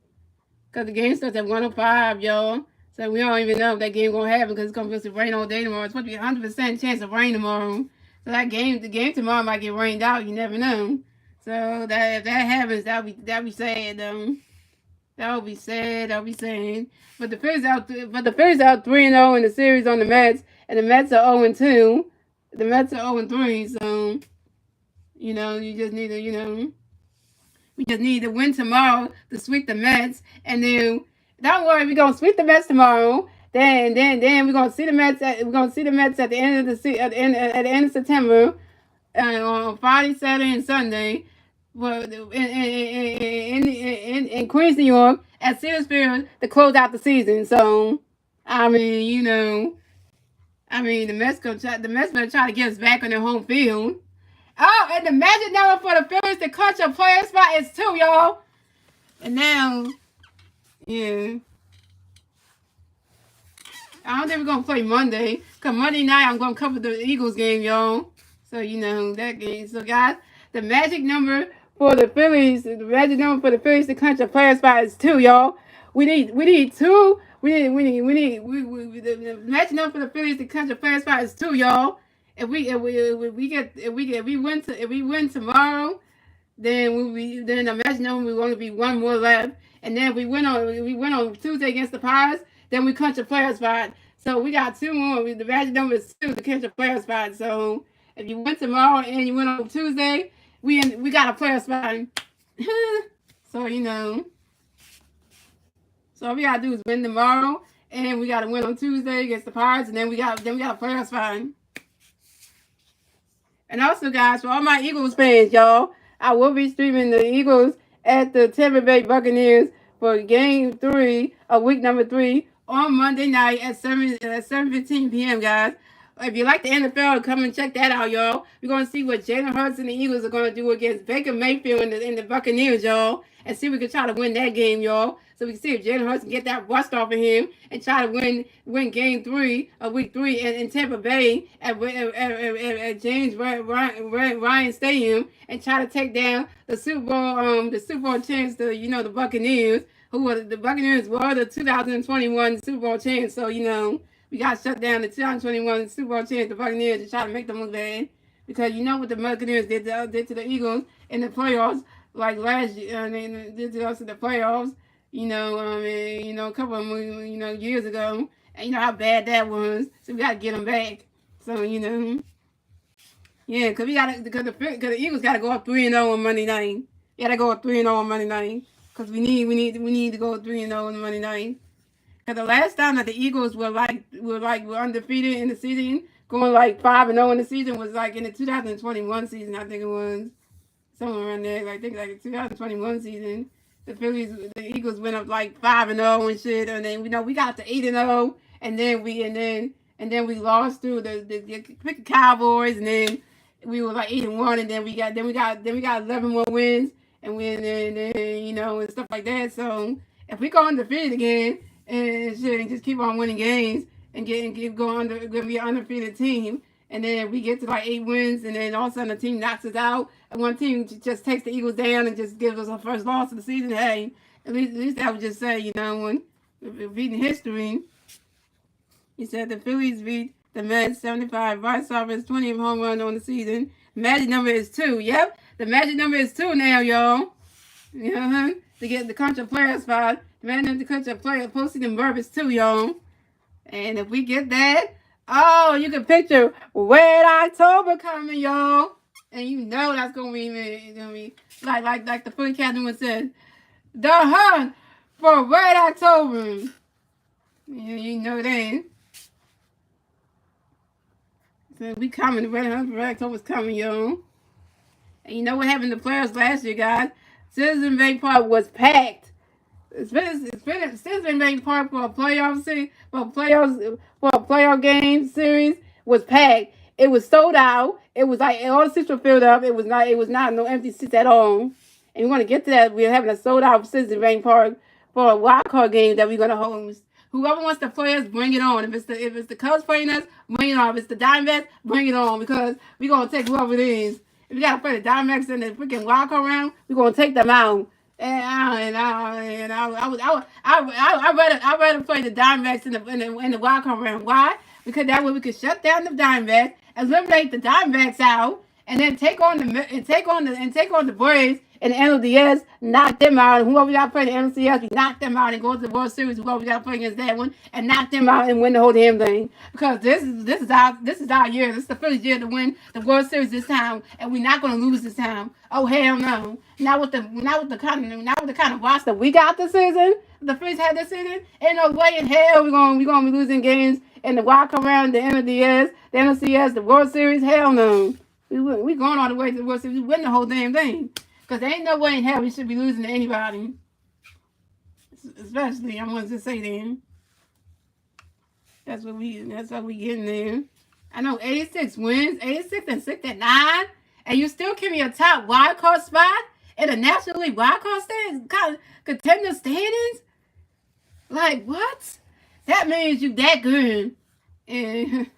Because the game starts at 1:05, y'all. So we don't even know if that game gonna happen because it's supposed to rain all day tomorrow. It's supposed to be 100% chance of rain tomorrow. So the game tomorrow might get rained out. You never know. So if that happens, that'll be sad, though. That would be sad. That would be sad. But the Phillies out 3-0 in the series on the Mets, and the Mets are 0-2. The Mets are 0-3. So you just need to we just need to win tomorrow to sweep the Mets, and then don't worry, we're gonna sweep the Mets tomorrow. Then we're gonna see the Mets. At the end of at the end of September, on Friday, Saturday, and Sunday. Well, in Queens, New York, at Cedar Field to close out the season. So, I mean, the Mets better try to get us back on their home field. Oh, and the magic number for the Phillies to clinch a player spot is 2, y'all. And now, yeah. I don't think we're gonna play Monday. Cause Monday night I'm gonna cover the Eagles game, y'all. So that game. So guys, the magic number for the Phillies to clinch a player spot is 2, y'all. We need 2. The magic number for the Phillies to clinch a player spot is 2, y'all. If we win tomorrow, then the magic number will only be 1 more left. And then if we win on Tuesday against the Pirates, then we clinch a player spot. So we got 2 more. The magic number is 2 to clinch a player spot. So if you win tomorrow and you win on Tuesday, we got a player spot. So So all we gotta do is win tomorrow, and we gotta win on Tuesday against the Pirates, and then we got a player spot. And also, guys, for all my Eagles fans, y'all, I will be streaming the Eagles at the Tampa Bay Buccaneers for Game 3 of week number 3 on Monday night at 7:15 p.m., guys. if you like the NFL, come and check that out, y'all. We're gonna see what Jalen Hurts and the Eagles are gonna do against Baker Mayfield and the Buccaneers, y'all, and see if we can try to win that game, y'all. So we can see if Jalen Hurts can get that rust off of him and try to win Game 3 of Week 3 in Tampa Bay at James Ryan Stadium and try to take down the Super Bowl champs, the Buccaneers, the Buccaneers were the 2021 Super Bowl champs. So we got to shut down the 2021 Super Bowl champs, the Buccaneers, to try to make them look bad. Because you know what the Buccaneers did to the Eagles in the playoffs, like last year, they did to us in the playoffs, a couple of years ago. And you know how bad that was. So we got to get them back. So, yeah, because the Eagles got to go up 3-0 on Monday night. You got to go up 3-0 on Monday night. Because we need to go 3-0 on Monday night. Because the last time that the Eagles were undefeated in the season, going like 5-0 in the season, was like in the 2021 season. I think it was somewhere around there. I think like the 2021 season, the Eagles went up like 5-0 and shit, and then we got to 8-0, and then we lost through the Cowboys, and then we were like 8-1, and then we got 11 more wins, and and stuff like that. So if we go undefeated again and shit, and just keep on winning games and going to be an undefeated team, and then we get to like 8 wins, and then all of a sudden the team knocks us out, and one team just takes the Eagles down and just gives us our first loss of the season. Hey, at least I would just say, when beating history, he said the Phillies beat the Mets 75, Bryce Harper's 20th home run on the season. Magic number is 2. Yep, the magic number is 2 now, y'all. To get the country player spot, the magic number to country player postseason verb is 2, y'all. And if we get that, oh, you can picture Red October coming, y'all. And you know that's gonna be like the Philly captain said, the hunt for Red October. Yeah, you know that. So we coming, the Red October's coming, y'all. And you know what happened to players last year, guys? Citizen Bank Park was packed. Citizen Bank Park for a playoff game series was packed. It was sold out. It was like all the seats were filled up. It was not no empty seats at all. And we're gonna get to that. We're having a sold out Citizen Bank Park for a wild card game that we're gonna host. Whoever wants to play us, bring it on. If it's the Cubs playing us, bring it on. If it's the Diamondbacks, bring it on, because we're gonna take whoever it is. If we gotta play the Diamondbacks in the freaking wild card round, we're gonna take them out. I'd rather play the Diamondbacks in the wild card round. Why? Because that way we could shut down the Diamondbacks, eliminate the Diamondbacks out, and then take on the Braves and the NLDS, knock them out. And whoever we got to play the NLCS, we knock them out and go to the World Series. Whoever we got to play against that one, and knock them out and win the whole damn thing. Because this is our year. This is the Phillies year to win the World Series this time, and we're not going to lose this time. Oh hell no! Not with the kind of roster we got this season. The Phillies had this season. Ain't no way in hell we're gonna be losing games in the wild card round, the NLDS, the NLCS, the World Series. Hell no. We going all the way to the World Series. We win the whole damn thing. Because there ain't no way in hell we should be losing to anybody. Especially, I want to say that. That's what we getting there. I know 86 wins, 86 and 6 at 9. And you still give me a top wild card spot in the National League wild card contender standings? Like, what? That means you that good. And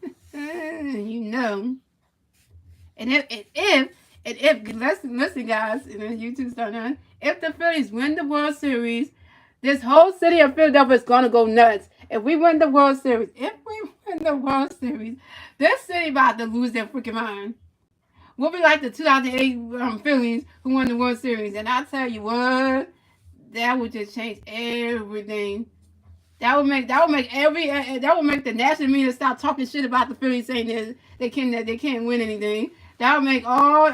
And if listen guys, YouTube starting on, if the Phillies win the World Series, this whole city of Philadelphia is gonna go nuts. If we win the World Series, this city about to lose their freaking mind. We'll be like the 2008 Phillies who won the World Series, and I'll tell you what, that would just change everything. That would make the national media stop talking shit about the Phillies, saying that they can't win anything. That would make all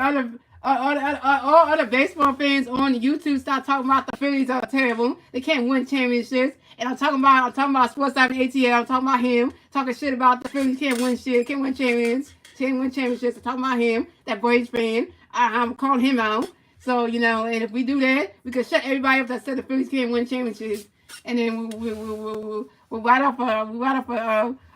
other baseball fans on YouTube start talking about the Phillies are terrible. They can't win championships. And I'm talking about Sports Live ATL. I'm talking about him talking shit about the Phillies can't win shit, can't win championships. I'm talking about him, that Braves fan. I'm calling him out. So and if we do that, we could shut everybody up that said the Phillies can't win championships. And then we'll write up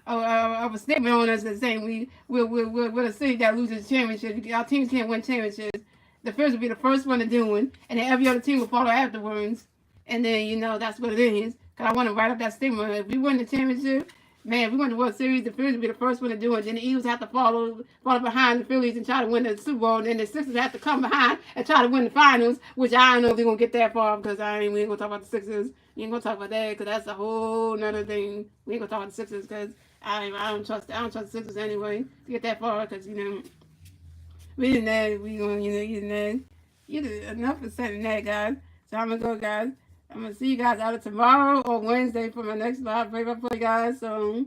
a statement on us that's saying we're a city that loses championship. Our teams can't win championships. The Phillies will be the first one to do it, and then every other team will follow afterwards. And then, that's what it is. Because I want to write up that statement. If we win the championship, man, if we win the World Series, the Phillies will be the first one to do it. Then the Eagles have to follow behind the Phillies and try to win the Super Bowl. And then the Sixers have to come behind and try to win the finals, which I don't know if they're going to get that far because we ain't going to talk about the Sixers. We ain't going to talk about that because that's a whole nother thing. We ain't going to talk about the Sixers because I don't trust the Sixers anyway to get that far because, we didn't that. We going to, enough of saying that, guys. So I'm going to go, guys. I'm going to see you guys either tomorrow or Wednesday for my next live play-by-play, guys. So,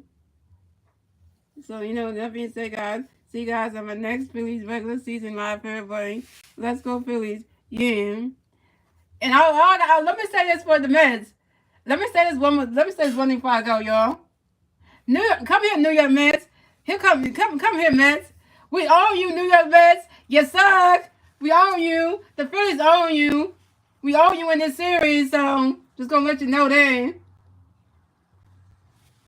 that being said, guys, see you guys on my next Phillies regular season live play-by-play. Let's go, Phillies. Yeah. And let me say this for the Mets. Let me say this one thing before I go, y'all. New York, come here, New York Mets. Come here, Mets. We own you, New York Mets. You suck. We own you. The Phillies own you. We own you in this series, so just gonna let you know that.